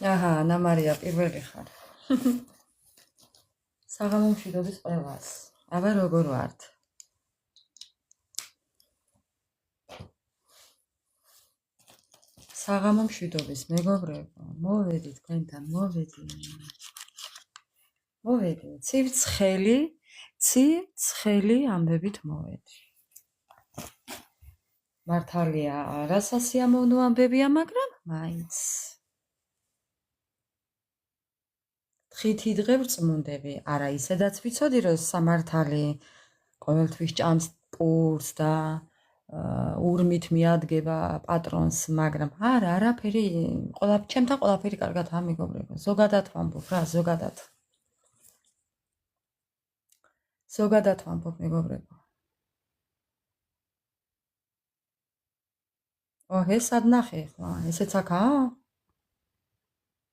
აჰა, ანა მარია პირველი ხარ. საღამო მშვიდობის ყველას. აბა როგორ ვართ? საღამო მშვიდობის მეგობრებო, მოვედი თქვენთან, მოვედი. ციცხელი ამბებით მოვედი. მართალია, რასასიამოვნო ამბებია, მაგრამ მაინც. ხითი დღე ვრწმუნდები, არა ისედაც ვიცოდი, რომ სამართალი ყოველთვის ჭამს პურს და ურმით მიადგება პატრონს, მაგრამ არა, არაფერი, ჩემთან ყველაფერი კარგად ამიგობრება. ზოგადად ვამბობ რა, ზოგადად ვამბობ მეგობრებო. ეს ადნახე ხლა, ესეც აქაა?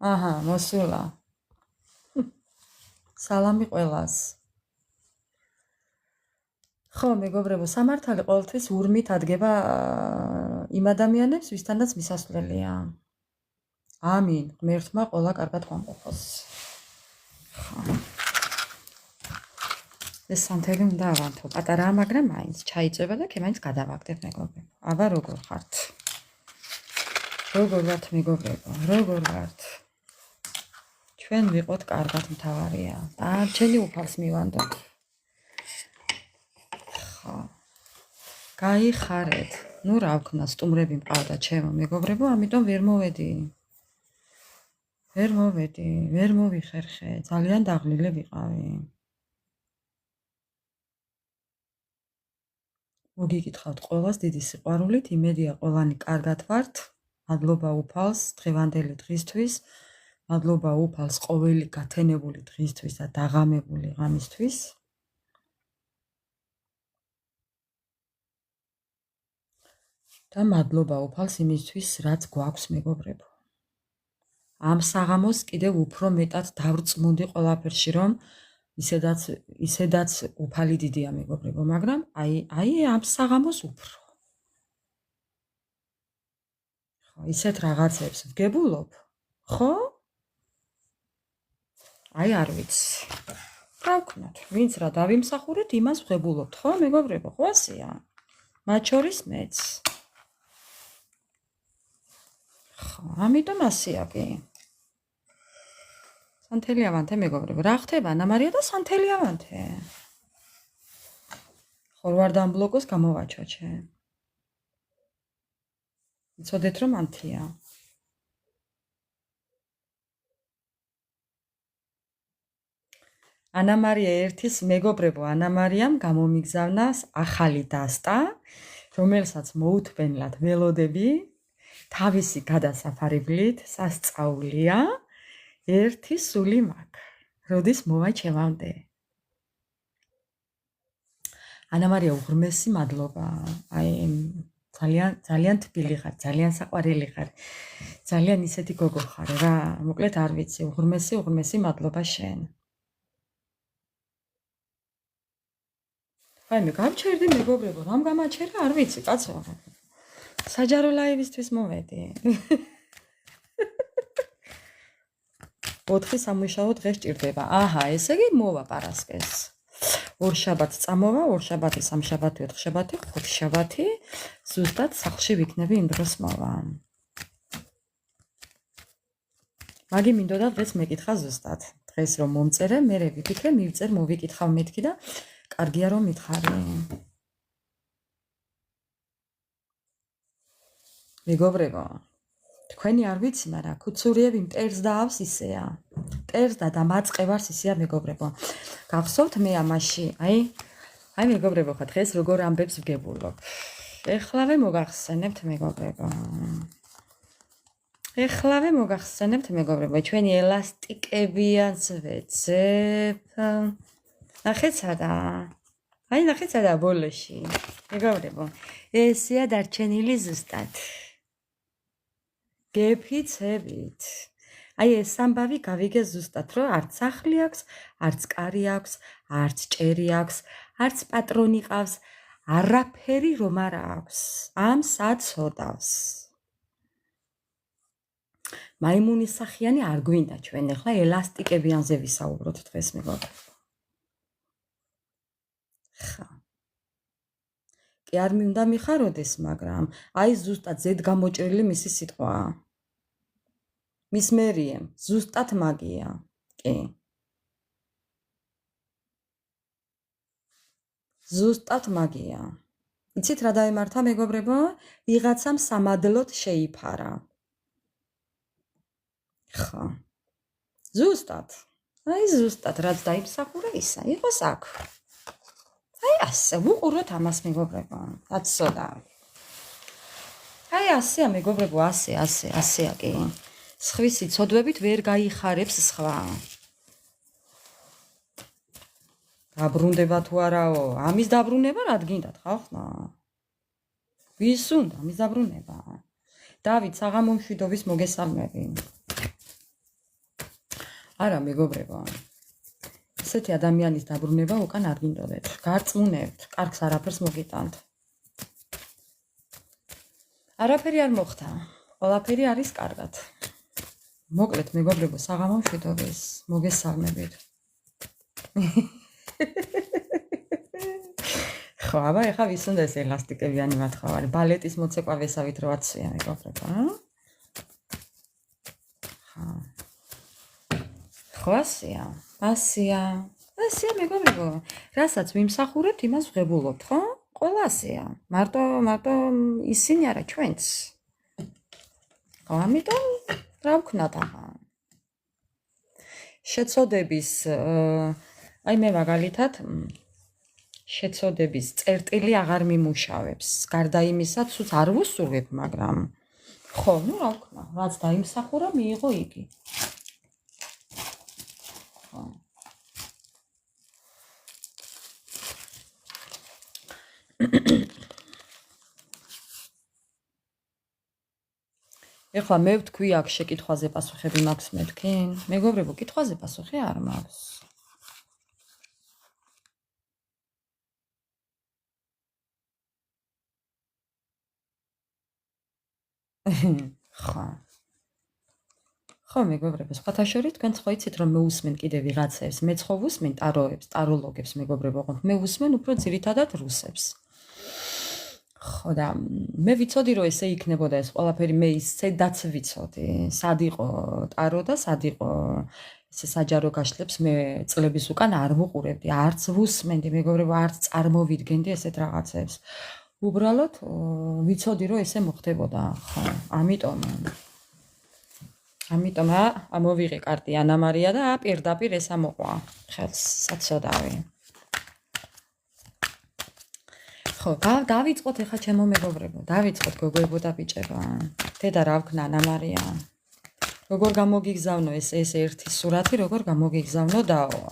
აჰა, მოსულა. სალამი ყველას. ხო, მეგობრებო, სამართალი ყოველთვის ურმით ადგება იმ ადამიანებს, ვისთანაც მისასვლელია. ამინ, ღმერთმა ყველა კარგად ვამყოფოს. ეს სანთელი უნდა ავანთო. პატარაა, მაგრამ მაინც ჩაიწება და კემაინც გადავაგდებ მეგობრებო. აბა როგორ ხართ? როგორ ვართ მეგობრებო? როგორ ვართ? ჩვენ ვიყოთ კარგად მთავარია. დარჩენი უფალს მივანდოთ. გაიხარეთ. ნუ რა ვქნა, სტუმრები მყავდა ჩემო მეგობრებო, ამიტომ ვერ მოვედი. ვერ მოვიხერხე, ძალიან დაღლილი ვიყავი. მოგიკითხავთ ყველას დიდი სიყვარულით, იმედია ყველანი კარგად ვართ. მადლობა უფალს დღევანდელი დღისთვის, მადლობა უფალს ყოველი გათენებული დღისთვის და დაღამებული ღამისთვის. და მადლობა უფალს იმისთვის, რაც გვაქვს მეგობრებო. ამ საღამოს კიდევ უფრო მეტად დავრწმუნდი ყველაფერში, რომ ისედაც უფალი დიდია მეგობრებო, მაგრამ აი ამ საღამოს უფრო. ხო, ისეთ რაღაცებს ვგებულობ, ხო? აი არ ვიცი. რა ვქნათ, ვინც რა დავიმსახურეთ, იმას ვღებულობთ, ხო მეგობრებო, ხო ასეა? მათ შორის მეც. ხო, ამიტომ ასეა კი. სანთელი ავანთე მეგობრებო, რა ხდება ანა მარია და სანთელი ავანთე? ხორვარდან ბლოკოს გამოვაჩოჩე. იცოდეთ რომ ანთია. ანა მარია ერთის მეგობრებო, ანა მარიამ გამომიგზავნა ახალი დასტა, რომელსაც მოუთმენლად ველოდები, თავისი გადასაფარებლით სასწაულია. ერთი სული მაქვს, როდის მოვა ჩემამდე. ანა მარია უღრმესი მადლობა. აი ძალიან თბილი ხარ, ძალიან საყვარელი ხარ. ძალიან ისეთი გოგო ხარ რა, მოკლედ არ ვიცი, უღრმესი მადლობა შენ. აი მე გავჩერდი მეგობრებო, რამ გამაჩერა არ ვიცი, კაცო. საჯარო ლაივისთვის მოვედი. 4 სამუშაო დღე სჭირდება. აჰა, ესე იგი მოვა პარასკევს. 2 შაბათს წამოვა, 2 შაბათი, 3 შაბათი, 4 შაბათი, 5 შაბათი. ზუსტად სახლში ვიქნები იმ დროს მოვა. მაგი მინდოდა დღეს მეკითხა ზუსტად. დღეს რომ მომწერე, მე ვიფიქრე, მივწერ, მოვიკითხავ მეთქი და კარგია რომ მითხარი. მეგობრებო, თქვენი არ ვიცი, მაგრამ ქუცურიები მტერს და ავს ისეა. მტერს და მაწყევარს ისეა მეგობრებო. გახსოვთ მე ამაში, აი მეგობრებო, ხა დღეს როგორ ამბებს ვგებულობ. ეხლავე მოგახსენებთ მეგობრებო. ჩვენი ელასტიკებიანს ვეძებ. ნახეთ სადა ბოლოში. მეგობრებო, ესეა დარჩენილი ზუსტად. გეფიცებით. აი ეს ამბავი გავიგე ზუსტად, რომ არც სახლი აქვს, არც კარი აქვს, არც ჭერი აქვს, არც პატრონი ყავს, არაფერი რომ არ აქვს. ამ საცოდავს. მაიმუნის სახიანი არ გვინდა ჩვენ ახლა ელასტიკებიანზე ვისაუბროთ დღეს მეგობრებო. ხა. კი არ მინდა მიხაროდეს, მაგრამ აი ზუსტად ზედ გამოჭრილი მისი სიტყვაა. მის მერიე, ზუსტად მაგია. კი. ზუსტად მაგია. იცით რა დაემართა მეგობრებო? ვიღაცამ სამადლოდ შეიფარა. ხა. ზუსტად. აი ზუსტად რაც დაიმსახურა ისა, იყოს აქ. აი ასე, ვუყუროთ ამას მეგობრებო. აცოდა. აი ასეა მეგობრებო, ასეა კი. სხვისი ცოდვებით ვერ გაიხარებს სხვა. დაბრუნდება თუ არაო? ამის დაბრუნება რად გინდათ ხალხმა? ვის უნდა ამის დაბრუნება? დავით საღამომშვიდობის მოგესალმები. არა მეგობრებო. ესეთი ადამიანის დაბრუნება უკან არ გინდოდეთ. გარწმუნებთ, კარგს არაფერს მოგიტანთ. არაფერი არ მოხდა. ყველაფერი არის კარგად. მოკლედ მეგობრებო, საღამომშვიდობის მოგესალმებით. ხო, აბა ეხა ვის უნდა ეს ელასტიკებიანი მათხოვარი? ბალეტის მოცეკვავ ესავით რო აცვია მეგობრებო, ხა. ხო, ასეა მეგობრებო. რასაც ვიმსახურებთ, იმას ვღებულობთ, ხო? ყველა ასეა. მარტო ისინი არა ჩვენც. ხო, ამიტომ რა ვქნათ ახლა? შეცოდების აი მე მაგალითად შეცოდების წერტილი აღარ მიმუშავებს. გარდა იმისა, ცუც არ ვუსურვებ, მაგრამ ხო, ნუ რა ვქნა, რაც დაიმსახურა, მიიღო იგი. ხო. ეხლა მე ვთქვი აქ შეკითხვაზე პასუხები მაქვს მეთქი? მეგობრებო, კითხვაზე პასუხი არ მაქვს. ხო მეგობრებო, სხვათა შორის თქვენ ხო იცით რომ მე უსმენ კიდე ვიღაცებს, მეც ხო ვუსმენ ტაროებს, ტაროლოგებს მეგობრებო, მე ვუსმენ უფრო ძირითადად რუსებს. ხო და მე ვიცოდი რომ ესე იქნებოდა ეს ყველაფერი, მე ისედაც ვიცოდი, სად იყო ტარო და სად იყო ესე საჯარო გაშლებს მე წლების უკან არ ვუყურებდი, არც ვუსმენდი მეგობრებო, არც წარმოვიდგენდი ესეთ რაღაცებს. უბრალოდ ვიცოდი რომ ესე მოხდებოდა, ხო, ამიტომ ამოვიღე კარტი ანა მარია და პირდაპირ ეს ამოყვა ხელს საცოდავი. ხო, დავიწყოთ ახლა ჩემო მეგობრებო, დავიწყოთ გოგოებო და ბიჭებო. დედა რა ვქნა ანა მარია? როგორ გამოგიგზავნო ეს ერთი სურათი, როგორ გამოგიგზავნო დაო?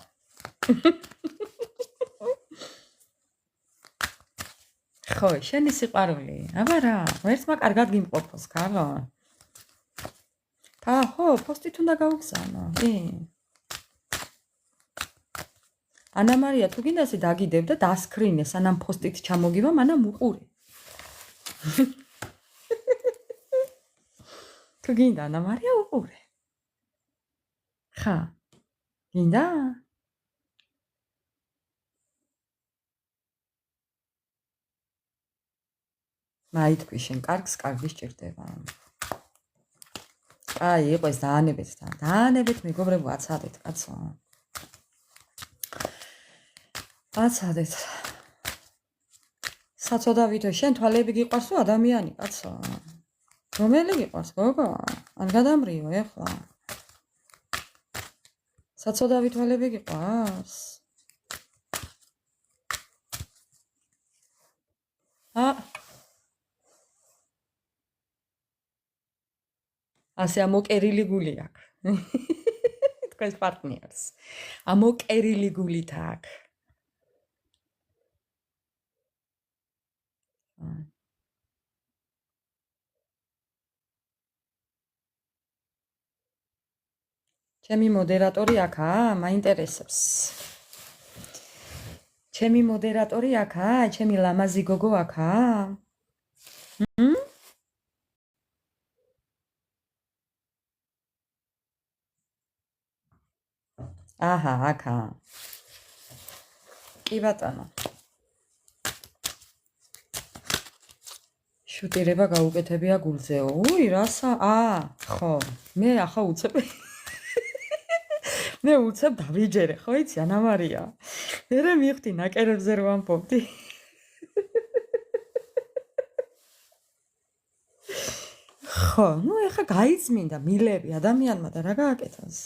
ხო, შენი სიყვარული. აბა რა, ერთმა კარგად გიმყოფოს, ქალო. ხო, პოსტით უნდა გავგზავნო. ანა მარია, თუ გინდა ესე დაგიდებ და დასკრინე, სანამ პოსტით ჩამოგივა, მანამ უყურე. თუ გინდა ანა მარია, უყურე. ხა? გინდა? მაი თქვი შენ კარგს, კარგი სჭირდება. აი, იყო ეს დაანებეთ მეგობრებო, აცადეთ, კაცო. აცადეთ. საცოდავითო, შენ თვალები გიყვარს თუ ადამიანი, კაცო? რომელი გიყვარს, გოგო? არ გადამრიო ეხლა. საცოდავი თვალები გიყვარს? ასე ამოკერილი გული აქვს. თქვენს პარტნიორს. ამოკერილი გულით აქვს. ჩემი მოდერატორი აქაა, მაინტერესებს. ჩემი მოდერატორი აქაა, ჩემი ლამაზი გოგო აქაა. აჰა, აქა. კი ბატონო. შუტირება გაუკეთებია გულზეო. უი, რასა? ხო. მე ახლა უცებ. მე უცებ დავიჯერე, ხო იცი, ანა მარია. მერე მივხვდი ნაკერებზე რო ამბობდი. ხო, ნუ ეხა გაიწმინდა მილები ადამიანმა და რა გააკეთოს?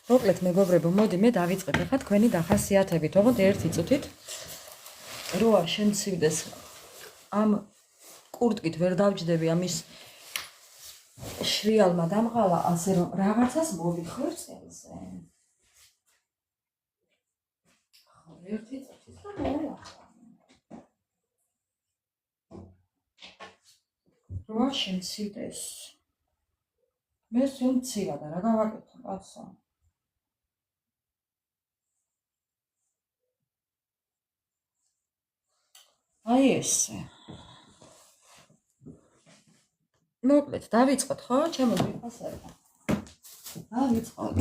მოკლედ მეგობრებო, მოდი მე დავიწყებ ეხა თქვენი დახასიათებით. ოღონდ ერთი წუთით რო არ შემცივდეს ამ კურტკით ვერ დავჯდები ამის შრიალმა დამღალა, ასე რომ რაღაცას მოვიხარ წელზე. ხო, ერთი წუთით და მოვახარ. რო არ შემცივდეს. მე შემცივა და რა გავაკეთო, კაცო? აი ესე. მოკლედ, დავიწყოთ, ხო? ჩემო ვიფასებდა. დავიწყოთ.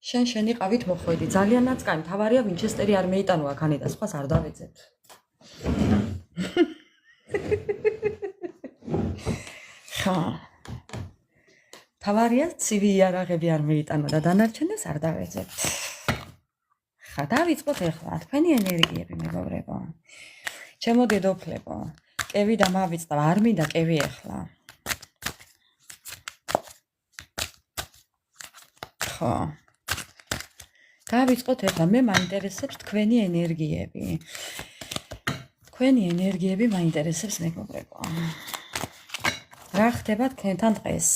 შენ იყავით მოხვედი, ძალიანაც კაი, მთავარია ვინჩესტერი არ მეიტანო აქანი და სხვას არ დავეძებთ. ხა. მთავარია ცივი იარაღები არ მეიტანო და დანარჩენებს არ დავეძებთ. ხა, დავიწყოთ ეხლა, თქვენი ენერგიები, მეგობრებო. ჩემო დედოფლებო, კევი და მავიწყდა, არ მინდა კევი ეხლა. ხო. დავიწყოთ ეხლა, მე მაინტერესებს თქვენი ენერგიები. თქვენი ენერგიები მაინტერესებს, მეგობრებო. რა ხდება თქვენთან დღეს?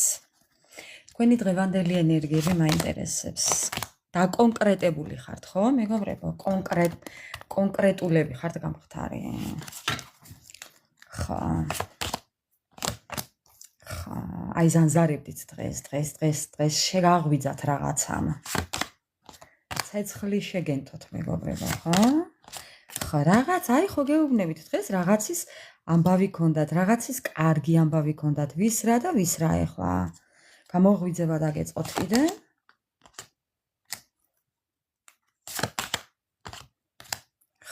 თქვენი დღევანდელი ენერგიები მაინტერესებს. დაკონკრეტებული ხართ, ხო, მეგობრებო? კონკრეტულები ხართ გამხდარი. ხო. ხო, აი ზანზარებდით დღეს შეგაღვიძათ რაღაცამ. ცეცხლი შეგენთოთ, მეგობრებო, ხო? ხო, რაღაც, აი ხო გეუბნებით დღეს რაღაცის ამბავი ქონდათ, რაღაცის კარგი ამბავი ქონდათ, ვის რა და ვის რა ეხლა. გამოღვიძება დაგეწყოთ კიდე.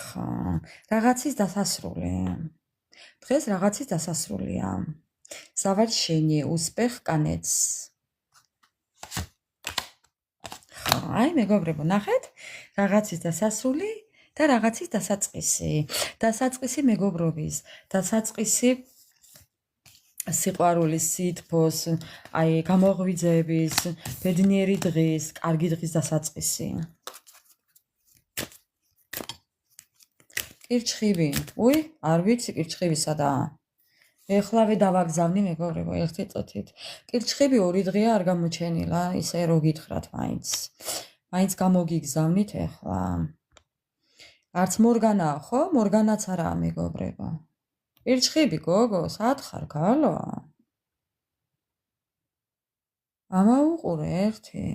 ხო, რაღაცის დასასრული. დღეს რაღაცის დასასრულია. Završenje, uspeh, konec. ხო, აი მეგობრებო, ნახეთ, რაღაცის დასასრული და რაღაცის დასაწყისი. დასაწყისი მეგობრობის, დასაწყისი სიყვარულის, სითბოს, აი გამოღვიძების, ბედნიერი დღის, კარგი დღის დასაწყისი. კირჩხიბი. უი, არ ვიცი კირჩხიბი სადაა. ეხლავე დავაგზავნი მეგობრებო, ერთი წუთით. კირჩხიბი 2 დღეა არ გამოჩენილა, ისე რო გითხრათ მაინც. მაინც გამოგიგზავნით ეხლა. არც მორგანაა, ხო? მორგანაც არაა მეგობრებო. კირჩხიბი გოგო, სად ხარ, გალო? ამაუყურე ერთი.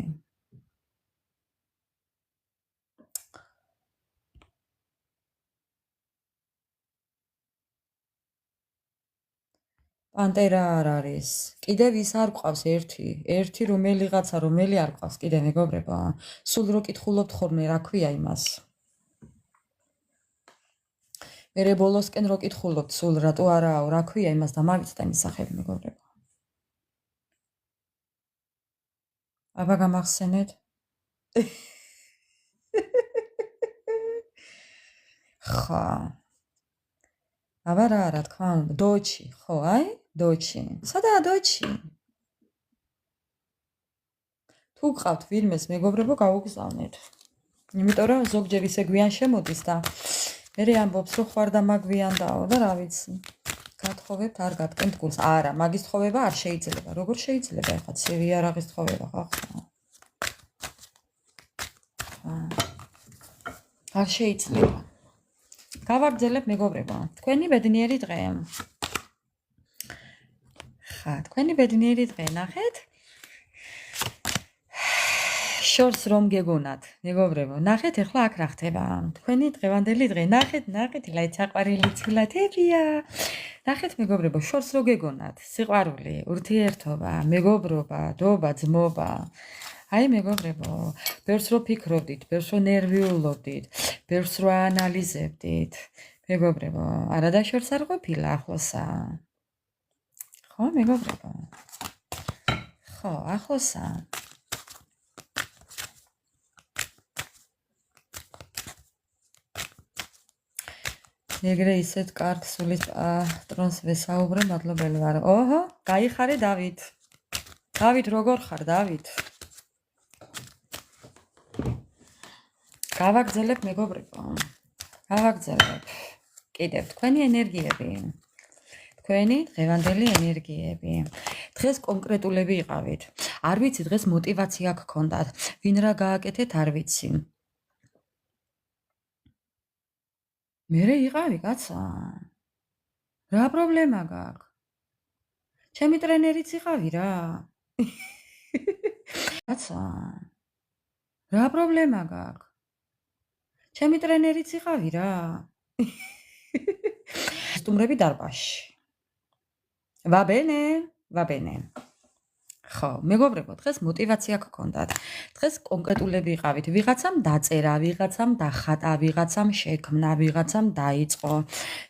პანტერა არ არის. კიდევ ის არ ყავს ერთი რომელიღაცა რომელი არ ყავს კიდე მეგობრებო. სულ რო კითხულობთ ხოლმე რა ქვია იმას. მერე ბოლოსკენ რო კითხულობთ სულ რატო არაო რა ქვია იმას და მავიცდა იმის სახელი მეგობრებო. აბა გამახსენეთ. ხა. აბა რა თქვა უნდა დოჩი, ხო აი? დოჩი. სადაა დოჩი? თუ გყავთ ვინმეს მეგობრებო გავუგზავნეთ. იმიტომ რომ ზოგჯერ ისე გვიან შემოდის და მერე ამბობს რომ ხوار და მაგვიანდაო და რა ვიცი. გათხოვებთ არ გატკენთ გულს. არა, მაგის თხოვება არ შეიძლება. როგორ შეიძლება ეხლა ცივი იარაღის თხოვება ხო? არ შეიძლება. გავაგრძელებ მეგობრებო, თქვენი ბედნიერი დღე. ხა, თქვენი ბედნიერი დღე, ნახეთ. შორს რომ გეგონათ, მეგობრებო, ნახეთ ახლა აქ რა ხდება. თქვენი დღევანდელი დღე, ნახეთ, ლაიც აყვარელი ცვლათებია. ნახეთ მეგობრებო, შორს რო გეგონათ, სიყვარული, ურთიერთობა, მეგობრობა, დობა, ძმობა. აი მეგობრებო, ბევრს რო ფიქრობდით, ბევრს რო ნერვიულობდით, ბევრს რო ანალიზებდით. მეგობრებო, არა და შორს არ ყოფილა ახლოსა. ხო, მეგობრებო. ხო, ახლოსა. ეგრე ისეთ კარგ სულის პატრონს ვესაუბრე, მადლობელი ვარ. ოჰო, გაიხარე დავით. დავით, როგორ ხარ, დავით? გავაგზელებ მეგობრებო. გავაგზელებ. კიდევ თქვენი ენერგიები. თქვენი დღევანდელი ენერგიები. დღეს კონკრეტულები იყავით. არ ვიცი, დღეს мотиваცია გქონდათ. ვინ რა გააკეთეთ, არ ვიცი. მერე იყავი, კაცა. რა პრობლემა გაქვს? ჩემი ტრენერიც იყავი რა. კაცა. რა პრობლემა გაქვს? ჩემი ტრენერიც იყავი რა. სტუმრები დარბაზში. ვაბენე. ხო, მეგობრებო, დღეს мотиваცია გქონდათ. დღეს კონკრეტულები იყავით. ვიღაცამ დაწერა, ვიღაცამ დახატა, ვიღაცამ შექმნა, ვიღაცამ დაიწყო,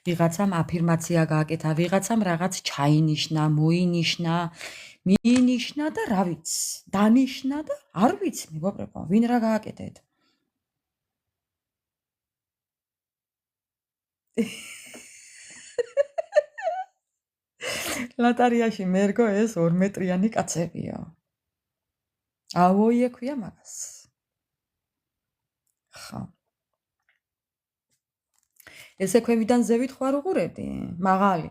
ვიღაცამ აფირმაცია გააკეთა, ვიღაცამ რაღაც ჩაინიშნა, მოინიშნა, მიინიშნა და რა ვიცი, დანიშნა და არ ვიცი, მეგობრებო, ვინ რა გააკეთეთ. ლატარიაში მერგო ეს 2 მეტრიანი კაცებია. ავოიე ქვია მაგას. ხო. ესე ქვევიდან ზევით ხوار უყურებდი? მაღალი.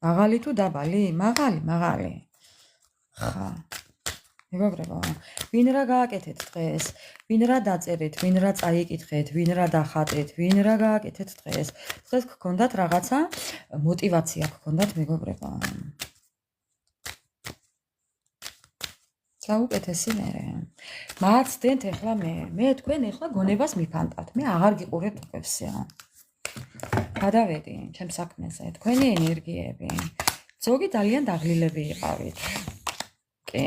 მაღალი თუ დაბალი? მაღალი. ხო. მეგობრებო, ვინ რა გააკეთეთ დღეს? ვინ რა დაწერეთ, ვინ რა წაიკითხეთ, ვინ რა დახატეთ, ვინ რა გააკეთეთ დღეს? დღეს გქონდათ რაღაცა мотиваცია გქონდათ მეგობრებო. საუკეთესი მერე. მაცდენთ ახლა მე თქვენ ახლა გონებას მიფანტავთ. მე აღარ გიყურებთ თქვენსა. გადავედი ჩემ საქმეზე. თქვენი ენერგიები. ზოგი ძალიან დაღლილები იყავით. კი.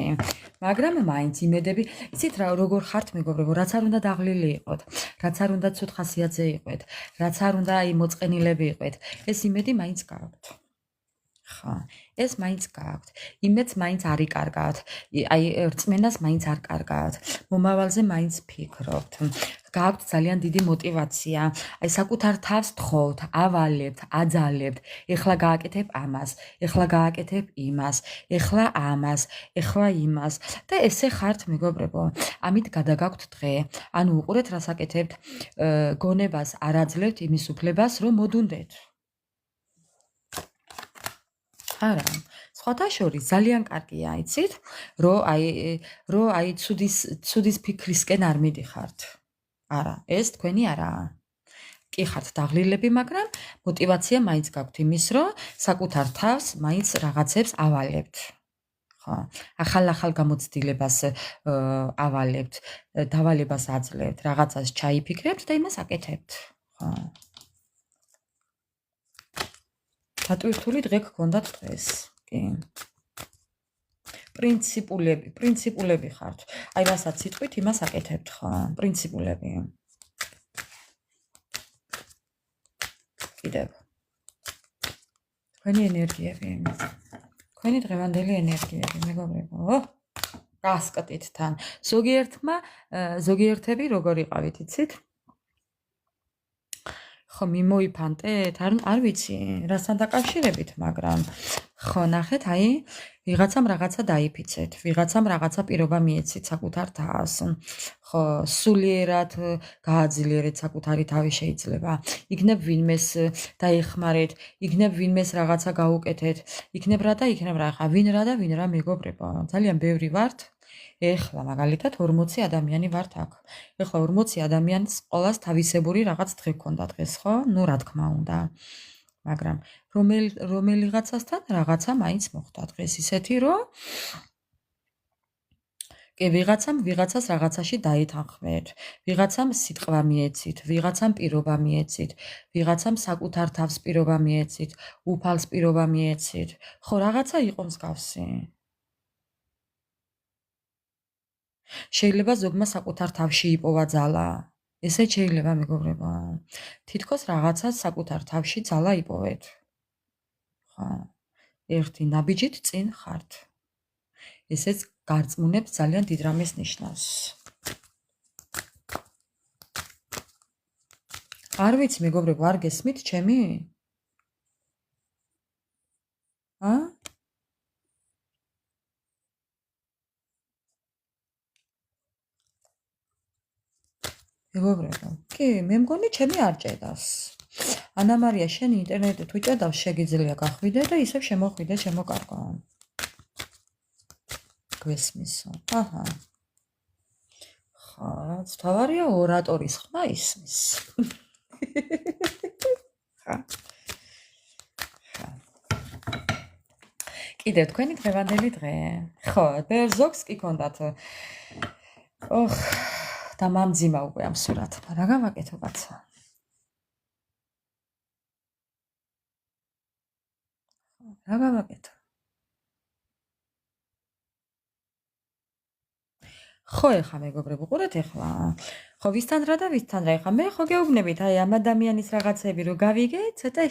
მაგრამ მაინც იმედები, იცით რა როგორ ხართ მეგობრებო, რაც არ უნდა დაღლილი იყოთ, რაც არ უნდა ცუდ ხასიათზე იყოთ, რაც არ უნდა აი მოწყენილები იყოთ, ეს იმედი მაინც გაქვთ. ხო, ეს მაინც გაქვთ. იმედს მაინც არ იკარგავთ. აი რწმენას მაინც არ კარგავთ. მომავალზე მაინც ფიქრობთ. გაქვთ ძალიან დიდი мотиваცია. აი საკუთარ თავს თხოვთ, ავალებთ, აძალებთ. ეხლა გააკეთებ ამას, ეხლა გააკეთებ იმას, ეხლა ამას, ეხლა იმას და ესე ხართ მეგობრებო. ამით გადაგაქვთ დღე. ანუ უყურეთ რას აკეთებთ, გონებას არ აძლევთ იმის უფლებას, რომ მოდუნდეთ. არა, სხვათა შორის ძალიან კარგია, იცით, რომ აი ცუდის ფიქრისკენ არ მიდიხართ. არა, ეს თქვენი არაა. კი ხართ დაღლილები, მაგრამ мотиваცია მაინც გაქვთ იმის, რომ საკუთარ თავს მაინც რაღაცებს ავალებთ. ხო, ახალ გამოცდილებას ავალებთ, დავალებას აძლევთ, რაღაცას ჩაიფიქრებთ და იმას აკეთებთ. ხო. დატვირთული დღე გქონდათ დღეს. კი. პრინციპულები ხართ. აი რასაც სიტყვით იმას აკეთებთ, ხო? პრინციპულები. კიდევ. თქვენი ენერგიები. თქვენი დღევანდელი ენერგიები, მეგობრებო. გასკდით თან. ზოგიერთები როგორ იყავით, იცით? ხო, მიმოიფანტეთ? არ ვიცი, რასთან დაკავშირებით, მაგრამ ხო, ნახეთ, აი, ვიღაცამ რაღაცა დაიფიცეთ, ვიღაცამ რაღაცა პირობა მიეცით საკუთარ თავს. ხო, სულიერად გააძლიერეთ საკუთარი თავი შეიძლება. იქნებ ვინმეს დაეხმარეთ, იქნებ ვინმეს რაღაცა გაუკეთეთ, იქნებ რა და იქნებ რა, ხა ვინ რა მეგობრებო. ძალიან ბევრი ვართ. ეხლა მაგალითად 40 ადამიანი ვართ აქ. ეხლა 40 ადამიანს ყოველას თავისებური რაღაც დღე გქონდა დღეს, ხო? ნუ რა თქმა უნდა. მაგრამ რომელიღაცასთან რაღაცა მაინც მოხდა დღეს ისეთი, რომ კი, ვიღაცას რაღაცაში დაითანხმეთ, ვიღაცამ სიტყვა მიეცით, ვიღაცამ პირობა მიეცით, ვიღაცამ საკუთარ თავს პირობა მიეცით, უფალს პირობა მიეცით. ხო, რაღაცა იყო მსგავსი. შეიძლება ზოგმა საკუთარ თავში იპოვა ძალა. ესეც შეიძლება, მეგობრებო. თითქოს რაღაცას საკუთარ თავში ძალა იპოვეთ. ხო. ერთი ნაბიჯით წინ ხართ. ესეც გარწმუნებს ძალიან დიდ რამეს ნიშნავს. არ ვიცი, მეგობრებო, არ გესმით ჩემი? ა? მეგობრებო, კი, მე მგონი ჩემი არ ჭედავს. ანა მარია, შენ ინტერნეტზე თუ ჭედავს, შეგიძლია გახვიდე და ისევ შემოხვიდე, შემოკარგო. გვესმისო. აჰა. ხო, რაც თავარია ორატორის ხმა ისმის. ხა. კიდევ თქვენი დღევანდელი დღე. ხო, ზოგს კი ქონდათ. ოხ, და მამძიმა უკვე ამ სურათმა. რა გავაკეთო კაცო? რა გავაკეთო? ხო, ეხა მეგობრებო, ყურეთ ეხლა. ხო, ვისთან რა და ვისთან რა ეხლა? მე ხო გეუბნებით, აი ამ ადამიანის რაღაცები რო გავიგე, ცოტა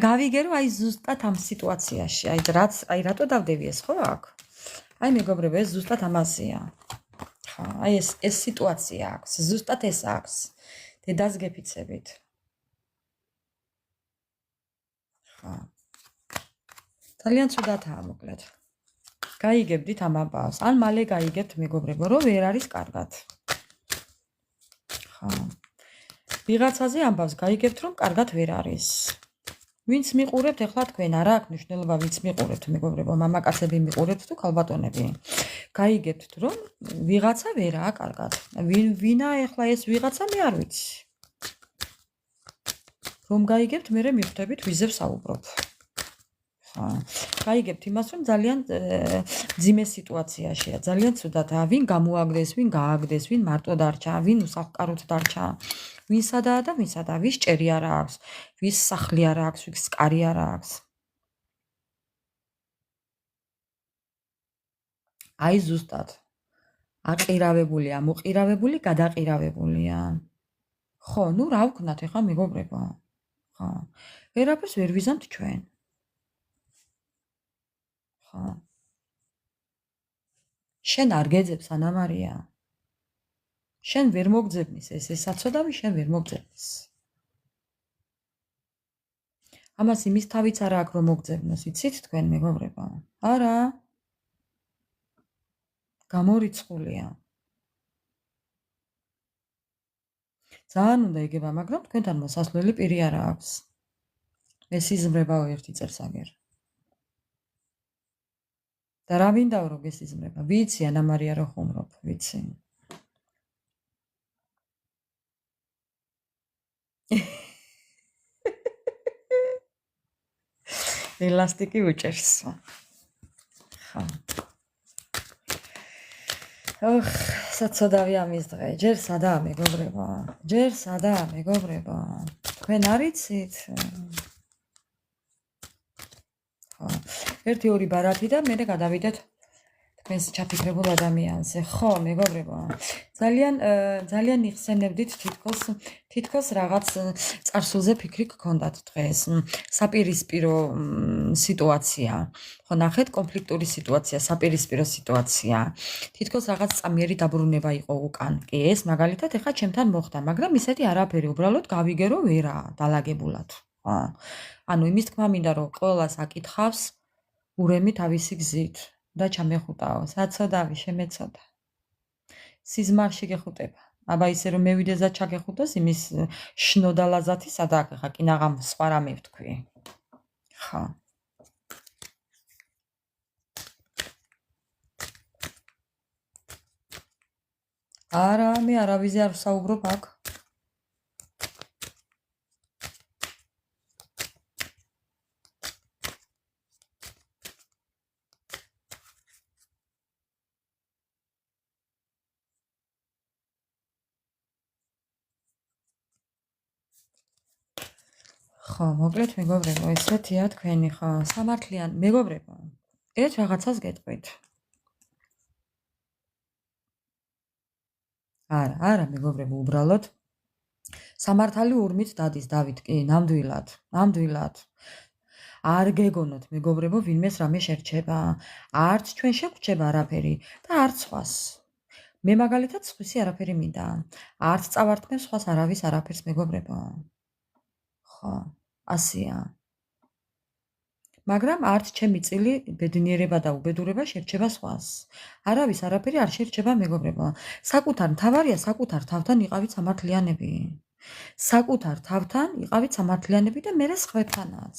გავიგე რომ აი ზუსტად ამ სიტუაციაში, აი რატო დავდევი ეს ხო აქ? აი მეგობრებო, ეს ზუსტად ამასია. ხო, აი ეს სიტუაცია აქვს, ზუსტად ეს აქვს. დედას გეფიცებით. ხო. ძალიან ცუდათაა მოკლედ. გაიგებდით ამ ამბავს. ან მალე გაიგებთ მეგობრებო, რომ ვერ არის კარგად. ხო. ვიღაცაზე ამბავს გაიგებთ, რომ კარგად ვერ არის. ვინც მიყურებთ ახლა თქვენ, არა აქვს მნიშვნელობა, ვინც მიყურებთ მეგობრებო, მამაკაცები მიყურებთ თუ ქალბატონები. გაიგებთ, რომ ვიღაცა ვერაა კარგად. ვინა ახლა ეს ვიღაცა მე არ ვიცი. რომ გაიგებთ, მე მიხვდებით ვიზე ვსაუბრობ. გაიგებთ იმას, რომ ძალიან ძიმე სიტუაციაშია, ძალიან ცუდადაა, ვინ გამოაგდეს, ვინ გააგდეს, ვინ მარტო დარჩა, ვინ უსახლკაროდ დარჩა, ვინ სადაა და ვინ სადაა, ვის ჭერი არ აქვს, ვის სახლი არ აქვს, ვის კარი არ აქვს. აი ზუსტად. აყირავებულია, მოყირავებული, გადაყირავებულია. ხო, ნუ რა ვქნათ ახლა მეგობრებო? ხო. ვერაფერს ვერ ვიზამთ ჩვენ. ხო. შენ არ გეძებს ანა მარია. შენ ვერ მოგძებნის ეს საცოდავი, შენ ვერ მოგძებნის. ამას იმის თავიც არა აქვს რომ მოგძებნოს, იცით თქვენ მეგობრებო? არა. გამორიცხულია. ძალიან უნდა იგება, მაგრამ თქვენთან მოსასვლელი პირი არა აქვს. ეს იზმრებაო ერთი წელსაგერ. და რა მინდაო რომ გესიზმრება? ვიცი ანა მარია რო ხუმრობ, ვიცი. ელასტიკი უჭერს. ხო. ოხ, საცოდავი ამის დღე. ჯერ სადაა მეგობრებო? ჯერ სადაა მეგობრებო? თქვენ არიცით? ხო. 1-2 ბარათი და მე გადავიდეთ თქვენს ჩაფიქრებულ ადამიანზე. ხო, მეგობრებო. ძალიან იხსენებდით თითქოს რაღაც წარსულზე ფიქრი გქონდათ დღეს. საპირისპირო სიტუაცია. ხო, ნახეთ, კონფლიქტური სიტუაცია, საპირისპირო სიტუაცია. თითქოს რაღაც წამიერი დაბრუნება იყო უკან. კი, ეს მაგალითად ეხა ჩემთან მოხდა, მაგრამ ისეთი არაფერი, უბრალოდ გავიგე რომ ვერაა დალაგებულად. ხო. ანუ იმის თქმა მინდა რომ ყველას აკითხავს ურემი თავისი გზით და ჩამეხუტაო, საცოდავი შემეცოდა. სიზმარში გეხუტება. აბა ისე რომ მევიდეზად ჩაგეხუტოს იმის შნოდა ლაზათი სადაა ხა კინაღამ სხვა რამე ვთქვი. ხო. არა, მე არავიზე არ ვსაუბრობ აქ. ხო, მოკლედ მეგობრებო, ესეთია თქვენი ხო, სამართლიან მეგობრებო. ერთ რაღაცას გეტყვით. არა, მეგობრებო, უბრალოდ სამართალი ურმით დადის დავით კი, ნამდვილად. არ გეგონოთ მეგობრებო, ვინმეს რამე შერჩება, არც ჩვენ შეგვრჩება არაფერი და არც სხვას. მე მაგალითად სხვისი არაფერი მინდა. არც წავართმევ სხვას არავის არაფერს მეგობრებო. ხო, ასია. მაგრამ არც ჩემი წილი ბედნიერება და უბედურება შერჩება სხვას. არავის არაფერი არ შერჩება მეგობრებო. საკუთარ მთავარია საკუთარ თავთან იყავით სამართლიანები. საკუთარ თავთან იყავით სამართლიანები და მერე სხვებთანაც.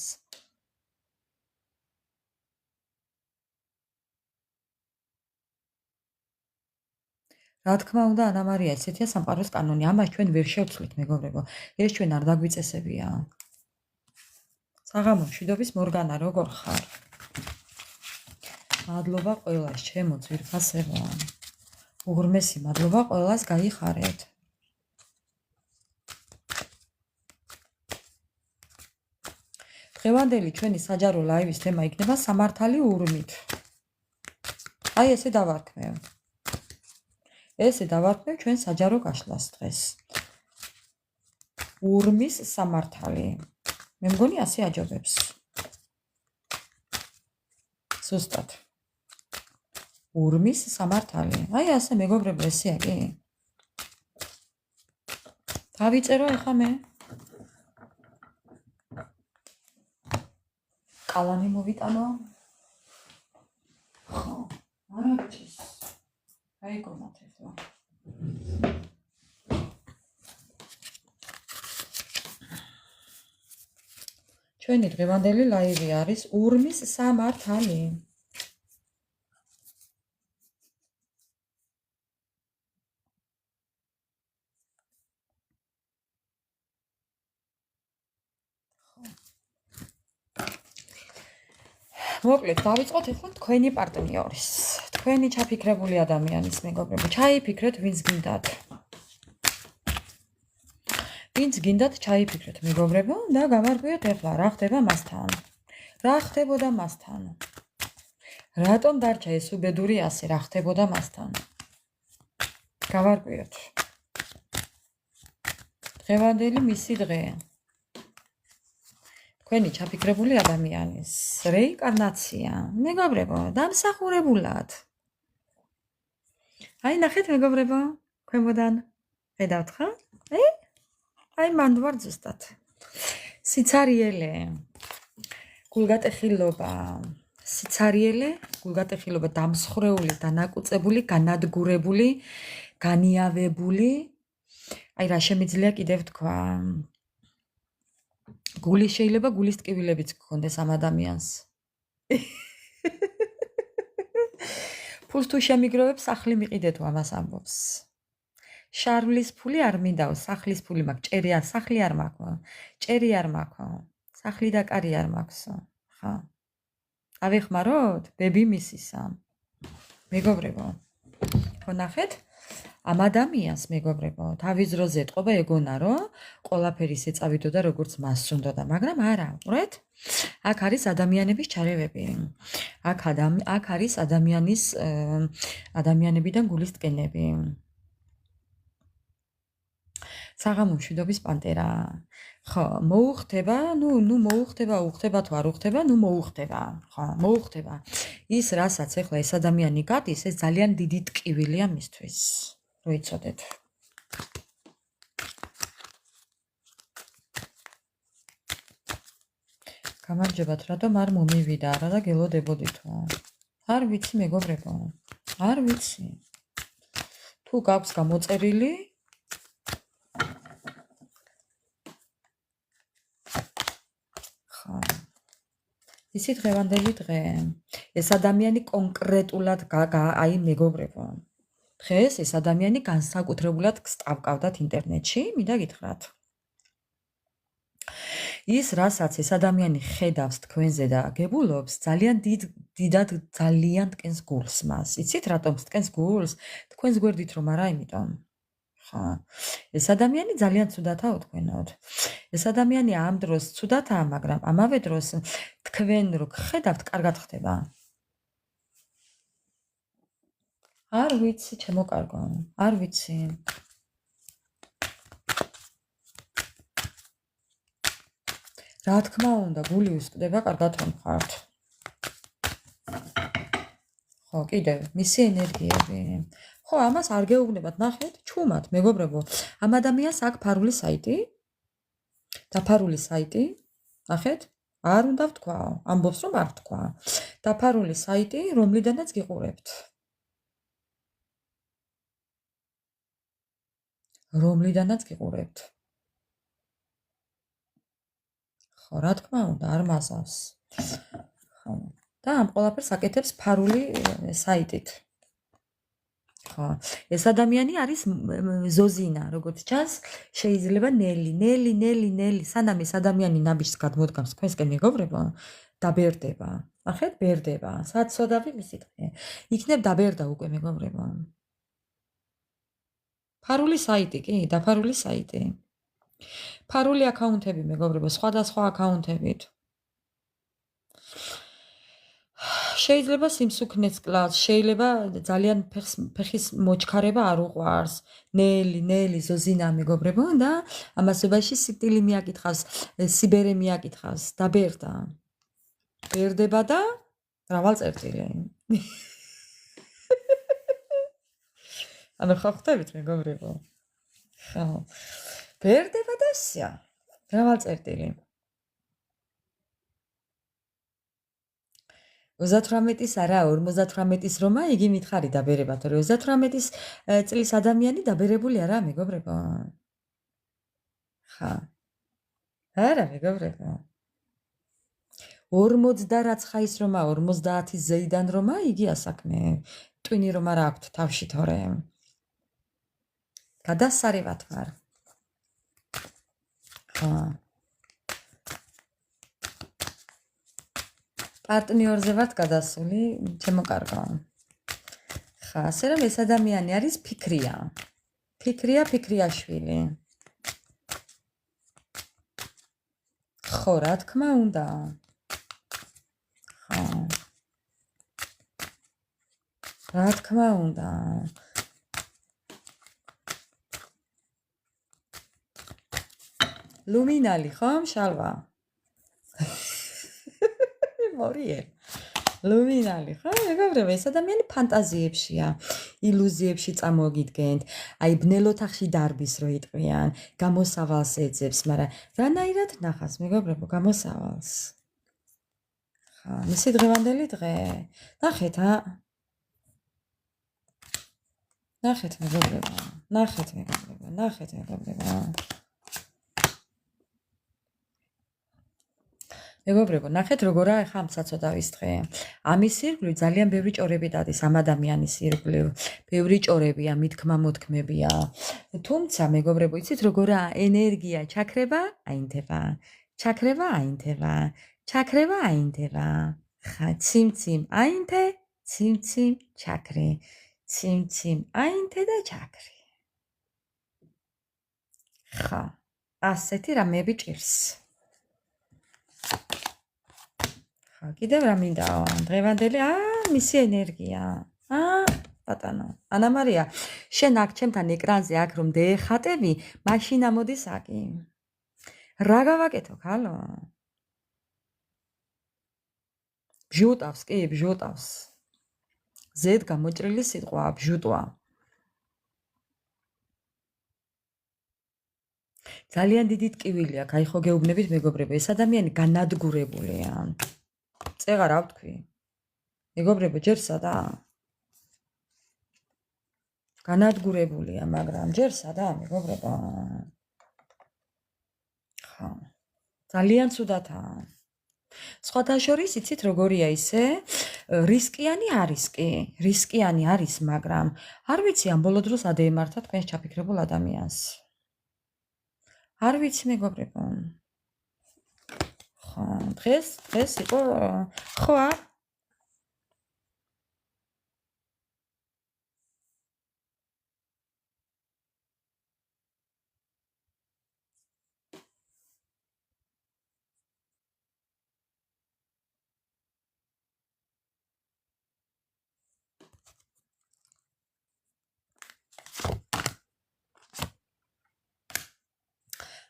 რა თქმა უნდა, ანა მარია, ესეთია სამყაროს კანონი. ამას ჩვენ ვერ შევცვლით მეგობრებო. ეს ჩვენ არ დაგვიწესებია. საღამო მშვიდობის მორგანა, როგორ ხარ? მადლობა ყველას, ჩემო ძვირფასებო. უღრმესი მადლობა ყველას, გაიხარეთ. დღევანდელი ჩვენი საჯარო ლაივის თემა იქნება სამართალი ურმით. აი ესე დავარქმევ. ესე დავარქმევ ჩვენ საჯარო გაშლას დღეს. ურმის სამართალი. მე მგონი ასე აჯობებს. ზუსტად. ურმის სამართალი. აი ასე მეგობრებო, ესეა კი. დავიწერო ეხა მე. კალამი მოვიტანო. ხო, არა გჭირს. გაიგონათ ეხლა. ჩვენი დღევანდელი ლაივი არის ურმის სამართალი. მოკლედ დავიწყოთ ეხლა თქვენი პარტნიორის, თქვენი ჩაფიქრებული ადამიანის მეგობრებო, ჩაიფიქრეთ ვინც გინდათ. ვინც გინდათ ჩაიფიქრეთ მეგობრებო და გამარკვიოთ ეხლა რა ხდება მასთან. რა ხდებოდა მასთან? რატომ დარჩა ეს უბედური ასე, რა ხდებოდა მასთან? გამარკვიოთ. დღევანდელი მისი დღე. თქვენი ჩაფიქრებული ადამიანის რეინკარნაცია, მეგობრებო, დამსახურებულად. აი ნახეთ მეგობრებო, ქვემოდან ხედავთ ხო? აი მანდ ვარ ზუსტად. სიცარიელე, გულგატეხილობა, დამსხრეული, დანაკუწებული, განადგურებული, განიავებული. აი რა შემიძლია კიდევ თქვა? გული შეიძლება გულის ტკივილებიც გქონდეს ამ ადამიანს. ფულს თუ შემიგროვებს, სახლი მიყიდე თუ ამას ამბობს. შარვლის ფული არ მინდაო, სახლის ფული მაქვს, სახლი არ მაქვს. ჭერი არ მაქვს. სახლი და კარი არ მაქვსო. ხა. ავეხმაროთ? ბები მისისა. მეგობრებო. ხო ნახეთ? ამ ადამიანს მეგობრებო, თავის დროზე ეთყობა ეგონა, რომ ყველაფერი ეწავიდო და როგორც მას სუნდოდა, მაგრამ არა, უყურეთ? აქ არის ადამიანების ჩარევები. აქ არის ადამიანებიდან გულის ტკენები. საღამო მშვიდობის პანტერა. ხო, მოუხდება, უხდება თუ არ უხდება, მოუხდება. ხო, მოუხდება. ის რასაც ეხლა ეს ადამიანი გადის, ეს ძალიან დიდი ტკივილია მისთვის. რო იცოდეთ. გამარჯობათ, რატომ არ მომივიდა არა და გელოდებოდითო? არ ვიცი მეგობრებო. არ ვიცი. თუ გაქვს გამოწერილი ისი დღევანდელი დღე. ეს ადამიანი კონკრეტულად აი მეგობრებო. დღეს ეს ადამიანი განსაკუთრებულად გსტავკავდათ ინტერნეტში, მინდა გითხრათ. ის რასაც ეს ადამიანი ხედავს თქვენზე და გებულობს, ძალიან ძალიან ტკენს გულს მას. იცით რატომ ტკენს გულს? თქვენს გვერდით რომ არა, იმიტომ. ხა. ეს ადამიანი ძალიან ცუდათაო თქვენოთ. ეს ადამიანი ამ დროს ცუდათაა, მაგრამ ამავე დროს თქვენ რო გხედავთ, კარგად ხდება. არ ვიცი, ჩემო კარგო, არ ვიცი. რა თქმა უნდა, გული უსკდება, კარგად რომ ხართ. ხო, კიდევ, მისი ენერგიები. ხო, ამას არ გეუბნებათ, ნახეთ, ჩუმად, მეგობრებო. ამ ადამიანს აქვს ფარული საიტი. დაფარული საიტი, ნახეთ, არ უნდა ვთქვაო, ამბობს რომ არ თქვა. დაფარული საიტი, რომლიდანაც გიყურებთ. რომლიდანაც გიყურებთ. ხო, რა თქმა უნდა, არ მასავს. ხო. და ამ ყველაფერს აკეთებს ფარული საიტით. ხო. ეს ადამიანი არის ზოზინა, როგორც ჩანს, შეიძლება ნელი, სანამ ეს ადამიანი ნაბიჯს გადმოდგამს თქვენსკენ მეგობრებო, დაბერდება. ნახეთ, ბერდება. საცოდავი მისი დღე. იქნებ დაბერდა უკვე მეგობრებო. ფარული საიტი კი, დაფარული საიტი. ფარული აკაუნტები მეგობრებო, სხვადასხვა აკაუნტებით. შეიძლება სიმსუქნეც კლავს, შეიძლება ძალიან ფეხის მოჩქარება არ უყვარს. ნელი, ზოზინა მეგობრებო და ამასობაში სიკვდილი მიაკითხავს, სიბერე მიაკითხავს, დაბერდა. ბერდება და მრავალწერტილი. ანუ ხო ხვდებით მეგობრებო? ხო. ბერდება და სია. მრავალწერტილი. 38-ის არა, 58-ის რომა იგი მითხარი დაბერება, თორე 38-ის წლის ადამიანი დაბერებული არა მეგობრებო. ხა. არა მეგობრებო. 40 რაც ხაის რომა, 50-ის ზეიდან რომა, იგი ასაქმე. ტვინი რომ არა აქვთ თავში თორე. გადასარევად ვარ. ხა. პარტნიორზე ვართ გადასული, ჩემო კარგო. ხა, ასე რომ ეს ადამიანი არის ფიქრია. ფიქრიაშვილი. ხო, რა თქმა უნდა. ხო. რა თქმა უნდა. ლუმინალი, ხო, შალვა? მორიე. ლუმინალი, ხო, მეგობრებო, ეს ადამიანი ფანტაზიებშია, ილუზიებში წამოგიდგენთ, აი ბნელოთახში დარბის რო იტყვიან, გამოსავალს ეძებს, მაგრამ რანაირად ნახავს, მეგობრებო, გამოსავალს. ხა, მისი დღევანდელი დღე. ნახეთ, ნახეთ, მეგობრებო. მეგობრებო, ნახეთ როგორა ახლა ამ საცოდავის დღე. ამის ირგვლივ ძალიან ბევრი ჭორები დადის ამ ადამიანის ირგვლივ. ბევრი ჭორებია, მithქმა მოთქმებია. თუმცა, მეგობრებო, იცით როგორა ენერგია ჩაქრება, აინთება. ჩაქრება, აინთება. ხა, ციმციმ აინთე, ციმციმ ჩაქრე. ციმციმ აინთე და ჩაქრე. ხა, ასეთი რამეები ჭირს. კიდევ რა მინდაო, დღევანდელი, მისი ენერგია. ბატონო, ანა მარია, შენ აქ ჩემთან ეკრანზე აქ რომ დაეხატები, მაშინ ამოდის აკი. რა გავაკეთო, ხალო? ბჟუტავს, კი, ბჟუტავს. ზედ გამოჭრილი სიტყვა, ბჟუტვა. ძალიან დიდი ტკივილი აქვს, აი ხო გეუბნებით მეგობრებო, ეს ადამიანი განადგურებულია. წეღა რა ვთქვი? მეგობრებო, ჯერ სადა? განადგურებულია, მაგრამ ჯერ სადა, მეგობრებო? ხა. ძალიან ცუდათაა. სხვათა შორის იცით როგორია ისე? რისკიანი არის, მაგრამ არ ვიცი ამ ბოლო დროს ადეემართა თქვენს ჩაფიქრებულ ადამიანს. არ ვიცი მეგობრებო. ხო, დღეს იყო ხო?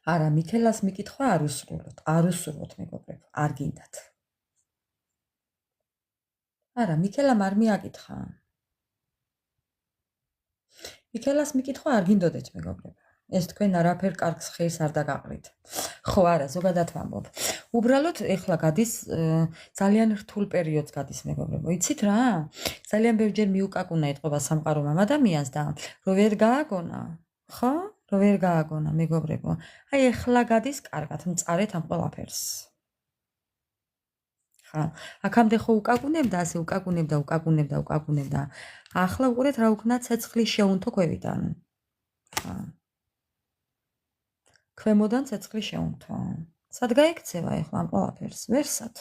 არა, მიქელას მიკითხვა არ უსურვოთ მეგობრებო, არ გინდათ. არა, მიქელამ არ მიაკითხა. მიქელას მიკითხვა არ გინდოდეთ მეგობრებო. ეს თქვენ არაფერ კარგს ხერს არ დაგაყრით. ხო, არა, ზოგადად ვამბობ. უბრალოდ ეხლა გადის ძალიან რთულ პერიოდს გადის მეგობრებო. იცით რა? ძალიან ბევრჯერ მიუკაკუნა ეთყობა სამყარო მამ ადამიანს და რო ვერ გააგონა, ხო? რო ვერ გააგონა მეგობრებო. აი ეხლა გადის კარგად, მწარეთ ამ ყველაფერს. ხა, აქამდე ხო უკაკუნებდა, ასე უკაკუნებდა. ახლა უყურეთ რა უქნა ცეცხლის შეუნთო ქვევიდან. ხა. ქვემოდან ცეცხლის შეუნთო. სად გაიქცევა ეხლა ამ ყველაფერს? ვერსად.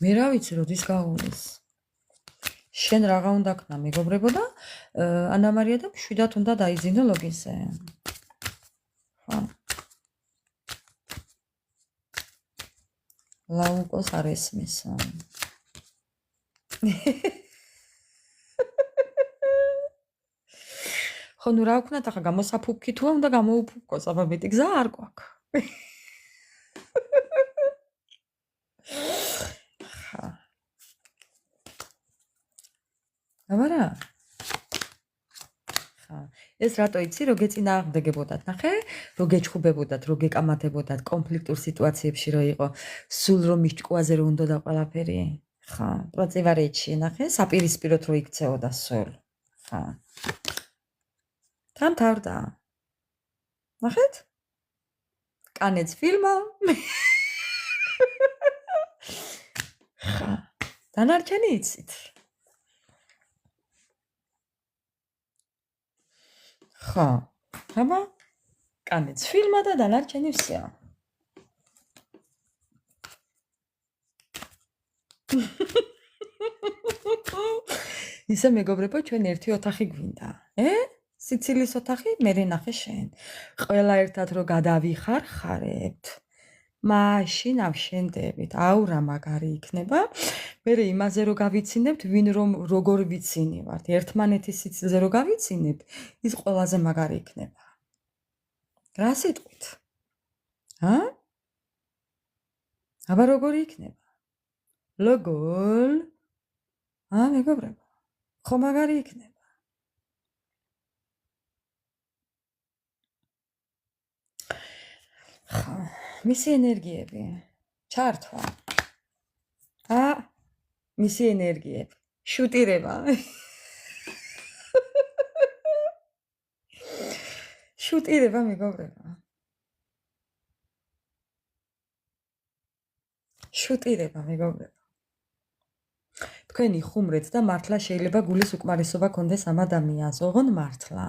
მე რა ვიცი, როდის გაუვლის. შენ რაღა უნდა ქნა მეგობრებო და ანა მარია და მშვიდად უნდა დაიძინო ლოგინზე. ხო. ლაუკოს არ ესმის. ხო, ნუ რა ვქნათ ახლა გამოსაფუფქი თუ უნდა გამოუფუფკოს, აბა მეტი გზა არ გვაქვს. ხა. აბა რა? ხა. ეს რატო იცი, რო გეწინააღმდეგებოდათ, ნახე? რო გეჩხუბებოდათ, რო გეკამათებოდათ კონფლიქტურ სიტუაციებში რო იყო, სულ რომ მიშჭკუაზე რო უნდა და ყველაფერი. ხა, პროტივარეჩი, ნახე? საპირისპიროთ რო იქცეოდა სულ. ხა. თამთავრდა. ნახეთ? კანეც ფილმა. ხა. დანარჩენი იცით. ხო. აბა კანეც ფილმა და დანარჩენი ვსია. ისე მეგობრებო, ჩვენ ერთი ოთახი გვინდა. სიცილის ოთახი, მერე ნახე შენ. ყველა ერთად რო გადავიხარხარებთ, მაშინ ავშენდებით. აუ რა მაგარი იქნება. მერე იმაზე რო გავიცინებთ, ვინ რომ როგორ ვიცინებთ. ერთმანეთის სიცილზე რო გავიცინებთ, ის ყველაზე მაგარი იქნება. რა სიტყვით? აბა როგორი იქნება? ლოგოლ? მეგობრებო, ხო მაგარი იქნება. მისი ენერგიები ჩართვა. მისი ენერგიები შუტირება. შუტირება მეგობრებო. შუტირება მეგობრებო. თქვენი ხუმრეთ და მართლა შეიძლება გულის უკმარისობა კონდეს ამ ადამიანს, ოღონ მართლა.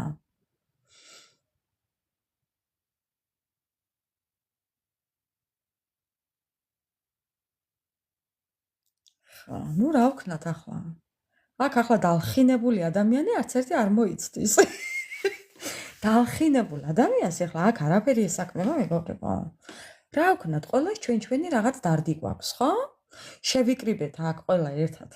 ნუ რა ვქნათ ახლა? აქ ახლა დალხინებული ადამიანი არც ერთი არ მოიცდის. დალხინებულ ადამიანს ახლა აქ არაფერი ესაქმება მეგობრებო. რა ვქნათ? ყველას ჩვენი რაღაც დარდი გვაქვს, ხო? შევიკრიბეთ აქ ყველა ერთად.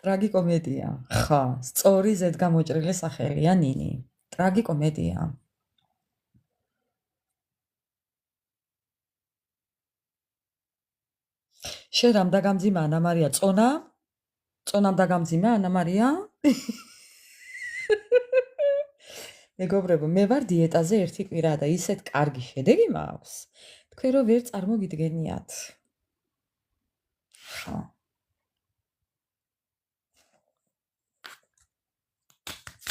ტრაგიკომედია. ხა, სწორი ზედგამოჭრილი სახელია ნინი. ტრაგიკომედია. შენ რამ დაგამძიმა ანა მარია წონა? წონამ დაგამძიმა ანა მარია? მეგობრებო, მე ვარ დიეტაზე ერთი კვირა და ისეთ კარგი შედეგი მაქვს. თქვენ რომ ვერ წარმოგიდგენიათ. ხა.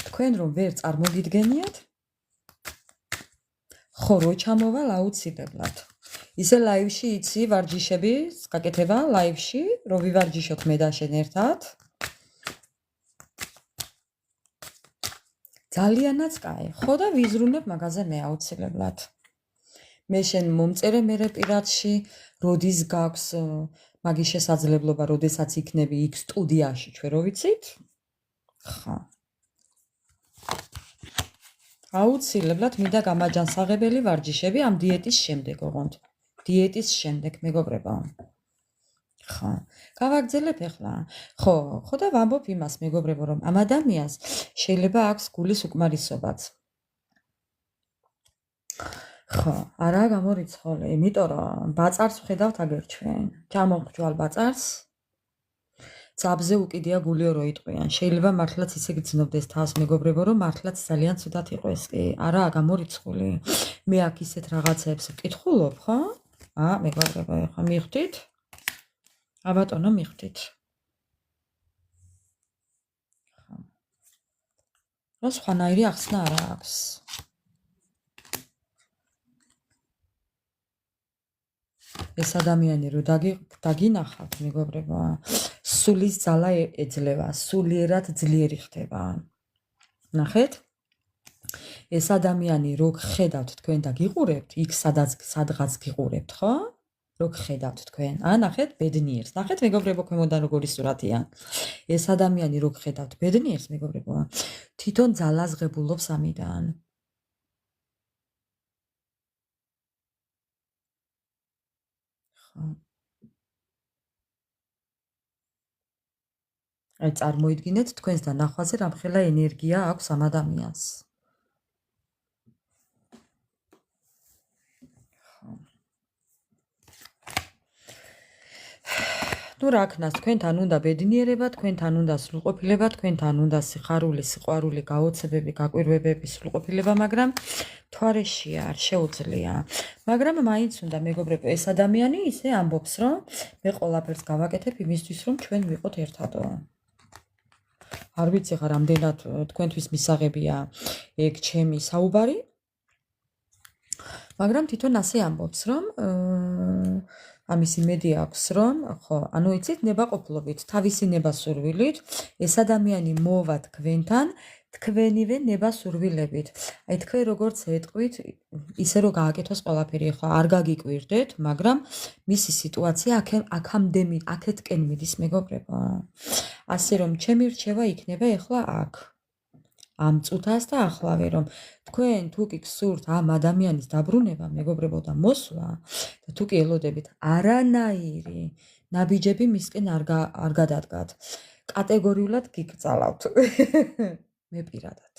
თქვენ რომ ვერ წარმოგიდგენიათ? ხო, რო ჩამოვალ აუცილებლად. ისე ლაივში იცი ვარჯიშების გაკეთება ლაივში, რო ვივარჯიშოთ მე და შენ ერთად. ძალიანაც კაი. ხო და ვიზრუნებ მაგაზე მე აუცილებლად. მე შენ მომწერე მერე პირადში, როდის გაქვს მაგის შესაძლებლობა, როდესაც იქნები იქ სტუდიაში, ჩვენ რო ვიცით? ხა. აუცილებლად მინდა გამაჯანსაღებელი ვარჯიშები ამ დიეტის შემდეგ, ოღონდ. დიეტის შემდეგ, მეგობრებო. ხო, გავაგრძელებ ახლა. ხო და ვამბობ იმას, მეგობრებო, რომ ამ ადამიანს შეიძლება აქვს გულის უკმარისობაც. ხო, არა გამორიცხული, იმიტომ რომ ბაწარს ვხედავთ აგერჩვენ. ჩამოვხჯვალ ბაწარს. ძაბზე უკიდია გულიო რო იტყვიან. შეიძლება მართლაც ისე გძნობდეს თავს, მეგობრებო, რომ მართლაც ძალიან ცუდად იყო ეს კი. არა გამორიცხული. მე აქ ისეთ რაღაცებს ვკითხულობ, ხო? მეგობრებო, ახლა მიხვდით? აბატონო, მიხვდით. ხო. რა სხვანაირი ახსნა არა აქვს. ეს ადამიანი რო დაგინახავთ, მეგობრებო, სულის ძალა ეძლევა, სულიერად ძლიერი ხდება. ნახეთ? ეს ადამიანი რო ხედავთ თქვენ და გიყურებთ, იქ სადღაც გიყურებთ, ხო? რო ხედავთ თქვენ. ნახეთ ბედნიერს. ნახეთ მეგობრებო, ქვემოდან როგორი სურათია. ეს ადამიანი რო ხედავთ ბედნიერს, მეგობრებო, თვითონ ძალას ღებულობს ამიდან. ხო. აი წარმოიდგინეთ თქვენს დანახვაზე რამხელა ენერგია აქვს ამ ადამიანს. ნუ რა ქნას, თქვენთან უნდა ბედნიერება, თქვენთან უნდა სრულყოფილება, თქვენთან უნდა სიხარული, სიყვარული, გაოცებები, გაკვირვებები, სრულყოფილება, მაგრამ თვარეშია, არ შეუძლია. მაგრამ მაინც უნდა, მეგობრებო, ეს ადამიანი ისე ამბობს, რომ მე ყველაფერს გავაკეთებ იმისთვის, რომ ჩვენ ვიყოთ ერთადო. არ ვიცი ხა რამდენად თქვენთვის მისაღებია ეგ ჩემი საუბარი, მაგრამ თვითონ ასე ამბობს, რომ ამის იმედი აქვს, რომ ხო, ანუ იცით, ნებაყოფლობით, თავისი ნებასურვილით, ეს ადამიანი მოვა თქვენთან, თქვენივე ნებასურვილებით. აი თქვენ როგორც ეტყვით, ისე რომ გააკეთოს ყველაფერი, ხო, არ გაგიკვირდეთ, მაგრამ მისი სიტუაცია აქეთკენ მიდის, მეგობრებო. ასე რომ ჩემი რჩევა იქნება ახლა აქ. ამ წუთას და ახლავე რომ თქვენ თუ კი გსურთ ამ ადამიანის დაბრუნება, მეგობრებო და მოსვლა და თუ კი ელოდებით არანაირი ნაბიჯები მისკენ არ გადადგათ. კატეგორიულად გიგწალავთ. მე პირადად.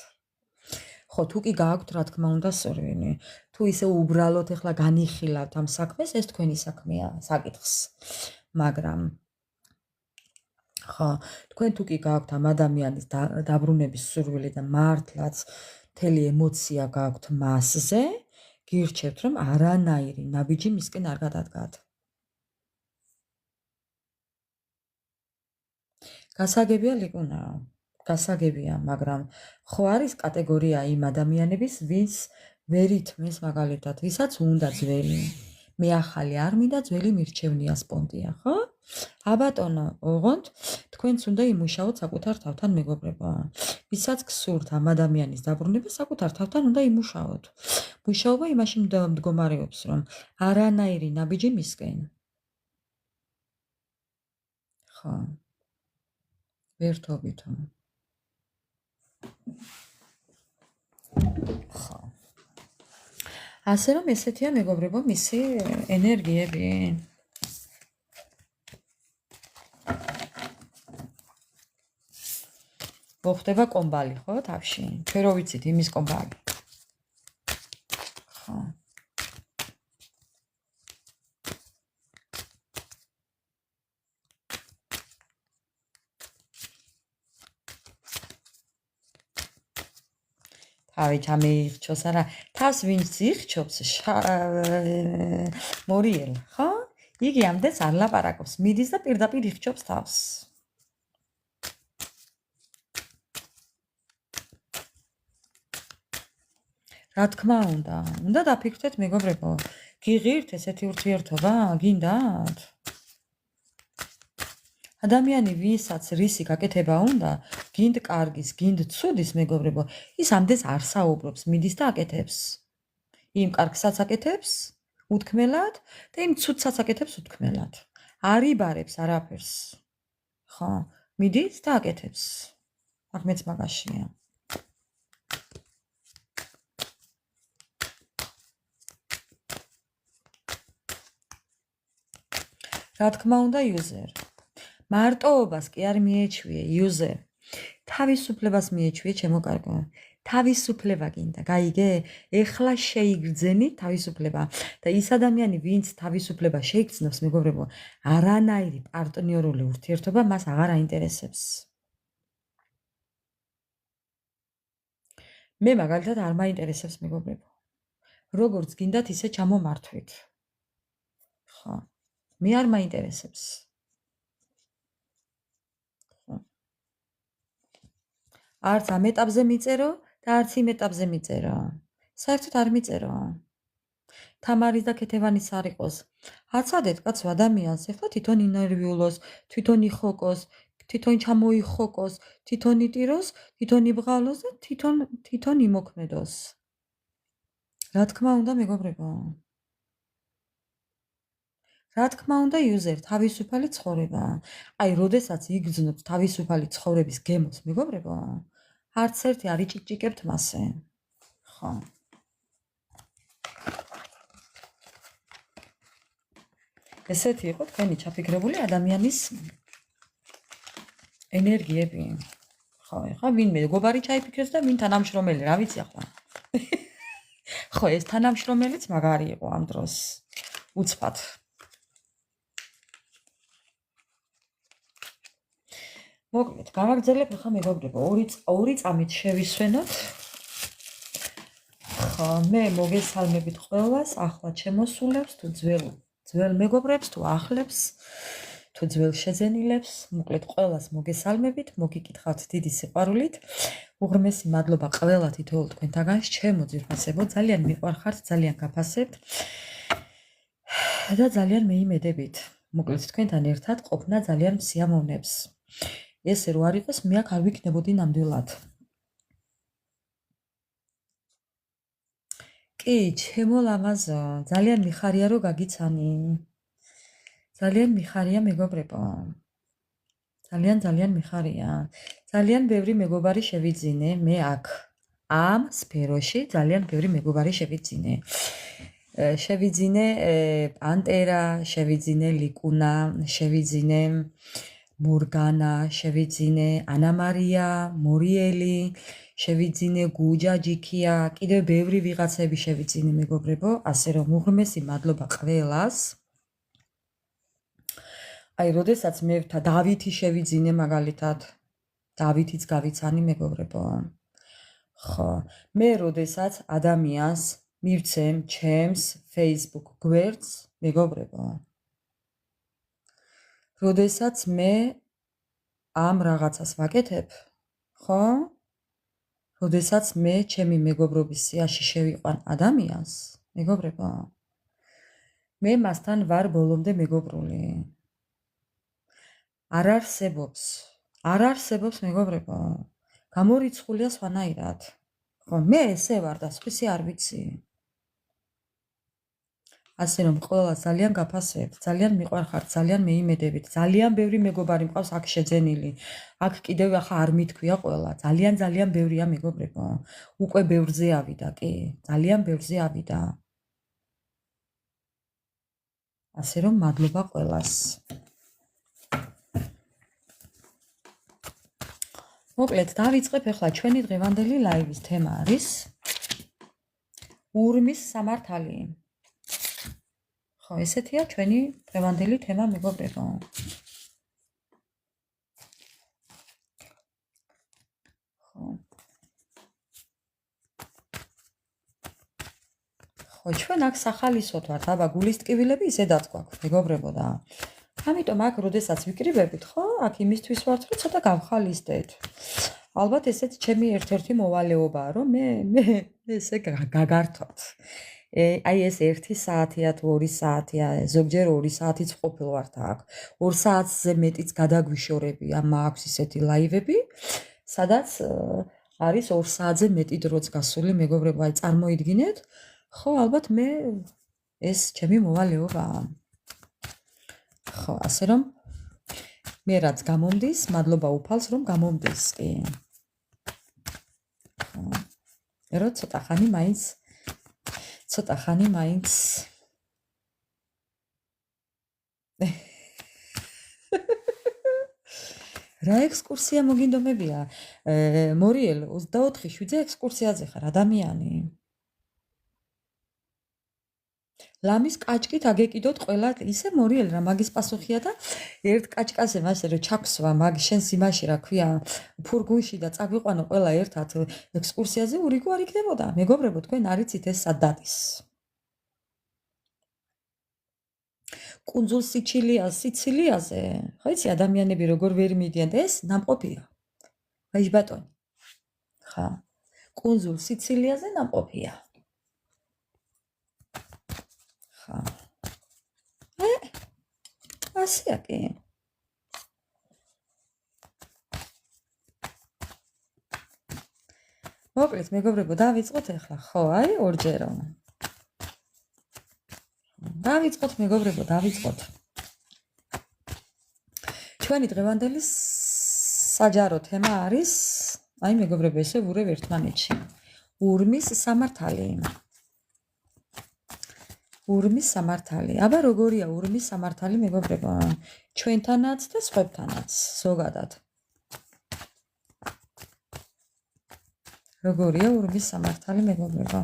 ხო, თუ კი გააქვთ რა თქმა უნდა სურვილი, თუ ისე უბრალოდ ახლა განიხილავთ ამ საქმეს, ეს თქვენი საქმეა, საკითხს. მაგრამ ხო, თქვენ თუ კი გააქვთ ამ ადამიანის დაბრუნების სურვილი და მართლაც მთელი ემოცია გააქვთ მასზე, გირჩევთ, რომ არანაირი ნაბიჯი მისკენ არ გადადგათ. გასაგებია ლიკუნაო, გასაგებია, მაგრამ ხო არის კატეგორია იმ ადამიანების, ვინც ვერ ითმეს მაგალითად, ვისაც უნდა ძველი. მე ახალი არ მინდა, ძველი მირჩევნია სპონდია, ხო? აბატონო, ოღონდ თქვენც უნდა იმუშაოთ საკუთარ თავთან, მეგობრებო. ვისაც გსურთ ამ ადამიანის დაბრუნება, საკუთარ თავთან უნდა იმუშაოთ. მუშაობა იმაში მდგომარეობს, რომ არანაირი ნაბიჯი მისკენ. ხო. ვერთობითო. ხო. ასე რომ ესეთია, მეგობრებო, მისი ენერგიები. მოხდება კომბალი, ხო, თავში? თქვენ რო ვიცით იმის კომბალი. ხო. თავი ჩამეიხჩოს, არა, თავს ვინც იხჩობს, მორიელ, ხო? იგი ამდენს არ ლაპარაკობს, მიდის და პირდაპირ იხჩობს თავს. რა თქმა უნდა დაფიქრდეთ, მეგობრებო, გიღირთ ესეთი ურთიერთობა, გინდათ? ადამიანი, ვისაც რისი გაკეთება უნდა, გინდ კარგის, გინდ ცუდის, მეგობრებო, ის ამდენს არ საუბრობს, მიდის და აკეთებს. იმ კარგსაც აკეთებს უთქმელად და იმ ცუდსაც აკეთებს უთქმელად. არ იბარებს არაფერს. ხო, მიდის და აკეთებს. აქ მეც მაგაშია. რა თქმა უნდა user. მარტოობას კი არ მიეჩვიე user. თავისუფლებას მიეჩვიე ჩემო კარგო. თავისუფლება გინდა, გაიგე? ეხლა შეიგრძენი თავისუფლება და ის ადამიანი, ვინც თავისუფლება შეიგრძნობს, მეგობრებო, არანაირი პარტნიორული ურთიერთობა მას აღარ აინტერესებს. მე მაგალითად არ მაინტერესებს, მეგობრებო. როგორც გინდათ, ისე ჩამომართვით. ხო. მე არ მაინტერესებს. არც ამ ეტაპზე მიწერო და არც იმ ეტაპზე მიწერო. საერთოდ არ მიწერო. თამარის და ქეთევანის არ იყოს. აცადეთ კაცო ადამიანს, ეხლა თვითონ ინერვიულოს, თვითონ იხოკოს, თვითონ ჩამოიხოკოს, თვითონ იტიროს, თვითონ იბღალოს და თვითონ იმოქმედოს. რა თქმა უნდა, მეგობრებო. რა თქმა უნდა, user თავისუფალი ცხოვრება. აი, როდესაც იგრძნობთ თავისუფალი ცხოვრების გემოს, მეგობრებო, არც ერთი არ იჭიკჭიკებთ მასე. ხო. ესეთი იყო თქვენი ჩაფიქრებული ადამიანის ენერგიები. ხო, ეხლა ვინ მეგობარი ჩაიფიქრეს და ვინ თანამშრომელი, რა ვიცი ახლა. ხო, ეს თანამშრომელიც მაგარი იყო ამ დროს. უცბად. მოკლედ, გავაგრძელებ ახლა მეგობრებო, ორი წამით შევისვენოთ. ხო, მე მოგესალმებით ყველას, ახლა ჩემოსულებს თუ ძველ მეგობრებს თუ ახლებს, თუ ძველ შეძენილებს, მოკლედ ყველას მოგესალმებით, მოგიკითხავთ დიდი სიყვარულით. უღრმესი მადლობა ყველა თითოეულ თქვენთაგანს, ჩემო ძვირფასებო, ძალიან მიყვარხართ, ძალიან გაფასებთ და ძალიან მეიმედებით. მოკლედ თქვენთან ერთად ყოფნა ძალიან მსიამოვნებს. ესე რო არ იყოს, მე აქ არ ვიქნებოდი ნამდვილად. კი, ჩემო ლამაზო, ძალიან მიხარია რომ გაგიცანი. ძალიან მიხარია მეგობრებო. ძალიან მიხარია. ძალიან ბევრი მეგობარი შევიძინე მე აქ. ამ სფეროში ძალიან ბევრი მეგობარი შევიძინე. შევიძინე პანტერა, შევიძინე ლიკუნა, შევიძინე მორგანა, შევიძინე ანა მარია, მორიელი, შევიძინე გუჯა ჯიქია, კიდევ ბევრი ვიღაცები შევიძინე მეგობრებო, ასე რომ უღრმესი მადლობა ყველას. აი, როდესაც მე დავითი შევიძინე მაგალითად, დავითიც გავიცანი მეგობრებო. ხო, მე როდესაც ადამიანს მივცემ ჩემს Facebook გვერდს, მეგობრებო. როდესაც მე ამ რაღაცას ვაკეთებ, ხო? როდესაც მე ჩემი მეგობრობის სიაში შევიყვან ადამიანს, მეგობრებო. მე მასთან ვარ ბოლომდე მეგობრული. არ არსებობს მეგობრებო. გამორიცხულია სხვანაირად. ხო, მე ესე ვარ და სხვისი არ ვიცი. ასე რომ ყველა ძალიან გაფასებთ, ძალიან მიყვარხართ, ძალიან მეიმედებით. ძალიან ბევრი მეგობარი მყავს აქ შეძენილი. აქ კიდევ ახლა არ მithქვია ყველა. ძალიან ბევრია მეგობრებო. უკვე ბევრზე ავიდა, კი, ძალიან ბევრზე ავიდა. ასე რომ მადლობა ყველას. მოკლედ, დავიწყებ ახლა ჩვენი დღევანდელი ლაივის თემა არის ურმის სამართალი. ხო, ესეთია ჩვენი დღევანდელი თემა მეგობრებო. ხო, ჩვენ აქ სახალისოდ ვართ, აბა გულის ტკივილები ისედაც გვაქვს მეგობრებო და ამიტომ აქ როდესაც ვიკრიბებით, ხო, აქ იმისთვის ვართ, რომ ცოტა გავხალისდეთ. ალბათ ესეც ჩემი ერთ-ერთი მოვალეობაა, რომ მე ესე გაგართოთ. აი ეს 1 საათია თუ 2 საათია, ზოგჯერ 2 საათიც ყოფილ ვართ აქ. 2 საათზე მეტიც გადაგვიშორებია, მაქვს ისეთი ლაივები, სადაც არის 2 საათზე მეტი დროც გასული, მეგობრებო, აი წარმოიდგინეთ, ხო, ალბათ მე ეს ჩემი მოვალეობაა. ხო, ასე რომ მე რაც გამომდის, მადლობა უფალს რომ გამომდის, კი. ხო. რო ცოტა ხანი მაინც რა ექსკურსია მოგინდომებია? მორიელ 24/7 ექსკურსიაზე ხარ ადამიანი. ლამის კაჭკით აგეკიდოთ ყველა ისე მორიელ რა მაგის პასუხია და ერთ კაჭკაზე მასე რომ ჩაქვსვა მაგ შენს იმაში რა ქვია ფურგუნში და წაგვიყვანო ყველა ერთად ექსკურსიაზე ურიგო არ იქნებოდა. მეგობრებო, თქვენ არ იცით ეს სად დადის. კუნძულ სიცილიაზე, ხო იცი ადამიანები როგორ ვერ მიდიან და ეს ნამყოფია. აი ბატონი. ხა. კუნძულ სიცილიაზე ნამყოფია. ხა. ასია კი. მოკლედ მეგობრებო, დავიწყოთ ახლა, ხო, აი ორჯერო. დავიწყოთ მეგობრებო, დავიწყოთ. ჩვენი დღევანდელი საჯარო თემა არის, აი მეგობრებო, ესე ვურევ ერთმანეთში. ურმის სამართალი. ურმის სამართალი. აბა როგორია ურმის სამართალი მეგობრებო? ჩვენთანაც და სხვებთანაც, ზოგადად. როგორია ურმის სამართალი მეგობრებო?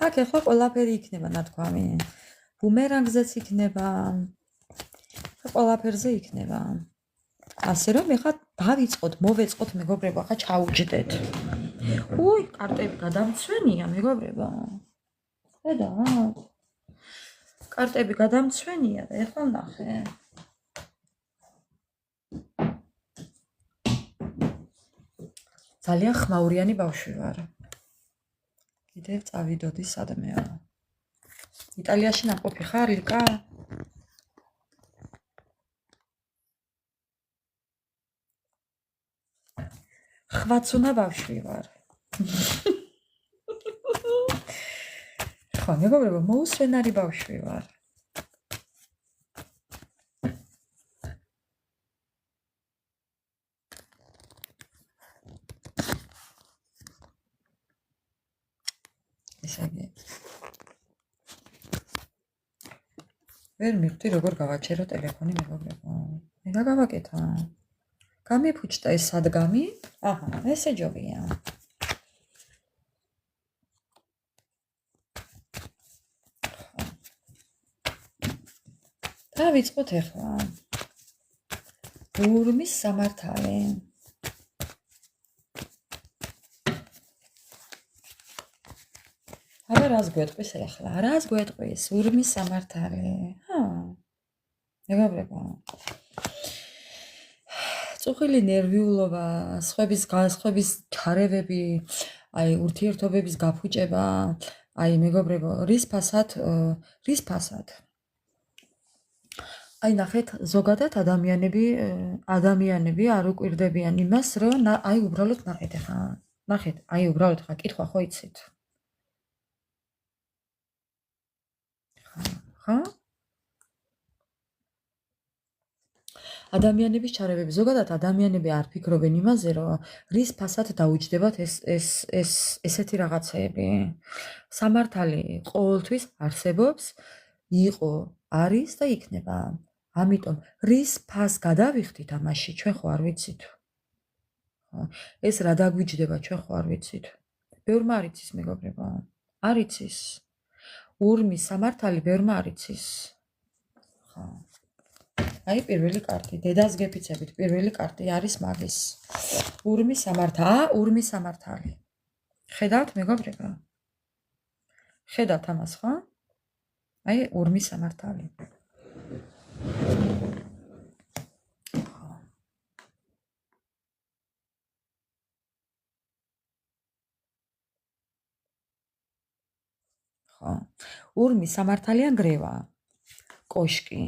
აქ ახლა ყველაფერი იქნება ნათქვამი. ბუმერანგზეც იქნება. ყველაფერზე იქნება. ასე რომ ეხლა დავიწყოთ, მოვეწყოთ მეგობრებო, ახლა ჩაუჯდეთ. უი, კარტები გადამცვენია მეგობრებო. ხედა. კარტები გადამცვენია და ეხლა ნახე. ძალიან ხმაურიანი ბავშვი ვარ. კიდევ წავიდოდი სადმეა. იტალიაში ნაყოფი ხარ, ლიკა? ხვაცუნა ბავშვი ვარ. ხო, მეგობრებო, მოუსვენარი ბავშვი ვარ. ვერ მივხვდი როგორ გავაჩერო ტელეფონი მეგობრებო. მე რა გავაკეთა? გამიფუჭდა ეს სადგამი? აჰა, ესე ჯობია. დავიწყოთ ახლა. ურმის სამართალი. აბა რას გვეტყვის ახლა? რას გვეტყვის? ურმის სამართალი. მეგობრებო. წუხილი ნერვიულობა, სხვების ჩარევები, აი ურთიერთობების გაფუჭება, აი მეგობრებო, რის ფასად? აი ნახეთ, ზოგადად ადამიანები არ უკვირდებიან იმას, რომ აი უბრალოდ ნახეთ ახლა. ნახეთ, აი უბრალოდ ხა კითხვა ხო იცით? ხა? ადამიანების ჩარევები, ზოგადად ადამიანები არ ფიქრობენ იმაზე, რომ რის ფასად დაუჯდებათ ესეთი რაღაცეები. სამართალი ყოველთვის არსებობს, იყო, არის და იქნება. ამიტომ რის ფას გადავიხდით ამაში, ჩვენ ხო არ ვიცით. ეს რა დაგვიჯდება, ჩვენ ხო არ ვიცით. ბევრმა არ იცის მეგობრებო. არ იცის. ურმის სამართალი ბევრმა არ იცის. ხო. აი პირველი კარტი, დედას გეფიცებით, პირველი კარტი არის მაგის. ურმის სამართალი. ხედავთ მეგობრებო? ხედავთ ამას, ხო? აი ურმის სამართალი. ხო. ურმის სამართალი ანგრევა. კოშკი.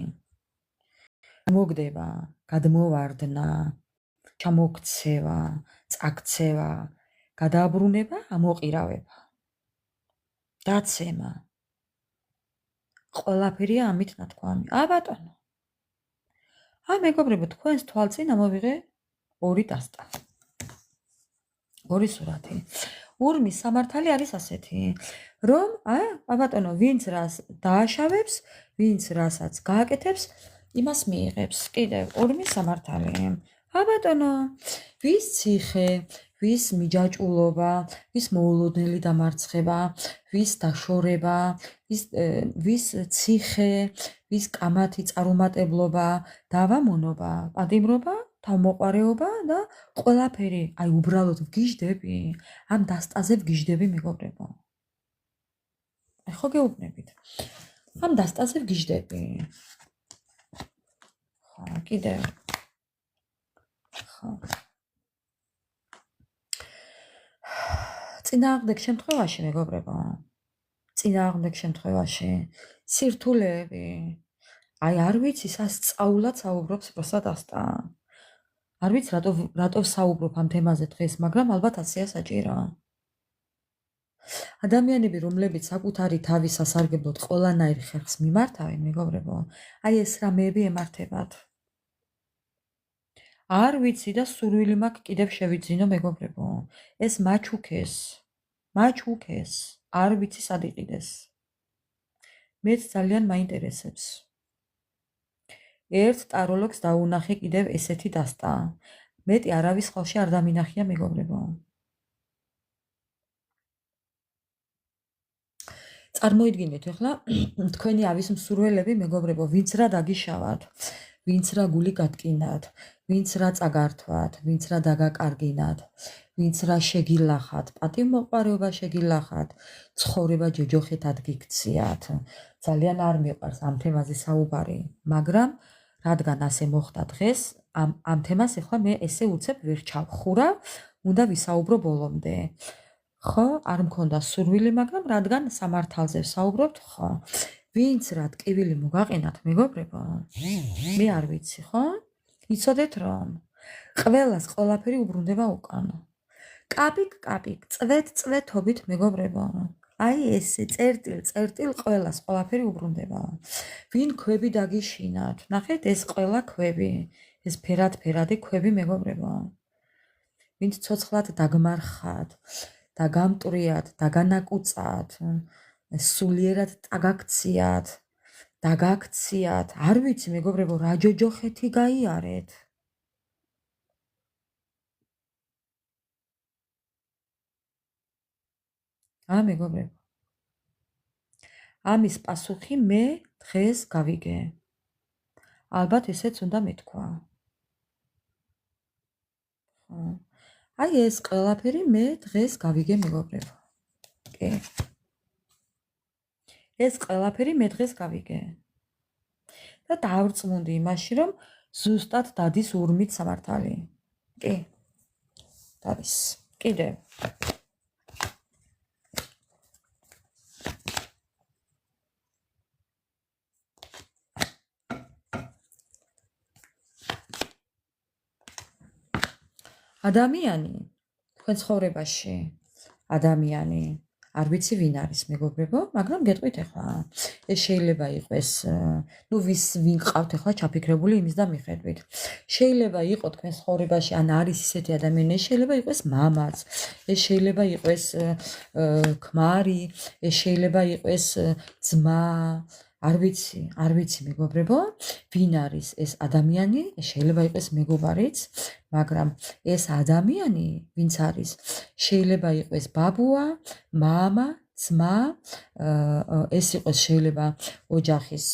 მოგდება, გადმოვარდნა, ჩამოქცევა, წაქცევა, გადააბრუნება, ამოყირავება. დაცემა. ყველაფერია ამით ნათქვამი. ბატონო. მეგობრებო, თქვენს თვალწინ ამოვიღე ორი დასტა. ორი სურათი. ურმის სამართალი არის ასეთი, რომ ბატონო, ვინც რას დააშავებს, ვინც რასაც გააკეთებს, იმას მიიღებს. კიდევ ორი სამართალი. აბატონო, ვის ციხე, ვის მიჯაჭულობა, ვის მოულოდნელი დამარცხება, ვის დაშორება, ვის ციხე, ვის კამათი წარუმატებლობა, დავამონობა, პატიმრობა, თავმოყარეობა და ყველაფერი, აი უბრალოდ ვგიჟდები, ამ დასტაზე ვგიჟდები მეგობრებო. აი ხო გეუბნებით. ამ დასტაზე ვგიჟდები. ხო, კიდევ. ხო. წინააღმდეგ შემთხვევაში მეგობრებო. წინააღმდეგ შემთხვევაში სირთულეები. აი არ ვიცი სასწაულად საუბრობს პროსა დასტა. არ ვიცი რატო საუბრობ ამ თემაზე დღეს, მაგრამ ალბათ ასეა საჭირო. ადამიანები, რომლებიც საკუთარი თავის სასარგებლოდ ყველანაირ ხერხს მიმართავენ, მეგობრებო, აი ეს რამეები ემართებათ. არ ვიცი და სურვილი მაქვს კიდევ შევიძინო მეგობრებო. ეს მაჩუქეს, არ ვიცი სად იყიდეს. მეც ძალიან მაინტერესებს. ერთ ტაროლოგს დაუნახე კიდევ ესეთი დასტა. მეტი არავის ხელში არ დამინახია მეგობრებო. წარმოიდგინეთ ახლა თქვენი ავის მსურველები მეგობრებო, ვინც რა დაგიშავათ, ვინც რა გული გატკინათ, ვინც რა წაგართვათ, ვინც რა დაგაკარგინათ, ვინც რა შეგილახათ, პატივმოყვარეობა შეგილახათ, ცხოვრება ჯოჯოხეთ ადგიქციათ. ძალიან არ მიყვარს ამ თემაზე საუბარი, მაგრამ რადგან ასე მოხდა დღეს, ამ თემას ახლა მე ესე უცებ ვერ ჩავხურავ, უნდა ვისაუბრო ბოლომდე. ხო, არ მქონდა სურვილი, მაგრამ რადგან სამართალზე ვსაუბრობთ, ხო. ვინც რა ტკივილი მოგაყენათ, მეგობრებო? მე არ ვიცი, ხო? იცოდეთ რომ ყველას ყველაფერი უბრუნდება უკან. კაპიკ, წვეთობით, მეგობრებო. აი ესე წერტილ ყველას ყველაფერი უბრუნდება. ვინ ქვები დაგიშინათ? ნახეთ, ეს ყველა ქვები, ეს ფერადი ქვები, მეგობრებო. ვინც ცოცხლად დაგმარხათ. დაგამტრიათ, დაგანაკუწათ, სულიერად დაგაქციათ, არ ვიცი მეგობრებო, რა ჯოჯოხეთი გაიარეთ. მეგობრებო. ამის პასუხი მე დღეს გავიგე. ალბათ ესეც უნდა მეთქვა. აი ეს ყველაფერი მე დღეს გავიგე მეგობრებო. კი. ეს ყველაფერი მე დღეს გავიგე. და დავრწმუნდი იმაში, რომ ზუსტად დადის ურმით სამართალი. კი. დადის. კიდე. ადამიანი თქვენ ცხოვრებაში ადამიანი არ ვიცი ვინ არის მეგობრებო, მაგრამ გეტყვით ახლა. ეს შეიძლება იყოს, ვინ ყავთ ახლა ჩაფიქრებული იმის და მიხედვით. შეიძლება იყოს თქვენ ცხოვრებაში, ან არის ისეთი ადამიანი, შეიძლება იყოს მამაც, ეს შეიძლება იყოს ქმარი, ეს შეიძლება იყოს ძმა, არ ვიცი მეგობრებო, ვინ არის ეს ადამიანი, შეიძლება იყოს მეგობარიც, მაგრამ ეს ადამიანი, ვინც არის, შეიძლება იყოს ბაბუა, მამა, ძმა, ეს იყოს შეიძლება ოჯახის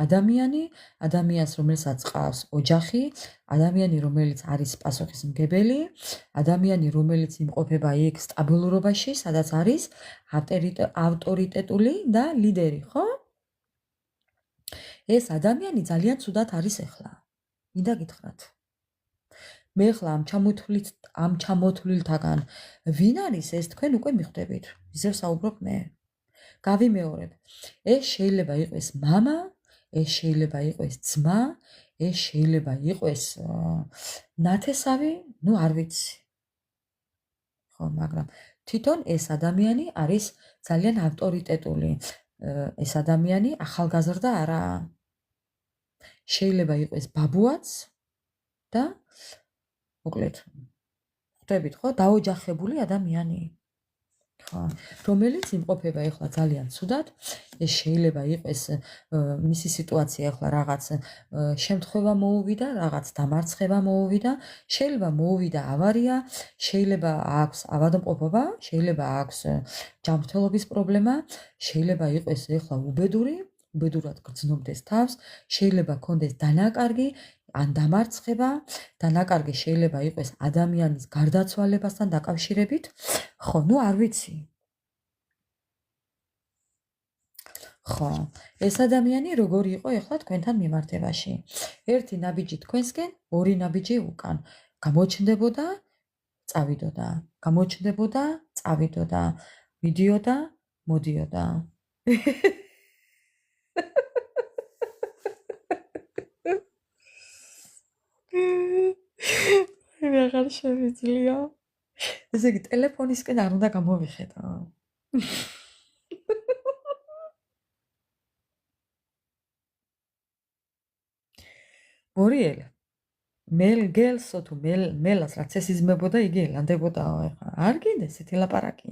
ადამიანი, ადამიანს, რომელსაც ყავს ოჯახი, ადამიანი, რომელიც არის პასუხისმგებელი, ადამიანი, რომელიც იმყოფება იქ სტაბილურობაში, სადაც არის ავტორიტეტული და ლიდერი, ხო? ეს ადამიანი ძალიან ცუდად არის ახლა. მინდა გითხრათ. მე ახლა ამ ჩამოთვლილთაგან ვინ არის ეს თქვენ უკვე მიხვდებით. ისევ საუბრობ მე. გავიმეორებ. ეს შეიძლება იყოს მამა, ეს შეიძლება იყოს ძმა, ეს შეიძლება იყოს ნათესავი, არ ვიცი. ხო, მაგრამ თვითონ ეს ადამიანი არის ძალიან ავტორიტეტული. ეს ადამიანი ახალგაზრდა არაა. შეიძლება იყოს ბაბუაც და მოკლედ ხვდებით ხო, დაოჯახებული ადამიანი. რომელიც იმყოფება ეხლა ძალიან ცუდად, ეს შეიძლება იყოს მისი სიტუაცია ეხლა რაღაც შემთხვევა მოუვიდა, რაღაც დამარცხება მოუვიდა, შეიძლება მოუვიდა ავარია, შეიძლება აქვს ავადმყოფობა, შეიძლება აქვს ჯანმრთელობის პრობლემა, შეიძლება იყოს ეხლა უბედურად გრძნობდეს თავს, შეიძლება კონდეს დანაკარგი ან დამარცხება, დანაკარგი შეიძლება იყოს ადამიანის გარდაცვალებასთან დაკავშირებით. ხო, არ ვიცი. ხო, ეს ადამიანი როგორი იყო ეხლა თქვენთან მიმართებაში? ერთი ნაბიჯი თქვენსკენ, ორი ნაბიჯი უკან. გამოჩნდებოდა, წავიდოდა. გამოჩნდებოდა, წავიდოდა. მიდიოდა, მოდიოდა. მე აღარ შევიძლია. ესე იგი ტელეფონისკენ არ უნდა გამოვიხედო. მორიელ მელგელსო თუ მელას რაც ეს იზმებოდა იგი ელანდებოდაო ეხლა. არ გინდა ესეთი ლაპარაკი.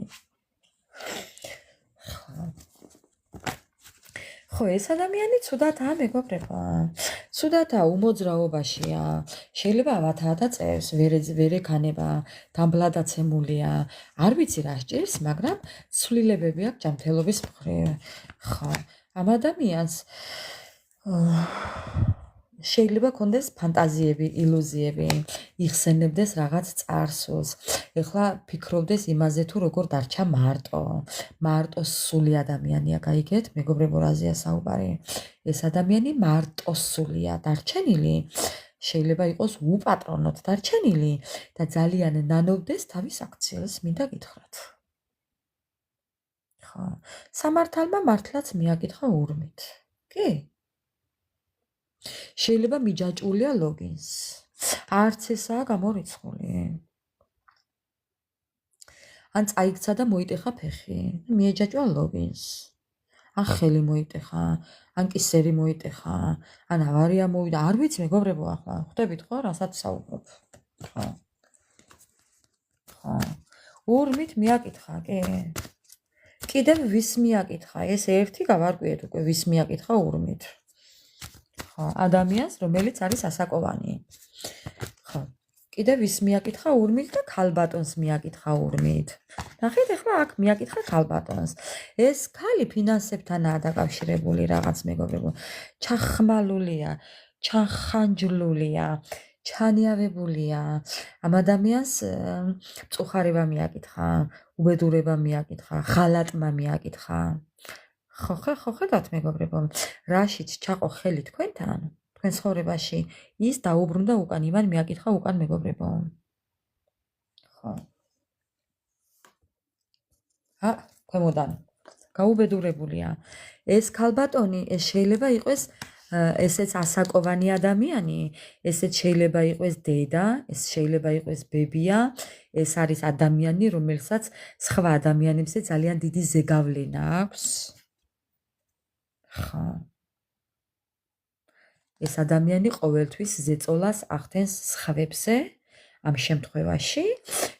ხო, ეს ადამიანი ცუდათაა მეგობრებო. ცუდათაა, უმოძრაობაშია. შეიძლება ავათაათა წერს, ვერ ეკანება, დამბლადაცემულია. არ ვიცი რა სჭირს, მაგრამ ცვლილებები აქვს ჯანმრთელობის მხრივ. ხო, ამ ადამიანს შეიძლება კონდეს ფანტაზიები, ილუზიები, იხსენებდეს რაღაც წარსულს. ეხლა ფიქრობდეს იმაზე თუ როგორ დარჩა მარტო სული ადამიანია, გაიგეთ, მეგობრებო, რაზეა საუბარი. ეს ადამიანი მარტო სულია დარჩენილი, შეიძლება იყოს უპატრონოდ დარჩენილი და ძალიან ნანობდეს თავის აქციელს, მინდა გითხრათ. ხო, სამართალმა მართლაც მიაკითხა ურმით. კი? შეიძლება მიჯაჭვულია ლოგინს. არც ესაა გამორიცხული. ან წაიქცა და მოიტეხა ფეხი. მიეჯაჭვა ლოგინს. ან ხელი მოიტეხა, ან კისერი მოიტეხა, ან ავარია მოვიდა. არ ვიცი მეგობრებო ახლა. ხვდებით ხო, რასაც საუბრობ. ხო. ხო. ურმით მიაკითხა, კი? კიდევ ვის მიაკითხა? ეს ერთი გავარკვიეთ უკვე ვის მიაკითხა ურმით. ადამიანს, რომელიც არის ასაკოვანი. ხო. კიდევ ვის მიაკითხა ურმით და ქალბატონს მიაკითხა ურმით. ნახეთ, ახლა აქ მიაკითხა ქალბატონს. ეს ქალი ფინანსებთანაა დაკავშირებული რაღაც მეგობრებო. ჩახმალულია, ჩახანჯლულია, ჩანიავებულია. ამ ადამიანს მწუხარება მიაკითხა, უბედურება მიაკითხა, ხალატმა მიაკითხა. ხო, ხედავთ მეგობრებო, რაშიც ჩაყო ხელი თქვენთან, თქვენ ცხოვრებაში, ის დაუბრუნდა უკან, იმან მიაკითხა უკან მეგობრებო. ხო. ქვემოდან გაუბედურებულია. ეს ქალბატონი, ეს შეიძლება იყოს ესეც ასაკოვანი ადამიანი, ესეც შეიძლება იყოს დედა, ეს შეიძლება იყოს ბებია, ეს არის ადამიანი, რომელსაც სხვა ადამიანებზე ძალიან დიდი ზეგავლენა აქვს. ხო. ეს ადამიანი ყოველთვის ზეწოლას ახდენს სხვებზე ამ შემთხვევაში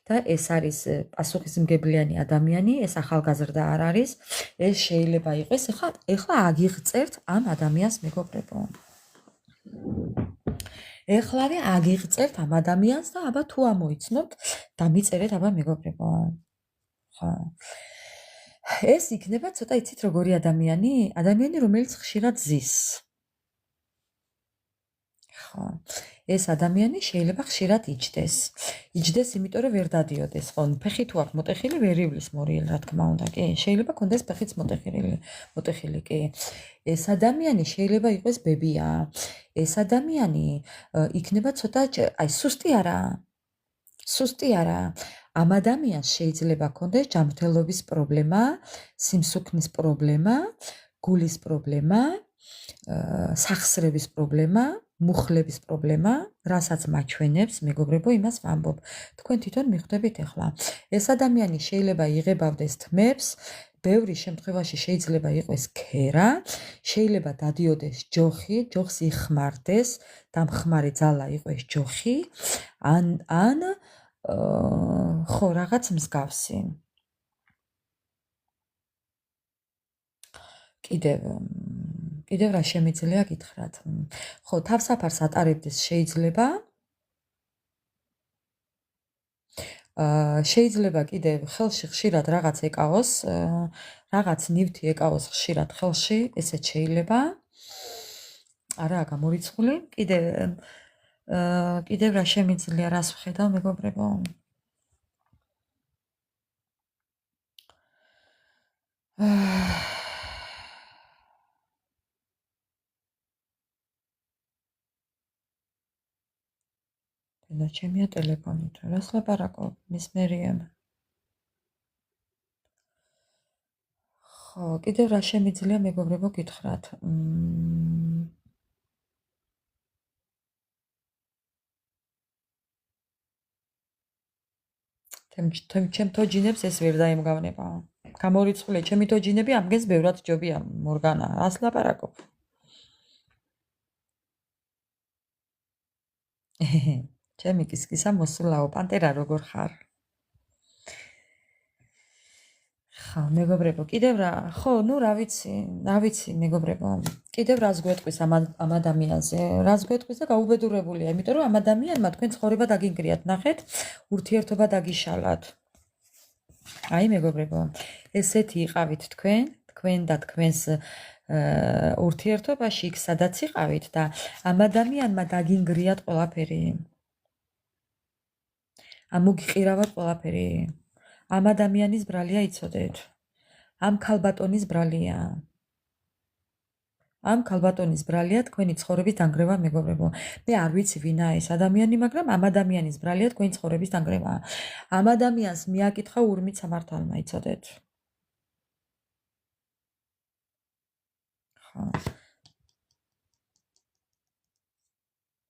და ეს არის პასუხისმგებლიანი ადამიანი, ეს ახალგაზრდა არ არის, ეს შეიძლება იყოს, ეხლა აგიღწერთ ამ ადამიანს მეგობრებო. ეხლავე აგიღწერთ ამ ადამიანს და აბა თუ ამოიცნობთ, დამიწერეთ აბა მეგობრებო. ხო. ეს იქნება ცოტა იცით როგორი ადამიანი, რომელიც ხშირად ზის. ხო. ეს ადამიანი შეიძლება ხშირად იჯდეს. იჯდეს, იმიტომ რომ ვერ დადიოდეს, ხო, ფეხი თუ აქვს მოტეხილი, ვერ ივლის მორიელ, რა თქმა უნდა, კი, შეიძლება კონდეს ფეხიც მოტეხილი, კი. ეს ადამიანი შეიძლება იყოს ბებია. ეს ადამიანი იქნება ცოტა, სუსტი არა. ამ ადამიანს შეიძლება კონდეს ჯანმრთელობის პრობლემა, სიმსუქნის პრობლემა, გულის პრობლემა, სახსრების პრობლემა, მუხლების პრობლემა, რასაც მაჩვენებს, მეგობრებო, იმას ვამბობ. თქვენ თვითონ მიხვდებით ახლა. ეს ადამიანი შეიძლება იღებავდეს თმებს, ბევრი შემთხვევაში შეიძლება იყოს ქერა, შეიძლება დადიოდეს ჯოხი, ჯოხს იხმარდეს, დამხმარე ძალა იყოს ჯოხი, ან ხო, რაღაც მსგავსი. კიდევ რა შემიძლია გითხრათ? ხო, თავსაფარს ატარებდეს შეიძლება. შეიძლება კიდევ ხელში ხშირად რაღაც ეკავოს, რაღაც ნივთი ეკავოს ხშირად ხელში, ესეც შეიძლება. არაა გამორიცხული. კიდევ რა შემიძლია, რას ვხედავ, მეგობრებო? და ჩემია ტელეფონი თუ რას ლაპარაკობ მის მერიემ. ხო, კიდევ რა შემიძლია მეგობრებო გითხრათ? ჩემ თოჯინებს ეს ვერ დაემგავნება. გამორიცხული ჩემი თოჯინები ამგენს ბევრად ჯობია მორგანა. რას ლაპარაკობ? ჩემი კისკისა მოსულაო, პანტერა როგორ ხარ? ხო, მეგობრებო, კიდევ რა? ხო, ნუ რა ვიცი, მეგობრებო. კიდევ რას გვეტყვის ამ ადამიანზე? რას გვეტყვის და გაუბედურებულია, იმიტომ რომ ამ ადამიანმა თქვენ ცხოვრება დაგინგრიათ, ნახეთ, ურთიერთობა დაგიშალათ. აი, მეგობრებო, ესეთი იყავით თქვენ და თქვენს ურთიერთობაში იქ სადაც იყავით და ამ ადამიანმა დაგინგრიათ ყველაფერი. ამოგიყირავათ ყველაფერი. ამ ადამიანის ბრალია იცოდეთ. ამ ქალბატონის ბრალია. ამ ქალბატონის ბრალია თქვენი ცხოვრების დანგრევა, მეგობრებო. მე არ ვიცი ვინაა ეს ადამიანი, მაგრამ ამ ადამიანის ბრალია თქვენი ცხოვრების დანგრევა. ამ ადამიანს მიაკითხა ურმით სამართალმა, იცოდეთ. ხო.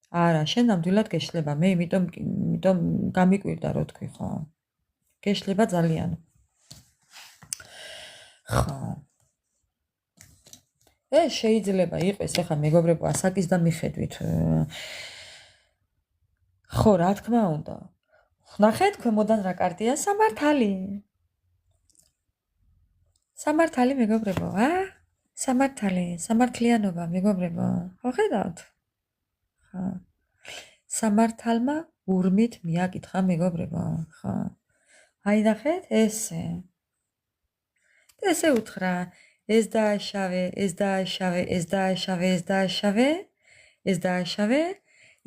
არა, შენ ნამდვილად გეშლება. მე იმიტომ გამიკვირდა რო თქვი, ხო? გეშლება ძალიან. ხო. ეს შეიძლება იყოს ახლა მეგობრებო ასაკის და მიხედვით. ხო, რა თქმა უნდა. ნახეთ, ქვემოდან რა კარტია? სამართალი. სამართალი მეგობრებო, სამართალი, სამართლიანობა მეგობრებო. ხო ხედავთ? ხო. სამართალმა ურმით მიაკითხა მეგობრებო, ხო. აი ნახეთ, ესე. ესე უთხრა, ეს დააშავე, ეს დააშავე, ეს დააშავე, ეს დააშავე, ეს დააშავე,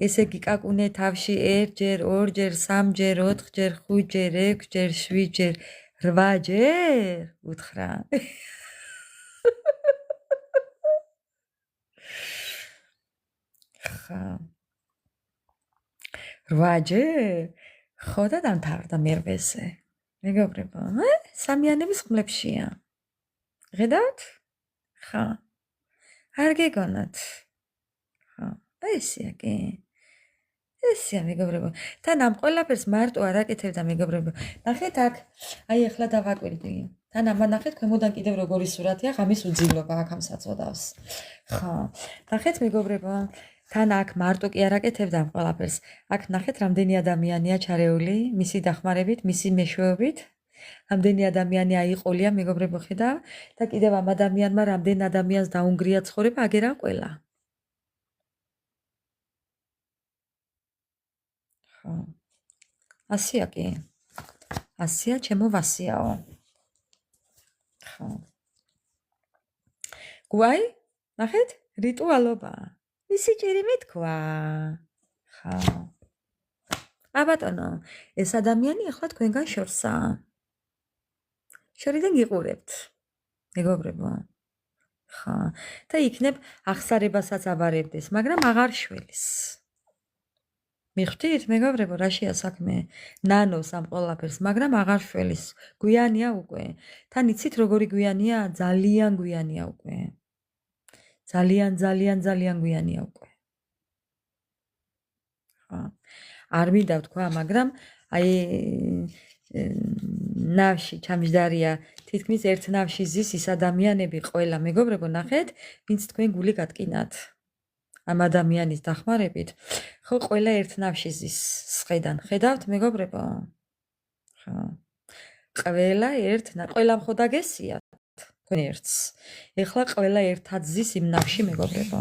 ესე გიკაკუნე თავში 1 ჯერ, 2 ჯერ, 3 ჯერ, 4 ჯერ, 5 ჯერ, 6 ჯერ, 7 ჯერ, 8 ჯერ, უთხრა. ხა. 8 ჯერ? ხო და დამთავრდა მერვეზე. მეგობრებო, სამიანების ხმლებშია. ხედავთ? ხა. არ გეგონათ. ხა. ესია კი. ესია მეგობრებო. თან ამ ყველაფერს მარტო არ აკეთებდა მეგობრებო. ნახეთ აქ, აი ახლა დავაკვირდი. თან ამან ნახეთ ქვემოდან კიდევ როგორი სურათია, ღამის უძილობა აქ ამ საწოდავს. ხა. ნახეთ მეგობრებო. თან აქ მარტო კი არ აკეთებდა ამ ყველაფერს. აქ ნახეთ რამდენი ადამიანია ჩარეული, მისი დახმარებით, მისი მეშვეობით. რამდენი ადამიანი აიყოლია მეგობრებო ხედავ და კიდევ ამ ადამიანმა რამდენ ადამიანს დაუნგრია ცხოვრება აგერა ყველა. ხო. ასია კი. ასია ჩემო ვასიაო. ხო. გვაი? ნახეთ? რიტუალობა. ისი ჭირი მithქვა. ხო. აბატონო, ეს ადამიანი ახლა თქვენგან შორსაა. შორიდან გიყურებთ. მეგობრებო. ხა. და იქნებ ახსარებასაც აბარებდეს, მაგრამ აღარ შველის. მიხვდით, მეგობრებო, რაშია საქმე? ნანოს ამ ყველაფერს, მაგრამ აღარ შველის. გვიანია უკვე. თან იცით როგორი გვიანია? ძალიან გვიანია უკვე. ძალიან გვიანია უკვე. ხა. არ მინდა ვთქვა, მაგრამ აი ნავში ჩამჯდარია თითქმის ერთ ნავში ზის ის ადამიანები ყველა მეგობრებო ნახეთ ვინც თქვენ გული გატკინათ ამ ადამიანის დახმარებით ხო ყველა ერთ ნავში ზის სხედან ხედავთ მეგობრებო ხო ყველა ერთ ყველა მხოდა გესიათ ერთს. ეხლა ყველა ერთად ზის იმ ნავში, მეგობრებო.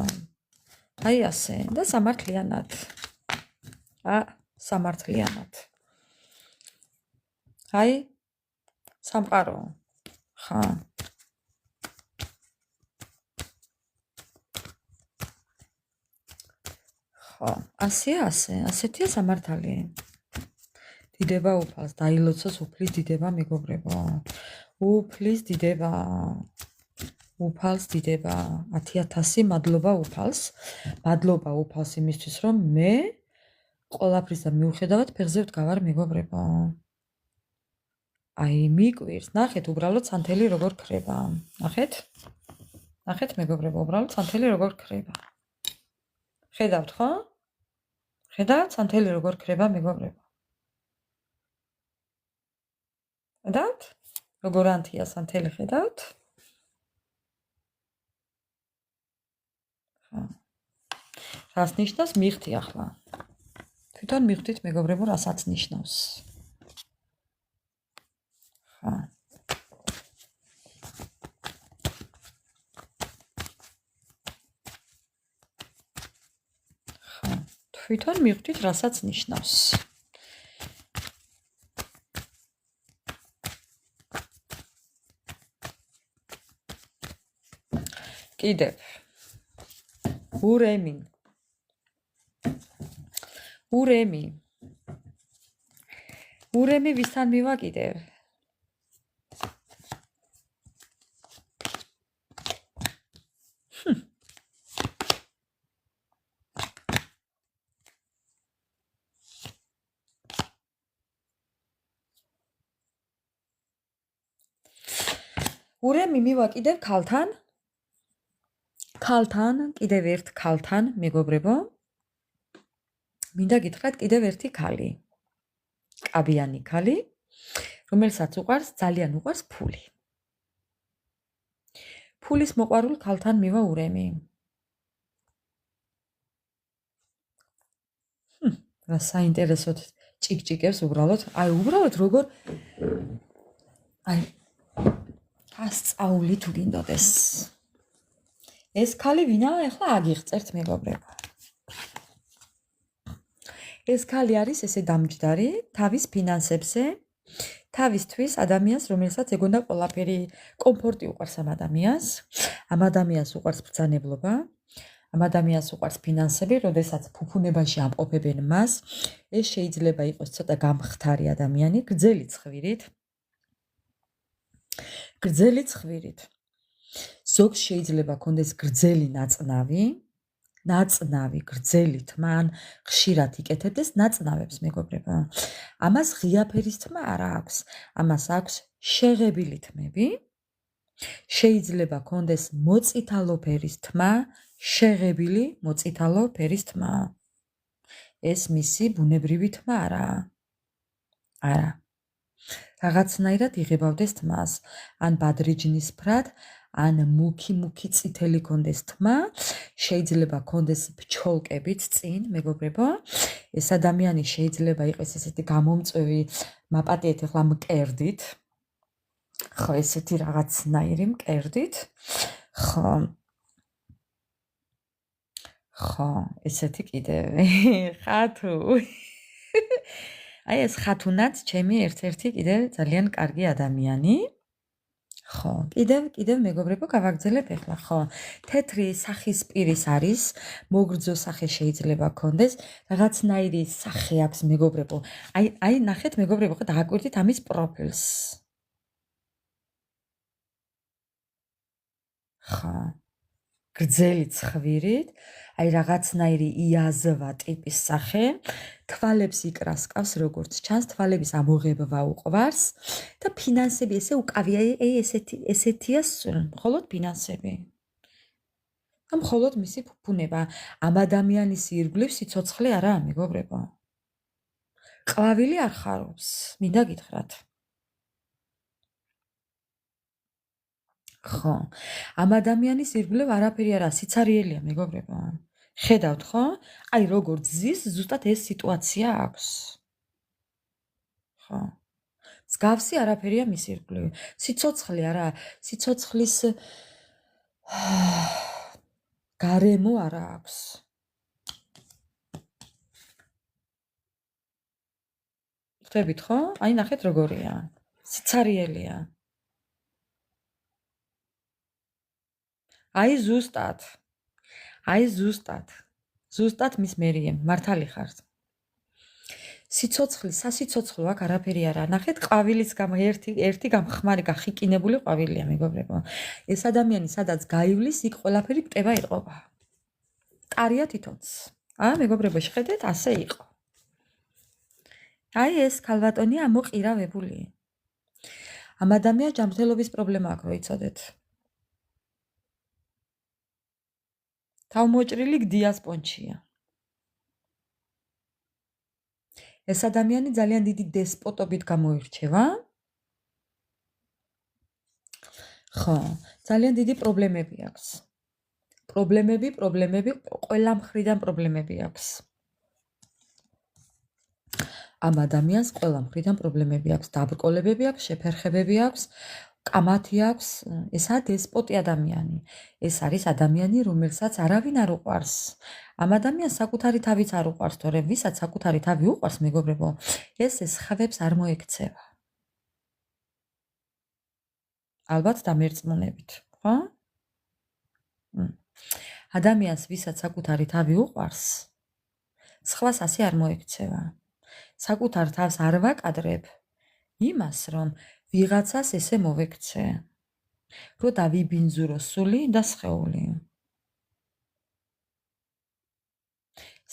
აი ასე და სამართლიანად. სამართლიანად. აი სამყარო. ხა. ხო, ასეთია სამართალი. დიდება უფალს, დაილოცოს უფლის დიდება, მეგობრებო. უფლის დიდება. უფალს დიდება. 10,000 მადლობა უფალს. მადლობა უფალს იმისთვის, რომ მე ყველაფრის და მიუხედავად ფეხზე ვდგავარ, მეგობრებო. აი, მიკვირს, ნახეთ უბრალოდ სანთელი როგორ ქრება. ნახეთ? ნახეთ, მეგობრებო, უბრალოდ სანთელი როგორ ქრება. ხედავთ, ხო? ხედავთ სანთელი როგორ ქრება, მეგობრებო. ხედავთ? როგორ ანთია სანთელი, ხედავთ? ხო. რას ნიშნავს მიხდი ახლა? თვითონ მიხდით, მეგობრებო, რასაც ნიშნავს. ხო. თვითონ მივხვდით, რასაც ნიშნავს. კიდევ. ურემი. ურემი ვისთან მივა კიდევ? ურემი მივა კიდევ ქალთან? ქალთან, კიდევ ერთ ქალთან, მეგობრებო. მინდა გითხრათ კიდევ ერთი ქალი. კაბიანი ქალი, რომელსაც უყვარს, ძალიან უყვარს ფული. ფულის მოყვარულ ქალთან მივა ურემი. რა საინტერესოდ ჭიკჭიკებს უბრალოდ, აი უბრალოდ როგორ აი ასწავლი თუ გინდოდეს. ეს ქალი ვინა ახლა აგიღწერთ, მეგობრებო. ეს ქალი არის ესე დამჯდარი თავის ფინანსებზე, თავისთვის ადამიანს, რომელსაც ეგონდა ყველაფერი, კომფორტი უყვარს ამ ადამიანს, ამ ადამიანს უყვარს ბრძანებლობა, ამ ადამიანს უყვარს ფინანსები, როდესაც ფუფუნებაში ამყოფებენ მას, ეს შეიძლება იყოს ცოტა გამხთარი ადამიანი, გრძელი ცხვირით. ზოგს შეიძლება კონდეს გრძელი ნაწნავი, გრძელი თმა, ან ხშირად იკეთებდეს ნაწნავებს, მეგობრებო. ამას ღია ფერის თმა არ აქვს, ამას აქვს შეღებილი თმები. შეიძლება კონდეს მოწითალო ფერის თმა, შეღებილი მოწითალო ფერის თმა. ეს მისი ბუნებრივი თმა არაა. არა. რაღაცნაირად იღებავდეს თმას, ან ბადრიჯნისფრად, ან მუქი წითელი კონდეს თმა, შეიძლება კონდეს ფჩოლკებით წინ, მეგობრებო. ეს ადამიანი შეიძლება იყოს ესეთი გამომწვევი, მაპატიეთ ახლა მკერდით. ხო, ესეთი რაღაცნაირი მკერდით. ხო, ესეთი კიდევ. ხათუ. აი ეს ხათუნაც ჩემი ერთ-ერთი კიდევ ძალიან კარგი ადამიანი. ხო, კიდევ მეგობრებო, გავაგრძელებ ახლა, ხო. თეთრი სახის პირის არის, მოგრძო სახე შეიძლება კონდეს, რაღაცნაირი სახე აქვს, მეგობრებო. აი ნახეთ, მეგობრებო, ხო დააკვირდით ამის პროფილს. ხო. გრძელი ცხვირით, აი რაღაცნაირი იაზვა ტიპის სახე, თვალებს იკრასკავს, როგორც ჩანს, თვალების ამოღება უყვარს და ფინანსები ესე უკავია, ესეთია მხოლოდ ფინანსები. და მხოლოდ მისი ფუფუნება, ამ ადამიანის ირგვლივ სიცოცხლე არაა, მეგობრებო. ყვავილი არ ხარობს, მინდა გითხრათ. ხო, ამ ადამიანის ირგვლივ არაფერი არა, სიცარიელია, მეგობრებო. ხედავთ, ხო? აი როგორც ზის, ზუსტად ეს სიტუაცია აქვს. ხო. მსგავსი არაფერია მის ირგვლივ. სიცოცხლე არა, სიცოცხლის გარემო არა აქვს. ხვდებით ხო? აი ნახეთ როგორია. სიცარიელია. აი ზუსტად მის მერიემ, მართალი ხართ. სასიცოცხლო აქ არაფერი არა. ნახეთ, ყვავილის გამო ერთი გამხმარი გახიკინებული ყვავილია, მეგობრებო. ეს ადამიანი სადაც გაივლის, იქ ყველაფერი მტება იყვება. ტარია თვითონც. მეგობრებო, შეხედეთ, ასე იყო. აი ეს ქალბატონია ამოყირავებული. ამ ადამიანს ჯანმრთელობის პრობლემა აქვს, რო იცოდეთ. თავმოჭრილი გდია სპონჩია. ეს ადამიანი ძალიან დიდი დესპოტობით გამოირჩევა. ხო, ძალიან დიდი პრობლემები აქვს. პრობლემები, ყველა მხრიდან პრობლემები აქვს. ამ ადამიანს ყველა მხრიდან პრობლემები აქვს, დაბრკოლებები აქვს, შეფერხებები აქვს, კამათი აქვს, ესაა დესპოტი ადამიანი. ეს არის ადამიანი, რომელსაც არავინ არ უყვარს. ამ ადამიანს საკუთარი თავიც არ უყვარს, თორემ ვისაც საკუთარი თავი უყვარს, მეგობრებო, ეს ხავებს არ მოექცევა. ალბათ დამერწმუნებით, ხო? ადამიანს, ვისაც საკუთარი თავი უყვარს, სხვას ასე არ მოექცევა. საკუთარ თავს არ ვაკადრებ იმას, რომ ვიღაცას ესე მოვექცე, რომ დავიბინძურო სული და სხეული.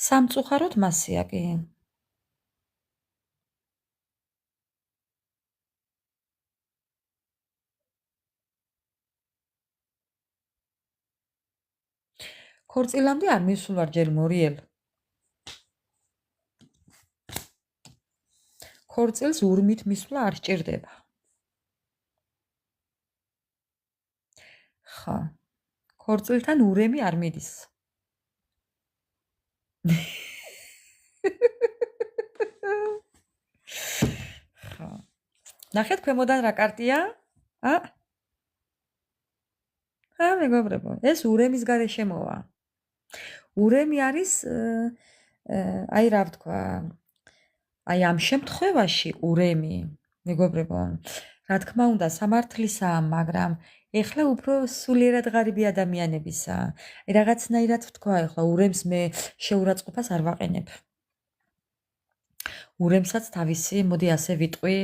სამწუხაროდ მასია კი. ქორწილამდე არ მისულვარ ჯერ მორიელ. ქორწილს ურმით მისვლა არ სჭირდება. ხა. ქორწილთან ურემი არ მიდის. ხა. ნახეთ ქვემოდან რა კარტია? მეგობრებო, ეს ურემის გარეშე მოვა. ურემი არის აი რა ვთქვა, აი ამ შემთხვევაში ურემი, მეგობრებო, რა თქმა უნდა სამართლისაა, მაგრამ ეხლა უფრო სულიერად ღარიბი ადამიანებისა. რაღაცნაირად ვთქვა, ეხლა ურემს მე შეურაცხყოფას არ ვაყენებ. ურემსაც თავისი, მოდი ასე ვიტყვი,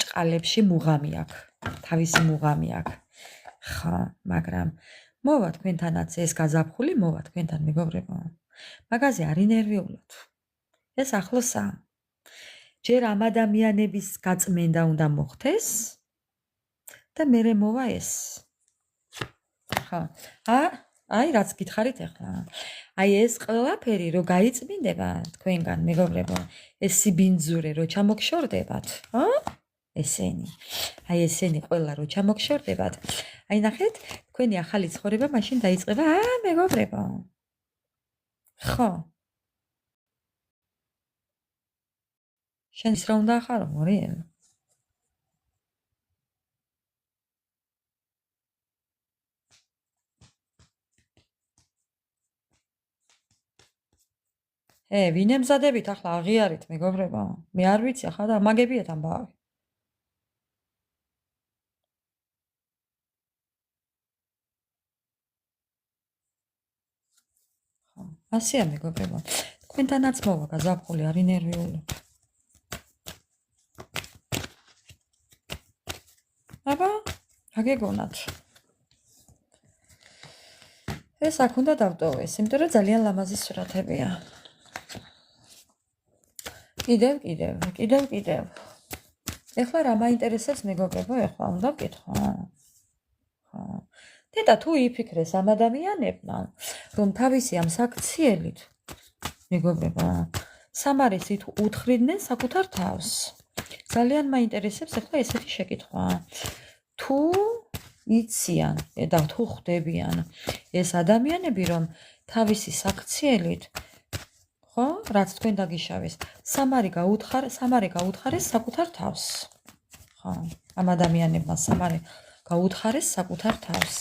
ჭყალებში მუღამი აქვს. თავისი მუღამი აქვს. ხა, მაგრამ მოვა თქვენთანაც ეს გაზაფხული, მოვა თქვენთან, მეგობრებო. მაგაზე არ ინერვიულოთ. ეს ახლოსაა. ჯერ ამ ადამიანების გაწმენდა უნდა მოხდეს და მერე მოვა ეს. ხა, აი რაც გითხარით ახლა. აი ეს ყველაფერი რო გაიწმინდება თქვენგან, მეგობრებო, ეს სიბინძურე რო ჩამოგშორდებათ, ესენი. აი ესენი ყველა რო ჩამოგშორდებათ. აი ნახეთ, თქვენი ახალი ცხოვრება მაშინ დაიწყება, მეგობრებო. ხო. შენ ის რა უნდა ახარო, მორიელ? ვინ ემზადებით ახლა აღიარით, მეგობრებო? მე არ ვიცი, ახლა და მაგებიათ ამბავი. ხო, ასეა, მეგობრებო. თქვენთანაც მოვა გაზაფხული, არ ინერვიულოთ. აბა, რა გეგონათ? ეს აქ უნდა დავტოვეს, იმიტომ რომ ძალიან ლამაზი სურათებია. კიდევ. ეხლა რა მაინტერესებს, მეგობრებო, ეხლა უნდა ვკითხო. ხო. დედა თუ იფიქრეს ამ ადამიანებმა, რომ თავისი ამ საქციელით, მეგობრებო, სამარესით უთხრიდნენ საკუთარ თავს. ძალიან მაინტერესებს ეხლა ესეთი შეკითხვა. თუ იციან და თუ ხვდებიან ეს ადამიანები, რომ თავისი საქციელით ხო? რაც თქვენ დაგიშავეს. სამარი გაუთხარეს საკუთარ თავს. ხო? ამ ადამიანებმა სამარი გაუთხარეს საკუთარ თავს.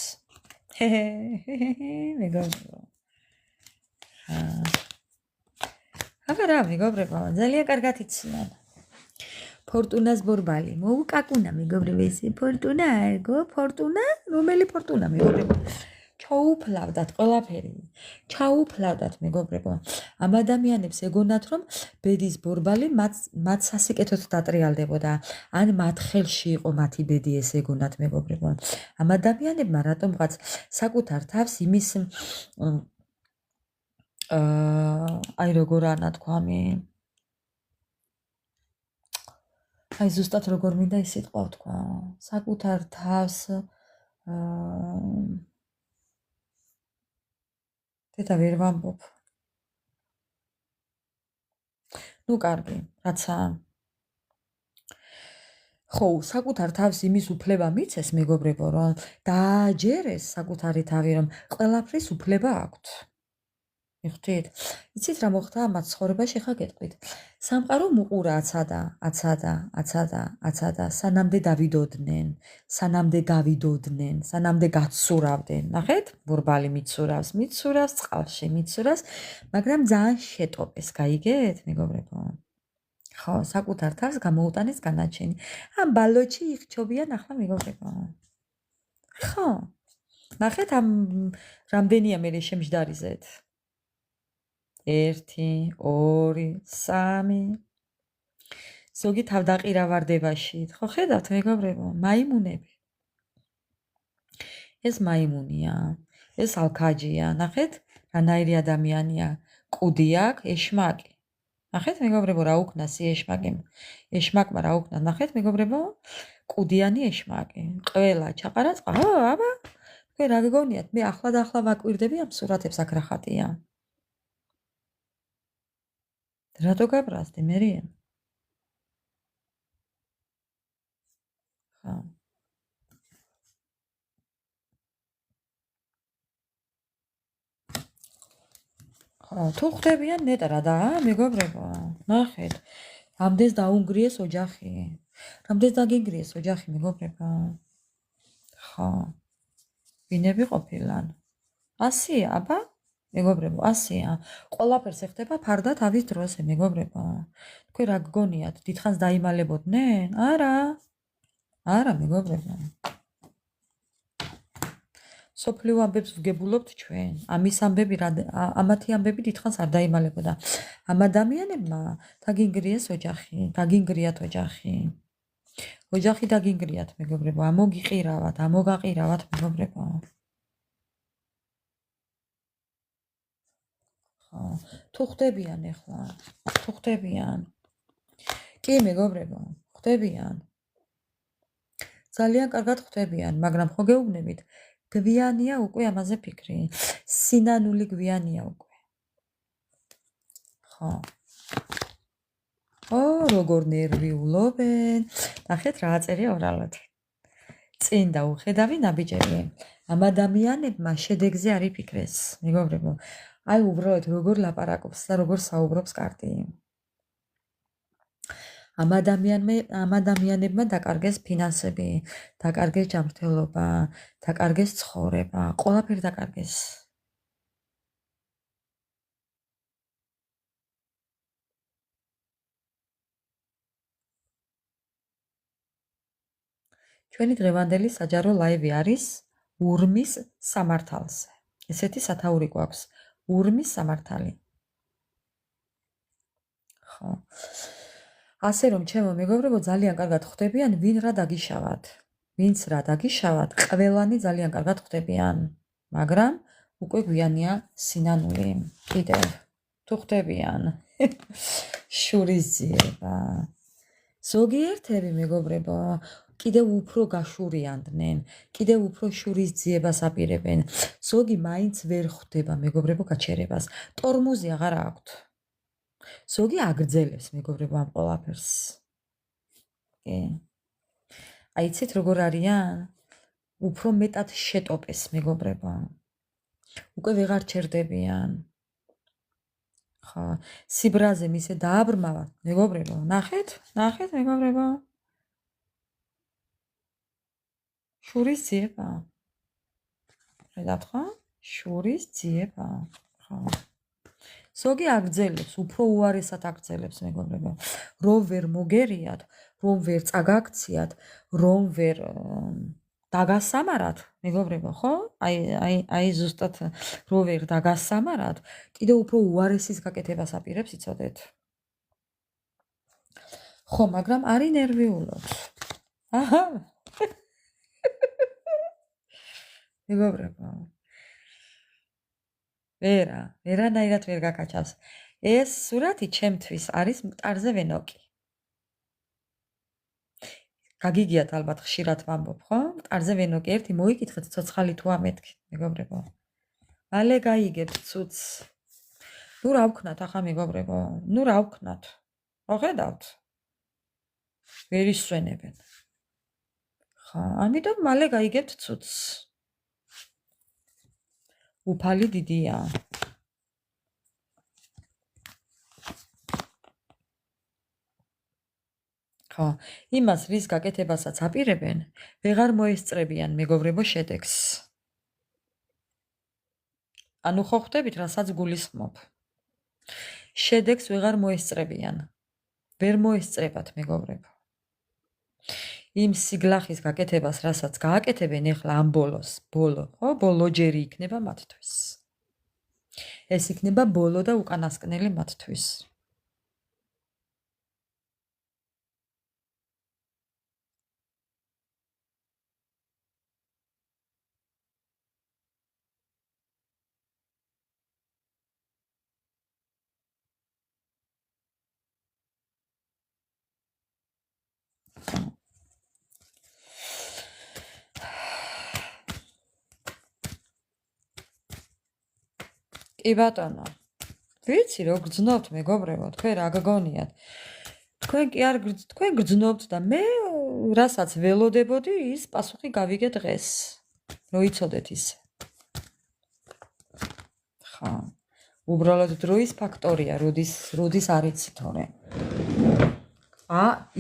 მეგობრებო. აბა რა მეგობრებო, ძალიან კარგად იციან. ფორტუნას ბორბალი. მოუკაკუნა მეგობრებო, ესე ფორტუნა არგო, ფორტუნა? რომელი ფორტუნა მეგობრებო? ჩაუფლავდათ ყველაფერი. ჩაუფლავდათ მეგობრებო. ამ ადამიანებს ეგონათ რომ ბედის ბორბალი მათ სასიკეთოდ დატრიალდებოდა. ან მათ ხელში იყო მათი ბედი ეს ეგონათ მეგობრებო. ამ ადამიანებმა რატომღაც საკუთარ თავს იმის აი როგორ ანათქვამი. აი ზუსტად როგორ მინდა ის სიტყვა ვთქვა. საკუთარ თავს დედა ვერ ვამბობ. ნუ კარგი, რაცა ხო, საკუთარ თავს იმის უფლება მიცეს მეგობრებო, რომ დააჯერეს საკუთარი თავი, რომ ყველაფრის უფლება აქვთ. მიხდით? იცით რა მოხდა ამ ცხოვრებაში ხა გეტყვით. სამყარო მუყურა აცადა, სანამდე დავიდოდნენ, სანამდე გავიდოდნენ, სანამდე გაცურავდნენ. ნახეთ? ბორბალი მიცურავს წყალში, მიცურავს, მაგრამ ძალიან შეტოპეს, გაიგეთ, მეგობრებო? ხო, საკუთარ თავს გამოუტანეს განაჩენი. ამ ბალოჩი იხჩობიან ახლა მეგობრებო. ხო. ნახეთ ამ რამდენია მე შემჯდარიზეთ. 1 2 3 ზოგი თავდაყირავარდებაში. ხო ხედავთ მეგობრებო, მაიმუნები. ეს მაიმუნია, ეს ალქაჯია. ნახეთ, რანაირი ადამიანია. კუდი აქვს, ეშმაკი. ნახეთ მეგობრებო, რა უკნას ეშმაკმა რა უკნა. ნახეთ მეგობრებო, კუდიანი ეშმაკი. ყველა ჩაყარა წყალ. აბა, თქვენ რა გეგონიათ? მე ახლა ვაკვირდები ამ სურათებს აქ რა ხატია. რატო გაბრაზდი მერია? ხო. ხო, თუ ხდებიან ნეტარა და მეგობრებო, ნახეთ. რამდენს დაუნგრიეს ოჯახი. რამდენს დაგინგრიეს ოჯახი მეგობრებო. ხო. ვინები ყოფილან? 100-ია, აბა? მეგობრებო, 100-ია. ყველაფერს ეხდება ფარდა თავის დროზე, მეგობრებო. თქვენ რა გგონიათ? დიდხანს დაიმალებოდნენ? არა, მეგობრებო. სოფლიო ამბებს ვგებულობთ ჩვენ. ამათი ამბები დიდხანს არ დაიმალებოდა. ამ ადამიანებმა დაგინგრიათ ოჯახი. ოჯახი დაგინგრიათ, მეგობრებო. ამოგაყირავათ, მეგობრებო. თუ ხდებიან ახლა, კი მეგობრებო, ხდებიან. ძალიან კარგად ხდებიან, მაგრამ ხო გეუბნებით, გვიანია უკვე ამაზე ფიქრი. სინანული გვიანია უკვე. ხო. როგორ ნერვიულობენ. ნახეთ რა აწერია ორალად. წინ და უხედავი ნაბიჯები. ამ ადამიანებმა შედეგზე არ იფიქრეს, მეგობრებო. აი უბრალოდ როგორ ლაპარაკობს და როგორ საუბრობს კარტი. ამ ადამიანებმა დაკარგეს ფინანსები, დაკარგეს ჯანმრთელობა, დაკარგეს ცხოვრება, ყველაფერი დაკარგეს. ჩვენი დღევანდელი საჯარო ლაივი არის ურმის სამართალზე. ესეთი სათაური გვაქვს. ურმის სამართალი. ხო. ასე რომ ჩემო მეგობრებო, ძალიან კარგად ხვდებიან ვინც რა დაგიშავათ, ყველანი ძალიან კარგად ხვდებიან, მაგრამ უკვე გვიანია სინანული. კიდევ თუ ხვდებიან შურის ძიება. ზოგიერთები მეგობრებო, კიდევ უფრო გაშურიანდნენ, კიდევ უფრო შურის ძიებას აპირებენ. ზოგი მაინც ვერ ხვდება მეგობრებო გაჩერებას. ტორმუზი აღარ აქვთ. ზოგი აგრძელებს მეგობრებო ამ ყველაფერს. კი. აი იცით როგორ არიან? უფრო მეტად შეტოპეს მეგობრებო. უკვე ვეღარ ჩერდებიან. ხო, სიბრაზე მისე დააბრმავა, მეგობრებო, ნახეთ, მეგობრებო. შურის ძიება. ხედავთ ხო? შურის ძიება. ხო. ზოგი აგრძელებს, უფრო უარესად აგრძელებს, მეგობრებო. რომ ვერ მოგერიათ, რომ ვერ წაგაქციათ, რომ ვერ დაგასამარათ, მეგობრებო, ხო? აი ზუსტად რომ ვერ დაგასამარათ, კიდევ უფრო უარესის გაკეთებას აპირებს, იცოდეთ. ხო, მაგრამ არი ნერვიულობთ. აჰა. მეგობრებო. ვერანაირად ვერ გაკაჩავს. ეს სურათი ჩემთვის არის მტარზე ვენოკი. გაგიგიათ ალბათ ხშირად ვამბობ, ხო? მტარზე ვენოკი ერთი მოიკითხეთ ცოცხალი თუ ამეთქი, მეგობრებო. მალე გაიგებთ ცუც. ნუ რა ვქნათ ახლა მეგობრებო? ნუ რა ვქნათ? ხო ხედავთ? ვერ ისვენებენ. ხო, ამიტომ მალე გაიგებთ ცუც. უფალი დიდია. ხო, იმას რის გაკეთებასაც აპირებენ, ვეღარ მოესწრებიან მეგობრებო შედეგს. ანუ ხო ხვდებით, რასაც გულისხმობ. შედეგს ვეღარ მოესწრებიან. ვერ მოესწრებათ მეგობრებო. იმ სიგლახის გაკეთებას, რასაც გააკეთებენ ეხლა ამ ბოლოს, ხო, ბოლოჯერი იქნება მათთვის. ეს იქნება ბოლო და უკანასკნელი მათთვის. კი ბატონო. ვიცი რო გრძნობთ მეგობრებო, თქვენ რა გაგონიათ? თქვენ გრძნობთ და მე რასაც ველოდებოდი, ის პასუხი გავიგე დღეს. რო იცოდეთ ისე. ხო. უბრალოდ დროის ფაქტორია, როდის არ იცი თორე.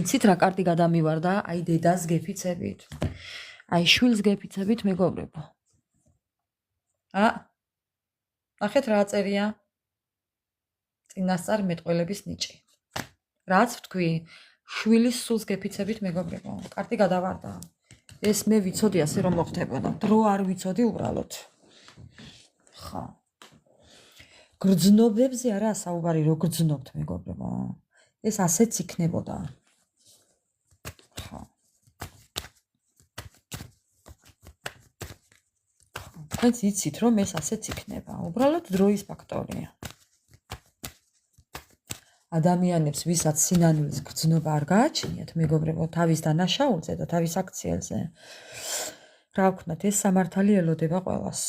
იცით რა კარტი გადამივარდა? აი დედას გეფიცებით. აი შვილს გეფიცებით მეგობრებო. ნახეთ რა წერია? წინასწარ მეტყველების ნიჭი. რაც ვთქვი, შვილის სულს გეფიცებით მეგობრებო. კარტი გადავარდა. ეს მე ვიცოდი ასე რომ მოხდებოდა. დრო არ ვიცოდი უბრალოდ. ხო. გრძნობებზე არა საუბარი, რო გრძნობთ მეგობრებო. ეს ასეც იქნებოდა. ხო. თქვენც იცით რომ ეს ასეც იქნება. უბრალოდ დროის ფაქტორია. ადამიანებს ვისაც სინანულის გრძნობა არ გააჩნიათ, მეგობრებო, თავის დანაშაულზე და თავის აქციელზე. რა ვქნათ, ეს სამართალი ელოდება ყველას.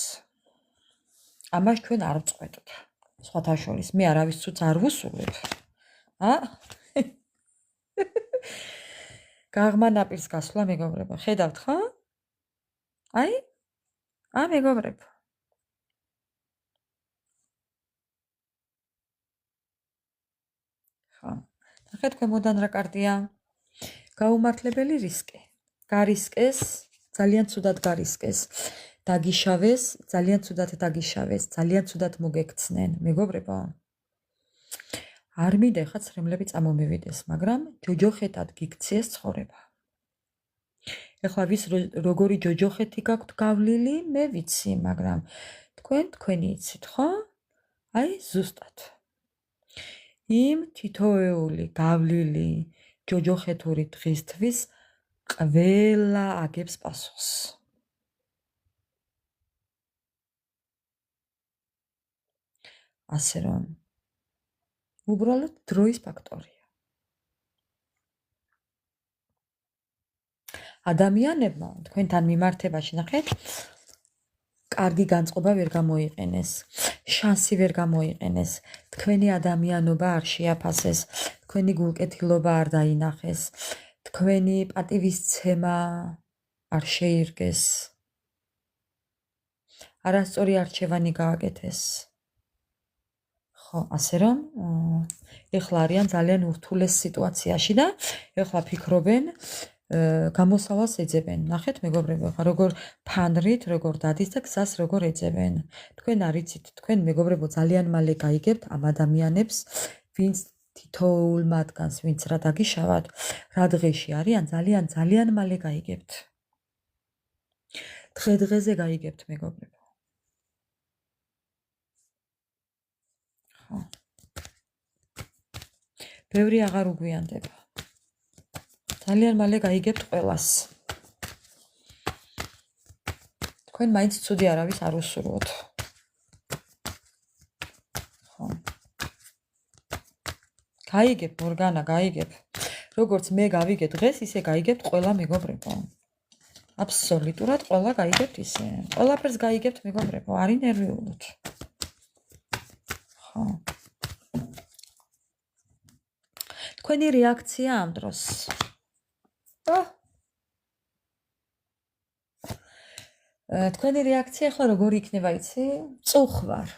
ამას ჩვენ არ ვწყვეტთ. სხვათა შორის, მე არავის ცუც არ ვუსურვებ. გაღმა ნაპირს გასვლა მეგობრებო, ხედავთ ხო? აი? მეგობრებო. ხო. ნახეთ ქვემოდან რა კარტია? გაუმართლებელი რისკი. გარისკეს, ძალიან ცუდად გარისკეს. დაგიშავეს, ძალიან ცუდად დაგიშავეს, ძალიან ცუდად მოგექცნენ, მეგობრებო. არ მინდა ხა ცრემლები წამომივიდეს, მაგრამ ჯოჯოხეთად გიქციეს ცხოვრება. ეხლა ვის როგორი ჯოჯოხეთი გაქვთ გავლილი, მე ვიცი, მაგრამ თქვენი იცით, ხო? აი ზუსტად. იმ თითოეული გავლილი ჯოჯოხეთური დღისთვის ყველა აგებს პასუხს. ასე რომ უბრალოდ დროის ფაქტორია. ადამიანებმა თქვენთან მიმართებაში ნახეთ, კარგი განწყობა ვერ გამოიყენეს, შანსი ვერ გამოიყენეს, თქვენი ადამიანობა არ შეაფასეს, თქვენი გულკეთილობა არ დაინახეს, თქვენი პატივისცემა არ შეირგეს, არასწორი არჩევანი გააკეთეს. ხო, ასე რომ ეხლა არიან ძალიან ურთულეს სიტუაციაში და ეხლა ფიქრობენ გამოსავალს ეძებენ. ნახეთ მეგობრებო, როგორ ფანრით, როგორ დადის და გზას როგორ ეძებენ. თქვენ არიცით, თქვენ მეგობრებო ძალიან მალე გაიგებთ ამ ადამიანებს, ვინც თითოეულ მათგანს, ვინც რა დაგიშავათ, რა დღეში არიან, ძალიან მალე გაიგებთ. დღე-დღეზე გაიგებთ მეგობრებო. ხო. ბევრი აღარ უგვიანდება. ძალიან მალე გაიგებთ ყველას. თქვენ მაინც ცუდი არავის არ უსურვოთ. ხო. გაიგებ მორგანა, გაიგებ. როგორც მე გავიგე დღეს, ისე გაიგებთ ყველა მეგობრებო. აბსოლუტურად ყველა გაიგებთ ისე. ყველაფერს გაიგებთ მეგობრებო, არ ინერვიულოთ. ხო. თქვენი რეაქცია ამ დროს. თქვენი რეაქცია ახლა როგორი იქნება, იცი? წუხვარ.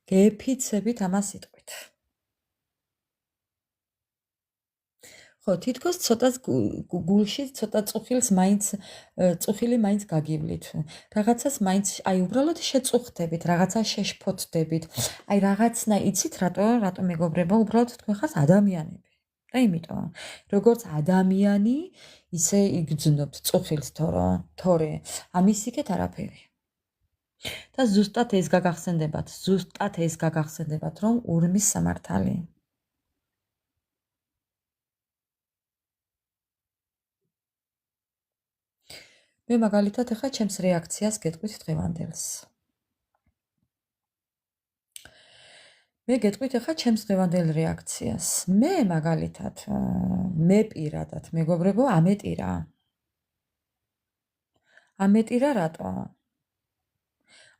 გეფიცებით ამას სიტყვით. ხო, თითქოს ცოტა გულში ცოტა წუხილი მაინც გაგივლით. რაღაცას მაინც აი უბრალოდ შეწუხდებით, რაღაცა შეშფოთდებით. აი რაღაცნა იცით რატო მეგობრებო, უბრალოდ თქვენ ხართ ადამიანები. და იმიტომ, როგორც ადამიანი, ისე იგრძნობთ წუხილს თორე ამის იქეთ არაფერი. და ზუსტად ეს გაგახსენდებათ, რომ ურმის სამართალი. მე მაგალითად ახლა ჩემს რეაქციას გეტყვით დღევანდელს. მე გეტყვით ახლა ჩემს დღევანდელ რეაქციას. მე მაგალითად, მე პირადად, მეგობრებო, ამეტირა. ამეტირა რატო?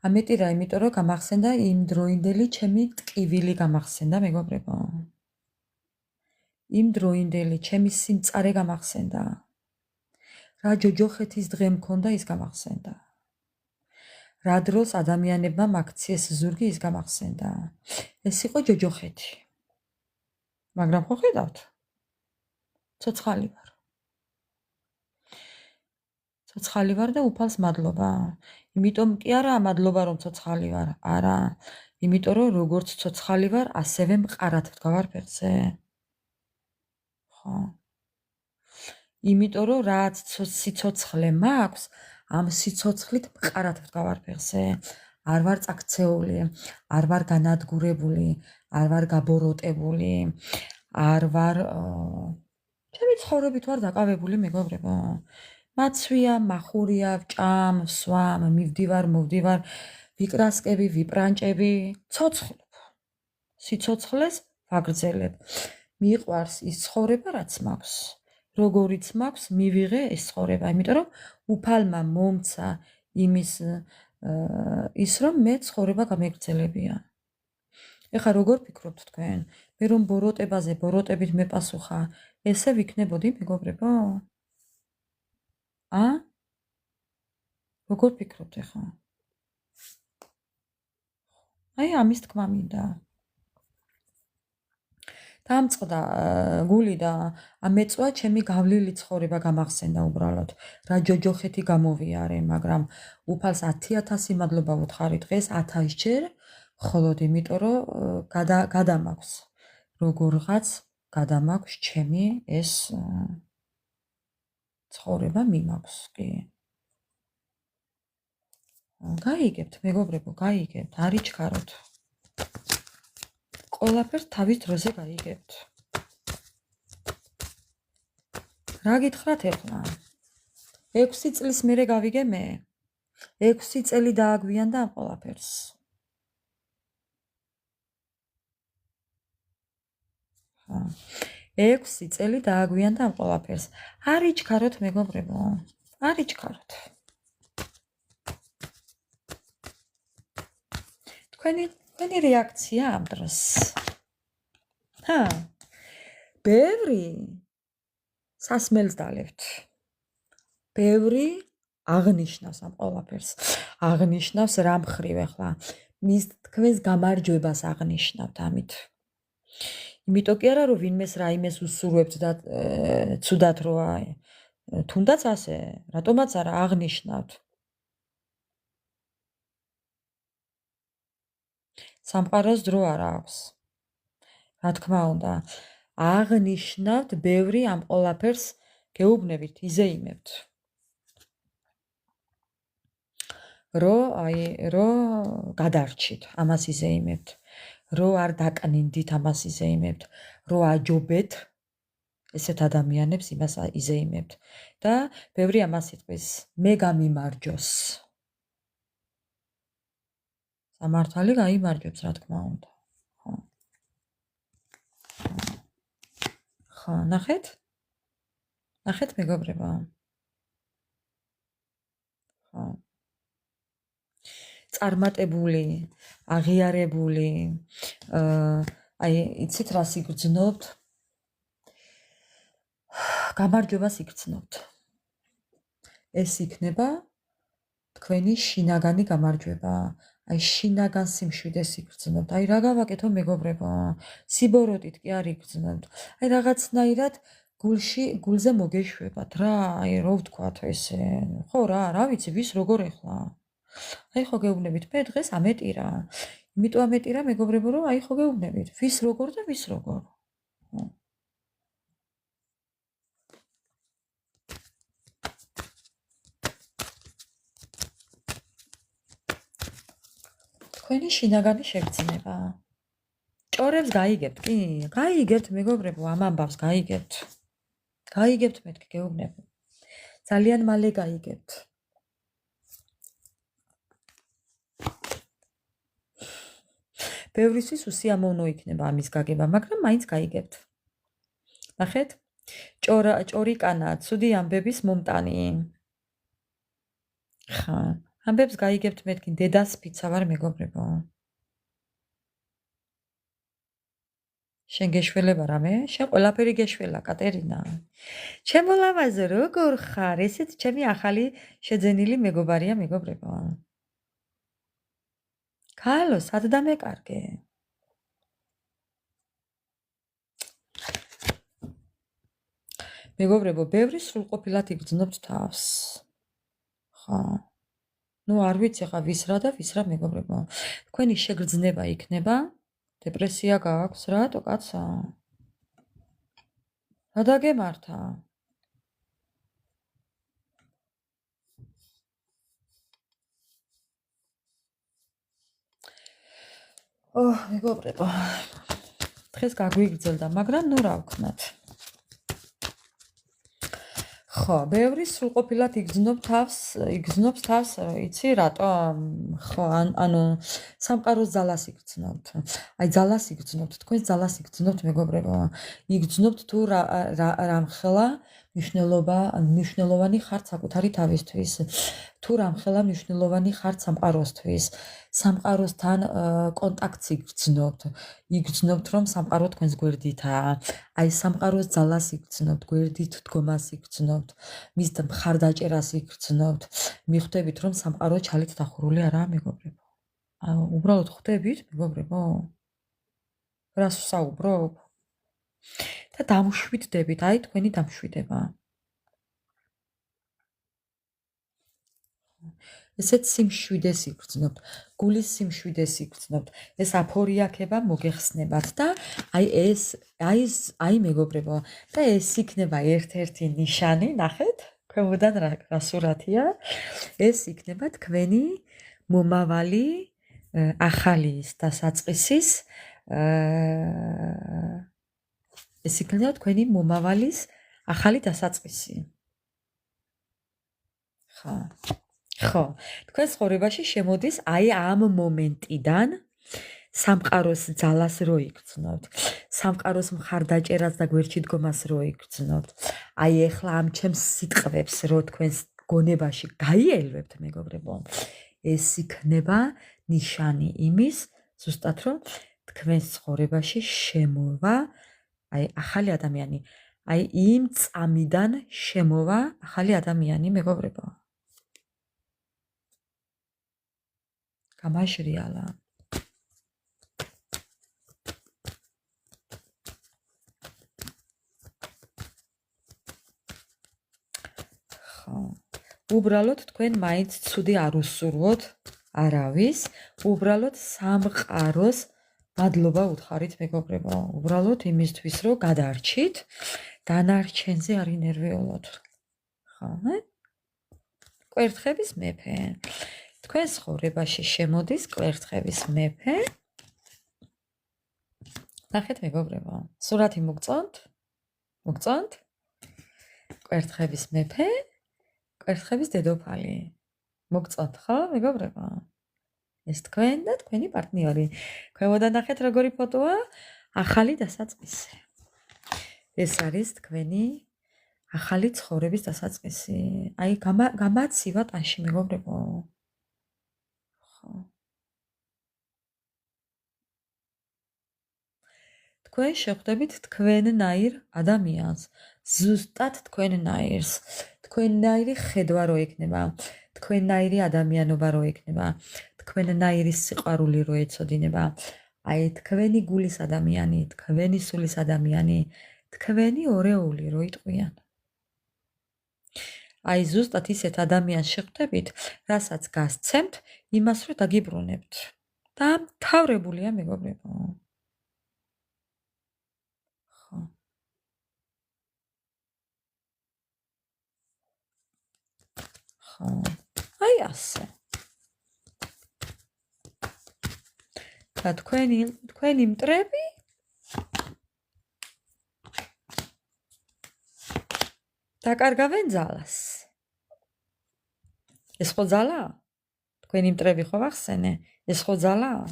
ამეტირა იმიტომ, რომ გამახსენდა იმ დროინდელი ჩემი ტკივილი გამახსენდა, მეგობრებო. იმ დროინდელი ჩემი სიმწარე გამახსენდა. რა ჯოჯოხეთის დღე მქონდა ის გამახსენდა. რა დროს ადამიანებმა მაქციეს ზურგი ის გამახსენდა. ეს იყო ჯოჯოხეთი. მაგრამ ხო ხედავთ? ცოცხალი ვარ. ცოცხალი ვარ და უფალს მადლობა. იმიტომ კი არა მადლობა რომ ცოცხალი ვარ, არა. იმიტომ რომ როგორც ცოცხალი ვარ, ასევე მყარად ვდგავარ ფეხზე. ხო. იმიტომ რომ რაც სიცოცხლე მაქვს, ამ სიცოცხლით მყარად ვდგავარ ფეხზე. არ ვარ წაქცეული, არ ვარ განადგურებული, არ ვარ გაბოროტებული, არ ვარ ჩემი ცხოვრებით ვარ დაკავებული მეგობრებო. მაცვია, მახურია, ვჭამ, ვსვამ, მივდივარ, მოვდივარ, ვიკრასკები, ვიპრანჭები, ცოცხლობ. სიცოცხლეს ვაგრძელებ. მიყვარს ის ცხოვრება, რაც მაქვს. როგორიც მაქვს, მივიღე ეს ცხოვრება, იმიტომ რომ უფალმა მომცა ის რომ მე ცხოვრება გამეგრძელებია. ეხლა როგორ ფიქრობთ თქვენ? მე რომ ბოროტებით მეპასუხა, ესე ვიქნებოდი მეგობრებო? როგორ ფიქრობთ ეხლა? აი ამის თქმა მინდა. დამწყდა გული და ამეწვა ჩემი გავლილი ცხოვრება გამახსენდა უბრალოდ. რა ჯოჯოხეთი გამოვიარე, მაგრამ უფალს 10,000 მადლობა ვუთხარი დღეს 1000 ჯერ, მხოლოდ იმიტომ რომ გადამაქვს როგორღაც გადამაქვს ჩემი ეს ცხოვრება მიმაქვს, კი. გაიგებთ მეგობრებო, გაიგებთ, არ იჩქაროთ. ყველაფერს თავის დროზე გაიგებთ. რა გითხრათ ეხლა? 6 წლის მერე გავიგე მე. 6 წელი დააგვიანდა ამ ყველაფერს. ხა. 6 წელი დააგვიანდა ამ ყველაფერს. არ იჩქაროთ მეგობრებო. არ იჩქაროთ. თქვენი რეაქცია ამ დროს. ბევრი სასმელს დალებთ. ბევრი აღნიშნავს ამ ყველაფერს. აღნიშნავს რა მხრივ ახლა. მის თქვენს გამარჯვებას აღნიშნავთ ამით. იმიტომ კი არა რომ ვინმეს რაიმეს უსურვებთ და ცუდად როა თუნდაც ასე რატომაც არა აღნიშნავთ. სამყაროს დრო არ აქვს. რა თქმა უნდა, აღნიშნავთ ბევრი ამ ყველაფერს გეუბნებით, იზეიმებთ. რო გადარჩით, ამას იზეიმებთ. რო არ დაკნინდით, ამას იზეიმებთ. რო აჯობეთ ესეთ ადამიანებს, იმას იზეიმებთ. და ბევრი ამას იტყვის, მე გამიმარჯოს. სამართალი გაიმარჯვებს, რა თქმა უნდა. ხო, ნახეთ? ნახეთ, მეგობრებო? ხო. წარმატებული, აღიარებული, აი, იცით რას იგრძნობთ? გამარჯვებას იგრძნობთ. ეს იქნება თქვენი შინაგანი გამარჯვება. აი, შინაგან სიმშვიდეს იგრძნობთ. აი, რა გავაკეთო, მეგობრებო? სიბოროტით კი არ იგრძნობთ. აი, რაღაცნაირად გულზე მოგეშვებათ რა, აი, რო ვთქვათ ესე. ხო რა ვიცი, ვის როგორ ეხლა? აი, ხო გეუბნებით, მე დღეს ამეტირა. იმიტომ ამეტირა, მეგობრებო, რომ აი, ხო გეუბნებით, ვის როგორ და ვის როგორ. თქვენი შინაგანი შეგრძნება. ჭორებს გაიგებთ, კი? გაიგებთ, მეგობრებო, ამ ამბავს გაიგებთ. გაიგებთ, მეთქი გეუბნები. ძალიან მალე გაიგებთ. ბევრისთვის უსიამოვნო იქნება ამის გაგება, მაგრამ მაინც გაიგებთ. ნახეთ? ჭორიკანა, ცუდი ამბების მომტანი. ხა, ამბებს გაიგებთ მეთქი, დედას ფიცა ვარ, მეგობრებო. შენ გეშველება რამე? შენ ყველაფერი გეშველა, კატერინა. ჩემო ლამაზო, როგორ ხარ? ესეც ჩემი ახალი შეძენილი მეგობარია, მეგობრებო. ქალო, სად დამეკარგე? მეგობრებო, ბევრი სრულყოფილად იგრძნობთ თავს. ხო. ნუ არ ვიცი ხა ვის რა და ვის რა, მეგობრებო. თქვენი შეგრძნება იქნება, დეპრესია გააქვს, რატო კაცა? რა დაგემართა? მეგობრებო. დღეს გაგვიგრძელდა, მაგრამ ნუ რა ვქნათ. ხო, ბევრი სრულყოფილად იგრძნობს თავს, იცი რატომ? ხო, ანუ სამყაროს ძალას იგრძნობთ. აი, ძალას იგრძნობთ, თქვენ ძალას იგრძნობთ, მეგობრებო. იგრძნობთ თუ რამხელა მნიშვნელოვანი ხართ საკუთარი თავისთვის. თუ რამხელა მნიშვნელოვანი ხართ სამყაროსთვის. სამყაროსთან კონტაქტს იგრძნობთ. იგრძნობთ, რომ სამყარო თქვენს გვერდითაა. აი, სამყაროს ძალას იგრძნობთ, გვერდით დგომას იგრძნობთ, მის მხარდაჭერას იგრძნობთ. მიხვდებით, რომ სამყარო ჩალით დახურული არაა, მეგობრებო. უბრალოდ ხვდებით, მეგობრებო? რას ვსაუბრობ? და დამშვიდდებით, აი თქვენი დამშვიდება. ესეც სიმშვიდეს იგრძნობთ, გულის სიმშვიდეს იგრძნობთ. ეს აფორიაქება მოგეხსნებათ და აი მეგობრებო, და ეს იქნება ერთ-ერთი ნიშანი, ნახეთ, ქვემოდან რა სურათია? ეს იქნება თქვენი მომავალი ახალის და საწყისის ეს იქნება თქვენი მომავალის ახალი დასაწყისი. ხო, თქვენ ცხოვრებაში შემოდის აი ამ მომენტიდან სამყაროს ძალას რო იგრძნობთ, სამყაროს მხარდაჭერას და გვერდში დგომას რო იგრძნობთ. აი ეხლა ამ ჩემს სიტყვებს რო თქვენს გონებაში გაიელვებთ, მეგობრებო, ეს იქნება ნიშანი იმის, ზუსტად რომ თქვენს ცხოვრებაში შემოვა აი ახალი ადამიანი, აი იმ წამიდან შემოვა ახალი ადამიანი, მეგობრებო. გამაშრიალა. უბრალოდ თქვენ მაინც ცუდი არ უსურვოთ არავის, უბრალოდ სამყაროს მადლობა უთხარით მეგობრებო, უბრალოდ იმისთვის რომ გადარჩით, დანარჩენზე არ ინერვიულოთ. ხო, კვერთხების მეფე. თქვენ ცხოვრებაში შემოდის კვერთხების მეფე. ნახეთ მეგობრებო, სურათი მოგწონთ? მოგწონთ? კვერთხების მეფე, კვერთხების დედოფალი. მოგწონთ ხო მეგობრებო? ეს თქვენ და თქვენი პარტნიორი. ქვემოდან ნახეთ როგორი ფოტოა? ახალი დასაწყისი. ეს არის თქვენი ახალი ცხოვრების დასაწყისი. აი გამაცივა ტანში მეგობრებო. ხო. თქვენ შეხვდებით თქვენნაირ ადამიანს, ზუსტად თქვენნაირს. თქვენნაირი ხედვა რო იქნება, თქვენნაირი ადამიანობა რო იქნება, თქვენნაირი სიყვარული რო ეცოდინება. აი თქვენი გულის ადამიანი, თქვენი სულის ადამიანი, თქვენი ორეული რო იტყვიან. აი ზუსტად ისეთ ადამიანს შეხვდებით, რასაც გასცემთ, იმას რო დაგიბრუნებთ. და მთავრებულია მეგობრებო. ხო. ხო. აი ასე. და თქვენი მტრები დაკარგავენ ძალას. ეს ხო ძალა? თქვენი მტრები ხო ვახსენე? ეს ხო ძალა?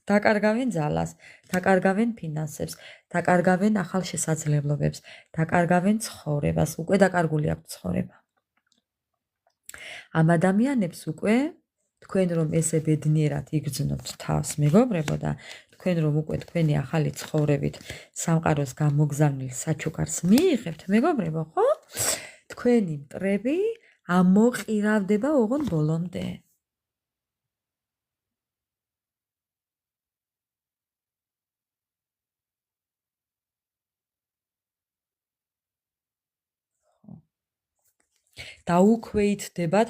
დაკარგავენ ძალას, დაკარგავენ ფინანსებს, დაკარგავენ ახალ შესაძლებლობებს, დაკარგავენ ცხოვრებას, უკვე დაკარგული აქვს ცხოვრება. ამ ადამიანებს უკვე თქვენ რომ ესე ბედნიერად იგრძნობთ თავს მეგობრებო და თქვენ რომ უკვე თქვენი ახალი ცხოვრებით სამყაროს გამოგზავნილ საჩუქარს მიიღებთ მეგობრებო, ხო? თქვენი მტრები ამოყირავდება ოღონ ბოლომდე. დაუქვეითდებათ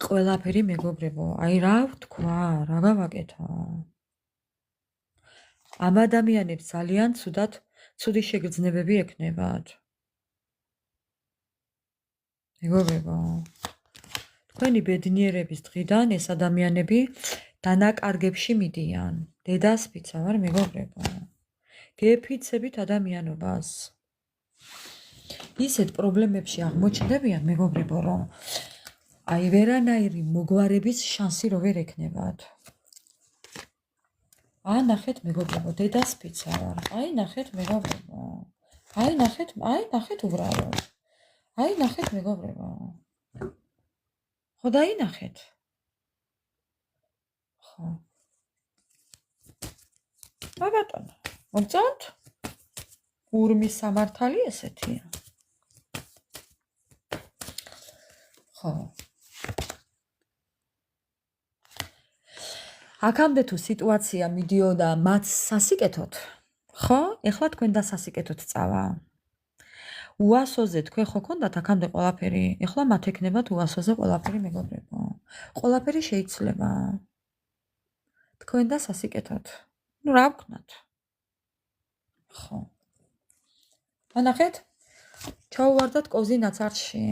ყველაფერი მეგობრებო. აი რა ვთქვა, რა გავაკეთო? ამ ადამიანებს ძალიან ცუდი შეგრძნებები ექნებათ. მეგობრებო, თქვენი ბედნიერების დღიდან ეს ადამიანები დანაკარგებში მიდიან. დედას ფიცა ვარ მეგობრებო. გეფიცებით ადამიანობას. ისეთ პრობლემებში აღმოჩნდებიან მეგობრებო, რომ აი ვერანაირი მოგვარების შანსი რო ვერ ექნებათ. აი ნახეთ მეგობრებო, დედას ფიცა ვარ. აი ნახეთ მეგობრებო. აი ნახეთ უბრალოდ. აი ნახეთ მეგობრებო. ხო დაინახეთ. ხო. ბატონო, მოგწონთ? ურმის სამართალი ესეთია. ხო. აქამდე თუ სიტუაცია მიდიოდა მათ სასიკეთოდ, ხო? ეხლა თქვენ დასასიკეთოდ წავა. უასოზე თქვენ ხო ქონდათ აქამდე ყველაფერი, ეხლა მათ ექნებათ უასოზე ყველაფერი მეგობრებო. ყველაფერი შეიძლება. თქვენ დასასიკეთოდ. ნუ რა ვქნათ? ხო. ანახეთ? ჩაუვარდათ კოზი ნაცარში.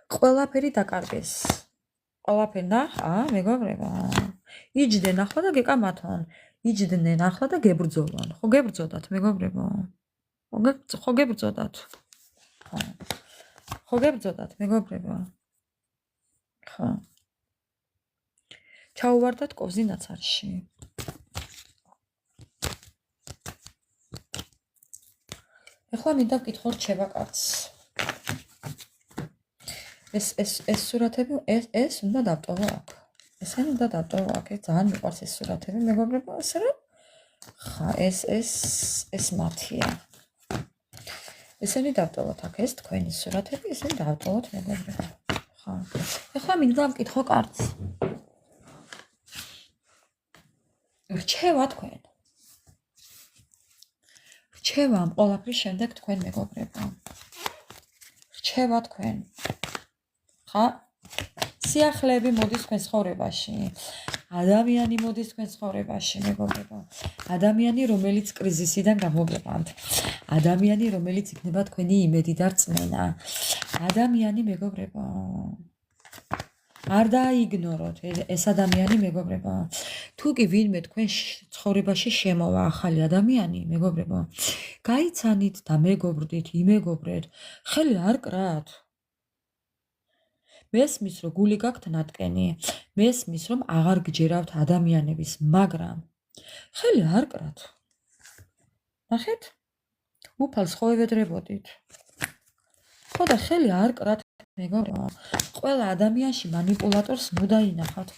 ყველაფერი დაკარგეს. ყველაფერი ნახა, მეგობრებო. იჯდნენ ახლა და გეკამათონ. იჯდნენ ახლა და გებრძოლონ. ხო გებრძოდათ მეგობრებო? ხო გებრძოდათ. ხო გებრძოდათ მეგობრებო? ხო. ჩაუვარდათ კოზი ნაცარში. ეხლა მინდა ვკითხო რჩება კაცს. ეს სურათები, ეს უნდა დავტოვო აქ. ესენი უნდა დავტოვო აქ. ძალიან მიყვარს ეს სურათები, მეგობრებო, ასე რომ ხა ეს მათია. ესენი დავტოვოთ აქ, ეს თქვენი სურათები, ესენი დავტოვოთ მეგობრებო. ხა. ეხლა მინდა ვკითხო კაცს. რჩევა თქვენ. რჩევა ამ ყველაფრის შემდეგ თქვენ მეგობრებო. რჩევა თქვენ. ხა სიახლეები მოდის თქვენ ცხოვრებაში. ადამიანი მოდის თქვენ ცხოვრებაში, მეგობრებო. ადამიანი, რომელიც კრიზისიდან გამოგიყვანთ. ადამიანი, რომელიც იქნება თქვენი იმედი და რწმენა. ადამიანი, მეგობრებო. არ დააიგნოროთ ეს ადამიანი, მეგობრებო. თუ კი ვინმე თქვენ ცხოვრებაში შემოვა ახალი ადამიანი, მეგობრებო, გაიცანით და მეგობრდით, იმეგობრეთ, ხელი არ კრათ. მესმის რომ გული გაქვთ ნატკენი, მესმის რომ აღარ გჯერავთ ადამიანების, მაგრამ ხელი არ კრათ. ნახეთ? უფალს ხო ევედრებოდით. ხო და ხელი არ კრათ, მეგობრებო. ყველა ადამიანში მანიპულატორს ნუ დაინახავთ.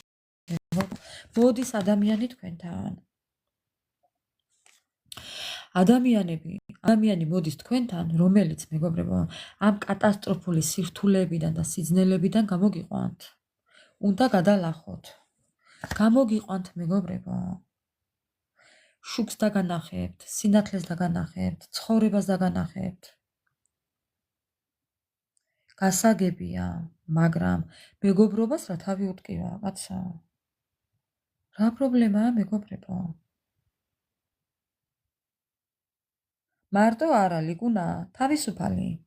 მოდის ადამიანი თქვენთან. ადამიანი მოდის თქვენთან, რომელიც, მეგობრებო, ამ კატასტროფული სირთულეებიდან და სიძნელებიდან გამოგიყვანთ. უნდა გადალახოთ. გამოგიყვანთ, მეგობრებო. შუქს დაგანახებთ, სინათლეს დაგანახებთ, ცხოვრებას დაგანახებთ. გასაგებია, მაგრამ მეგობრობას რა თავი უტკივა, კაცო? რა პრობლემაა, მეგობრებო? მარტო არა, ლიგუნა, თავისუფალი.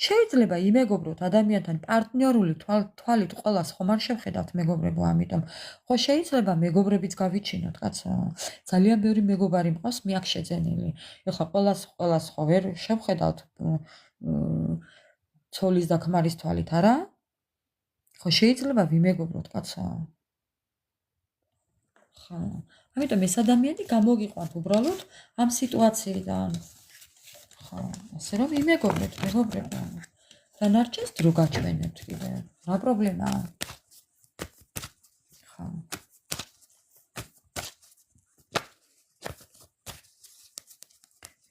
შეიძლება იმეგობროთ ადამიანთან პარტნიორული თვალით ყველას ხომ არ შევხედავთ, მეგობრებო, ამიტომ ხო შეიძლება მეგობრებიც გავიჩინოთ, კაცო. ძალიან ბევრი მეგობარი მყავს მე აქ შეძენილი. ეხლა ყველას ხო ვერ შევხედავთ ცოლის და ქმარის თვალით, არა? ხო შეიძლება ვიმეგობროთ, კაცო. ხო. ამიტომ ეს ადამიანი გამოგიყვანთ უბრალოდ ამ სიტუაციიდან. ხო, ასე რომ იმეგობრეთ, მეგობრებო. დანარჩენს დრო გაჩვენებთ კიდე. რა პრობლემაა? ხო.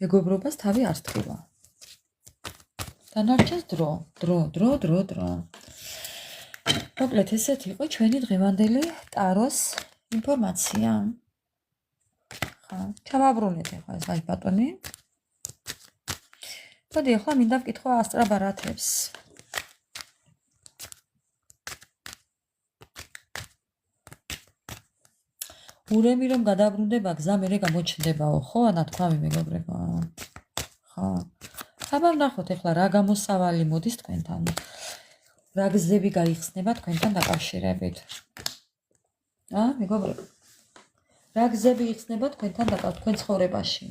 მეგობრობას თავი არ სთხოვა. დანარჩენს დრო. მოკლედ ესეთი იყო ჩვენი დღევანდელი ტაროს ინფორმაცია. ხო, ჩავაბრუნეთ ახლა ეს აი ბატონი. მოდი ახლა მინდა ვკითხო ასტრაბარათებს. ურემი რომ გადაბრუნდება, გზა მერე გამოჩნდებაო, ხო, ანათქვამი, მეგობრებო. ხო. აბა ვნახოთ ახლა რა გამოსავალი მოდის თქვენთან. რა გზები გაიხსნება თქვენთან დაკავშირებით. მეგობრებო. რა გზები იხსნება თქვენთან თქვენ ცხოვრებაში.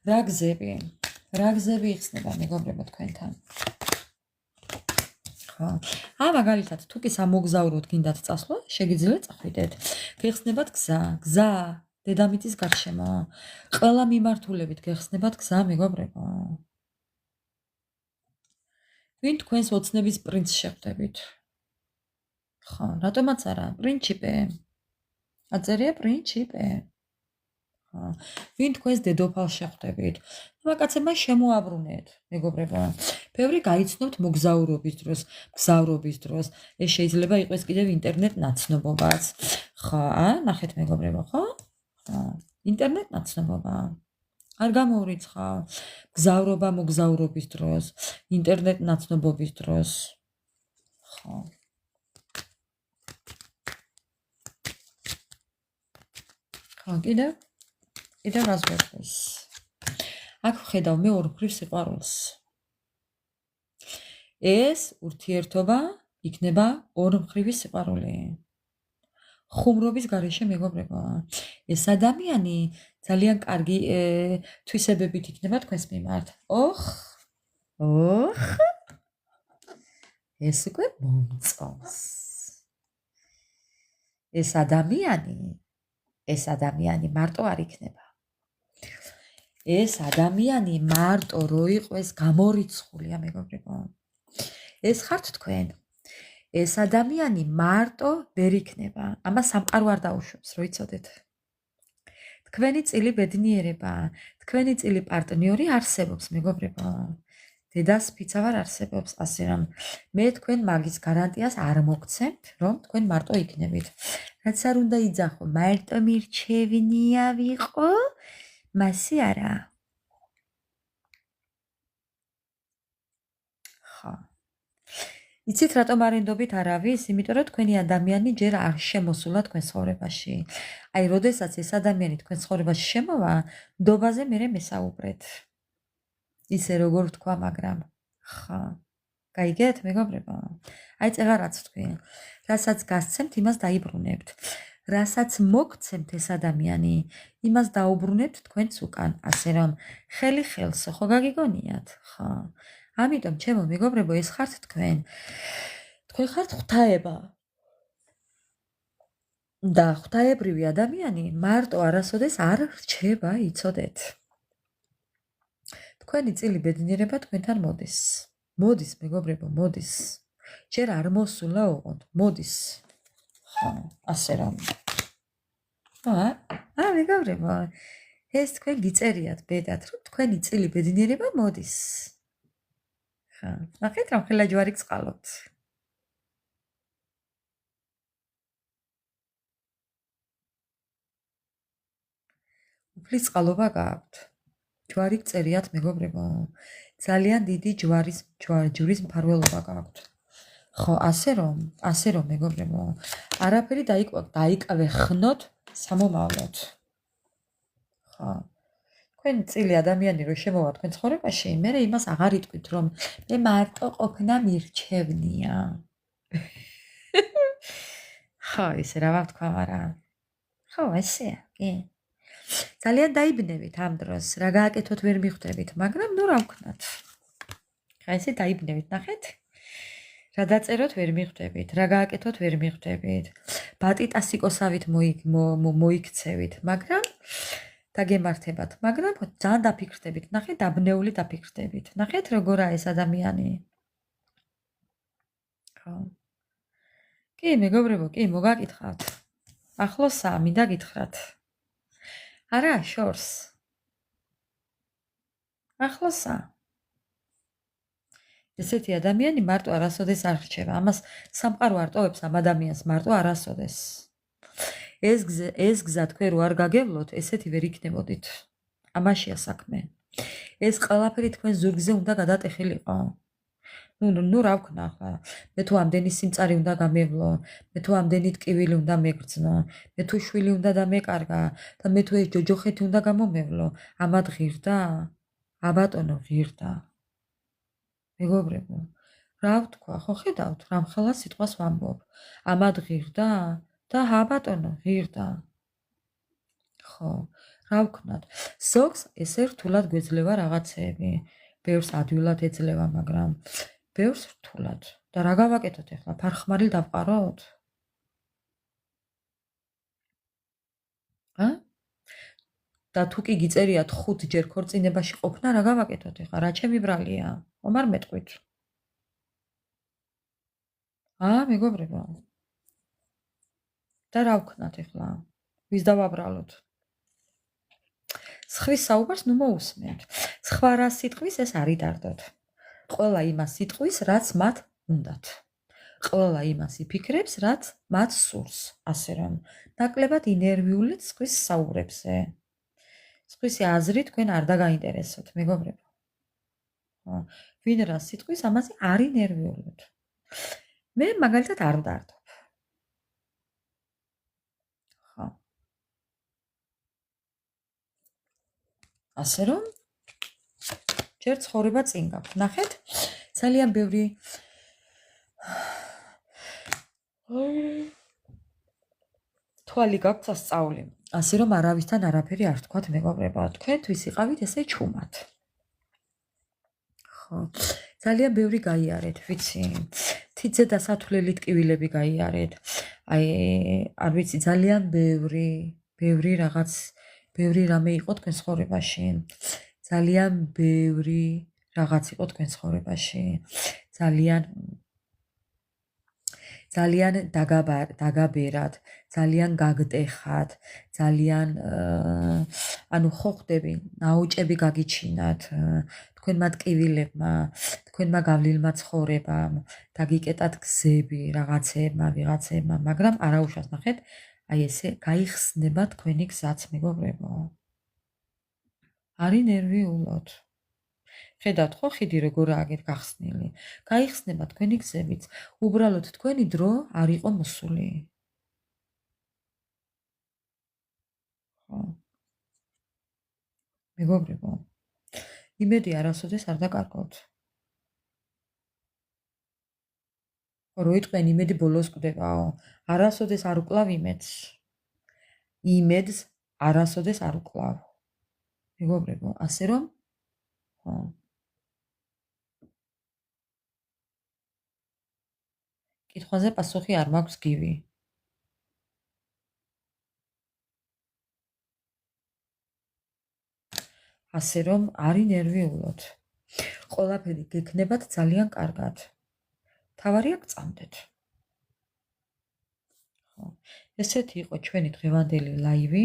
რა გზები იხსნება, მეგობრებო, თქვენთან. ხო. მაგალითად, თუ კი სამოგზაუროდ გინდათ წასვლა, შეგიძლიათ წახვიდეთ. გეხსნებათ გზა, დედამიწის გარშემო. ყველა მიმართულებით გეხსნებათ გზა, მეგობრებო. ვინ თქვენს ოცნების პრინცს შეხვდებით? ხო, რატომაც არა, პრინციპე. აწერია პრინციპე. ხო. ვინ თქვენს დედოფალს შეხვდებით? მაგაცებმა შემოაბრუნეთ, მეგობრებო. ბევრი გაიცნობთ მოგზაურობის დროს. ეს შეიძლება იყოს კიდევ ინტერნეტ ნაცნობობაც. ხო, ნახეთ, მეგობრებო, ხო? ხო. ინტერნეტ ნაცნობობა. არ გამოურიცხავ. გზავრობა მოგზაურობის დროს, ინტერნეტ ნაცნობობის დროს. ხო. ხო, კიდევ რას ვერხვის? აქ ვხედავ მე ორმხრივ სიყვარულს. ეს ურთიერთობა იქნება ორმხრივი სიყვარული. ხუმრობის გარეშე, მეგობრებო. ეს ადამიანი ძალიან კარგი თვისებებით იქნება თქვენს მიმართ. ეს უკვე მომწონს. ეს ადამიანი მარტო არ იქნება. ეს ადამიანი მარტო რო იყოს გამორიცხულია, მეგობრებო. ეს ხართ თქვენ. ეს ადამიანი მარტო ვერ იქნება. ამას სამყარო არ დაუშვებს, რო იცოდეთ. თქვენი წილი ბედნიერება, თქვენი წილი პარტნიორი არსებობს, მეგობრებო. დედას ფიცა ვარ არსებობს, ასე რომ მე თქვენ მაგის გარანტიას არ მოგცემთ, რომ თქვენ მარტო იქნებით. რაც არ უნდა იძახო, მარტო მირჩევნია ვიყო, მასე არა. იცით რატომ არ ენდობით არავის? იმიტომ რომ თქვენი ადამიანი ჯერ არ შემოსულა თქვენ ცხოვრებაში. აი, როდესაც ეს ადამიანი თქვენ ცხოვრებაში შემოვა, ნდობაზე მერე მესაუბრეთ. ისე როგორ ვთქვა, მაგრამ ხა. გაიგეთ, მეგობრებო? აი, წერა რაც თქვი. რასაც გასცემთ, იმას დაიბრუნებთ. რასაც მოგცემთ ეს ადამიანი, იმას დაუბრუნებთ თქვენც უკან. ასე რომ, ხელი ხელს ხო გაგიგონიათ? ხო. ამიტომ ჩემო მეგობრებო, ეს ხართ თქვენ. თქვენ ხართ ღვთაება. და ღვთაებრივი ადამიანი მარტო არასოდეს არ რჩება, იცოდეთ. თქვენი წილი ბედნიერება თქვენთან მოდის. მოდის, მეგობრებო, მოდის. ჯერ არ მოსულა ოღონდ, მოდის. ხო, ასე რომ. მეგობრებო, ეს თქვენ გიწერიათ ბედად, რომ თქვენი წილი ბედნიერება მოდის. ხა, ნახეთ რომ ხელა ჯვარი გწყალობთ. უფლის წყალობა გააქვთ. ჯვარი გწერიათ, მეგობრებო. ძალიან დიდი ჯვრის მფარველობა გააქვთ. ხო, ასე რომ მეგობრებო, არაფერი დაიკავე ხნოთ სამომავლოდ. ხო. თქვენ წილი ადამიანი რო შემოვა თქვენ ცხოვრებაში, მე იმას აღარ იტყვით, რომ მე მარტო ყოფნა მირჩევნია. ხო, ისე რა ვთქვა, მაგრამ ხო, ესეა, კი. ძალიან დაიბნევით ამ დროს, რა გააკეთოთ ვერ მიხვდებით, მაგრამ ნუ რა ვქნათ. ხა ესე დაიბნევით, ნახეთ? რა დაწეროთ ვერ მიხვდებით, რა გააკეთოთ ვერ მიხვდებით. ბატიტასიკოსავით მოიქცევით, მაგრამ დაგემართებათ, მაგრამ ძალიან დაფიქრდებით, ნახეთ, დაბნეული დაფიქრდებით. ნახეთ როგორა ეს ადამიანი. ხო. კი, მეგობრებო, კი, მოგაკითხავთ. ახლოსაა, მინდა გითხრათ. არა, შორს. ახლოსაა. ესეთი ადამიანი მარტო არასოდეს არ რჩება. ამას სამყარო არ ტოვებს ამ ადამიანს მარტო არასოდეს. ეს გზა თქვენ რო არ გაგევლოთ, ესეთი ვერ იქნებოდით. ამაშია საქმე. ეს ყველაფერი თქვენ ზურგზე უნდა გადატეხილიყო. ნუ რა ვქნა ახლა. მე თუ ამდენი სიმწარე უნდა გამევლო, მე თუ ამდენი ტკივილი უნდა მეგრძნო, მე თუ შვილი უნდა დამეკარგა და მე თუ ეს ჯოჯოხეთი უნდა გამომევლო, ამად ღირდა? აბატონო, ღირდა. მეგობრებო, რა ვთქვა, ხო ხედავთ, რამხელა სიტყვას ვამბობ. ამად ღირდა და აბატონო, ღირდა. ხო, რა ვქნათ. ზოგს ესე რთულად გვეძლევა რაღაცეები. ბევრს ადვილად ეძლევა, მაგრამ ბევრს რთულად. და რა გავაკეთოთ ახლა? ფარხმარი დავყაროთ? და თუ კი გიწერიათ 5 ჯერ ქორწინებაში ყოფნა, რა გავაკეთოთ ახლა? რა ჩემი ბრალია? ხომ არ მეტყვით? მეგობრებო. და რა ვქნათ ახლა? ვის დავაბრალოთ? სხვის საუბარს ნუ მოусმენთ. სხვა რა სიტყვის ეს არ იდარდოთ. ყველა იმას სიტყვის, რაც მათ უნდათ. ყველა იმას იფიქრებს, რაც მათ სურს. ასე რომ, ნაკლებად ინერვიულით სხვის საუბრებზე. სხვისი აზრი თქვენ არ დაგაინტერესოთ, მეგობრებო. ვინ რა სიტყვის, ამაზე არ ინერვიულოთ. მე მაგალითად არ ვდარდო. ასე რომ ჯერ ცხოვრება წინ გაქვთ. ნახეთ, ძალიან ბევრი თვალი გაქვთ სასწაული. ასე რომ არავისთან არაფერი არ თქვათ, მეგობრებო. თქვენთვის იყავით ესე ჩუმად. ხო, ძალიან ბევრი გაიარეთ, ვიცი. თითზე დასათვლელი ტკივილები გაიარეთ. აი, არ ვიცი, ძალიან ბევრი რაღაც ბევრი რამე იყო თქვენ ცხოვრებაში. ძალიან ბევრი რაღაც იყო თქვენ ცხოვრებაში. ძალიან დაგაბერად, ძალიან გაგტეხათ, ძალიან ანუ ხო ხდები, ნაოჭები გაგიჩინათ, თქვენმა ტკივილებმა, თქვენმა გავლილმა ცხოვრებამ, დაგიკეტათ გზები ვიღაცებმა, მაგრამ არაუშავს ნახეთ, აი ესე გაიხსნება თქვენი გზაც, მეგობრებო. არ ინერვიულოთ. ხედავთ ხო ხიდი როგორ ააგეთ გახსნილი. გაიხსნება თქვენი გზებიც. უბრალოდ თქვენი დრო არ იყო მოსული. ხო. მეგობრებო, იმედი არასოდეს არ დაკარგოთ. როიტყვენ იმედი ბოლოს კვდებაო. არასოდეს არ უკლავ იმედს. იმედს არასოდეს არ უკლავ. მეგობრებო, ასე რომ ხო. კითხვაზე პასუხი არ მაქვს გივი. ასე რომ არი ნერვიულოთ. ყველაფერი გექნებათ ძალიან კარგად. თავარია გწამდეთ. ხო. ესეთი იყო ჩვენი დღევანდელი ლაივი.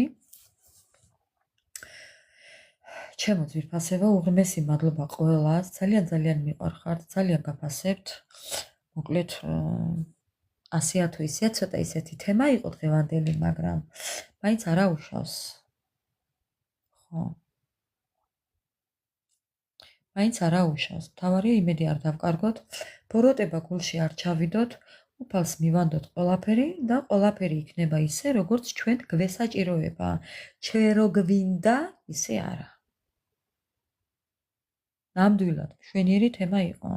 ჩემო ძვირფასებო, უღრმესი მადლობა ყველას. ძალიან მიყვარხართ, ძალიან გაფასებთ. მოკლედ 100 თუ ისე ცოტა ისეთი თემა იყო დღევანდელი, მაგრამ მაინც არა უშავს. ხო. მაინც არა უშავს. თავარია იმედი არ დავკარგოთ, ბოროტება გულში არ ჩავიდოთ, უფალს მივანდოთ ყველაფერი და ყველაფერი იქნება ისე, როგორც ჩვენ გვესაჭიროება. ჩვენ რო გვინდა, ისე არა. ნამდვილად მშვენიერი თემა იყო.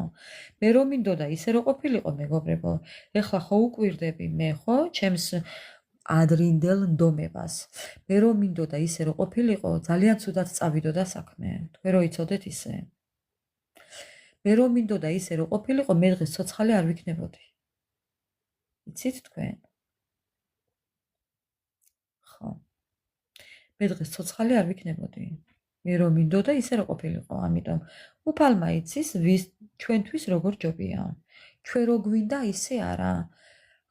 მე რომ მინდოდა ისე რო ყოფილიყო, მეგობრებო, ეხლა ხო უკვირდები მე, ხო, ჩემს ადრინდელ ნდომებას. მე რომ მინდოდა ისე რო ყოფილიყო, ძალიან ცუდად წავიდოდა საქმე. თქვენ რო იცოდეთ ისე. მე რომ მინდოდა ისე რო ყოფილიყო, მე დღეს ცოცხალი არ ვიქნებოდი. იცით თქვენ? ხო. მე დღეს ცოცხალი არ ვიქნებოდი. მე რომ მინდოდა ისე რო ყოფილიყო, ამიტომ უფალმა იცის ჩვენთვის როგორ ჯობია. ჩვენ რო გვინდა ისე არა.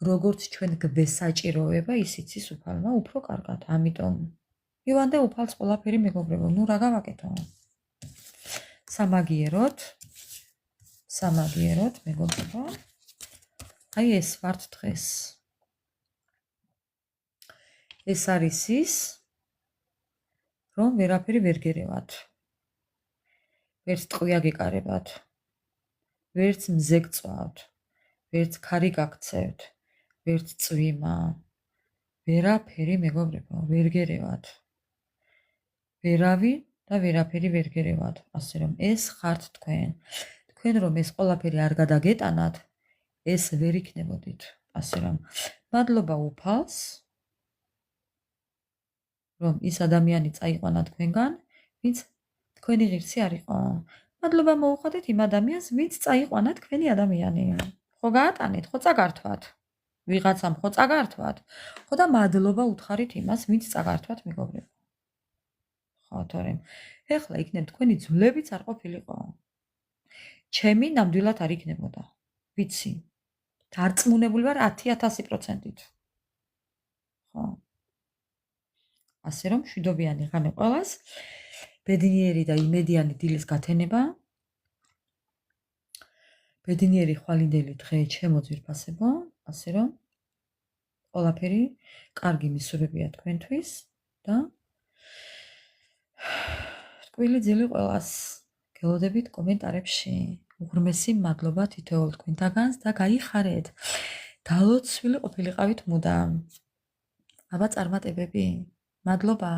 როგორც ჩვენ გვესაჭიროება, ის იცის უფალმა უფრო კარგად. ამიტომ მივანდე უფალს ყველაფერი, მეგობრებო, ნუ რა გავაკეთო? სამაგიეროდ, მეგობრებო. აი ეს ვართ დღეს. ეს არის ის, რომ ვერაფერი ვერ გერევათ. ვერც ტყვია გეკარებათ. ვერც მზე გწვავთ. ვერც ქარი გაქცევთ. ვერც წვიმა. ვერაფერი, მეგობრებო, ვერ გერევათ. ვერავი და ვერაფერი ვერ გერევათ. ასე რომ ეს ხართ თქვენ. თქვენ რომ ეს ყველაფერი არ გადაგეტანათ, ეს ვერ იქნებოდით. ასე რომ მადლობა უფალს, რომ ის ადამიანი წაიყვანა თქვენგან, ვინც თქვენი ღირსი არ იყო. მადლობა მოუხდეთ იმ ადამიანს, ვინც წაიყვანა თქვენი ადამიანი. ხო გაატანეთ, ხო წაგართვათ. ვიღაცამ ხო წაგართვათ. ხო და მადლობა უთხარით იმას, ვინც წაგართვათ, მეგობრებო. ხო, თორემ ეხლა იქნებ თქვენი ძვლებიც არ ყოფილიყო. ჩემი ნამდვილად არ იქნებოდა. ვიცი. დარწმუნებული ვარ 10000%-ით. ხო. ასე რომ მშვიდობიანი ღამე ყველას. ბედნიერი და იმედიანი დილის გათენება. ბედნიერი ხვალინდელი დღე ჩემო ძვირფასებო. ასე რომ ყველაფერი კარგი მისურვებია თქვენთვის და ტკბილი ძილი ყველას. გელოდებით კომენტარებში. უღრმესი მადლობა თითოეულ თქვენთაგანს და გაიხარეთ. დალოცვილი ყოფილიყავით მუდამ. აბა წარმატებები. მადლობა.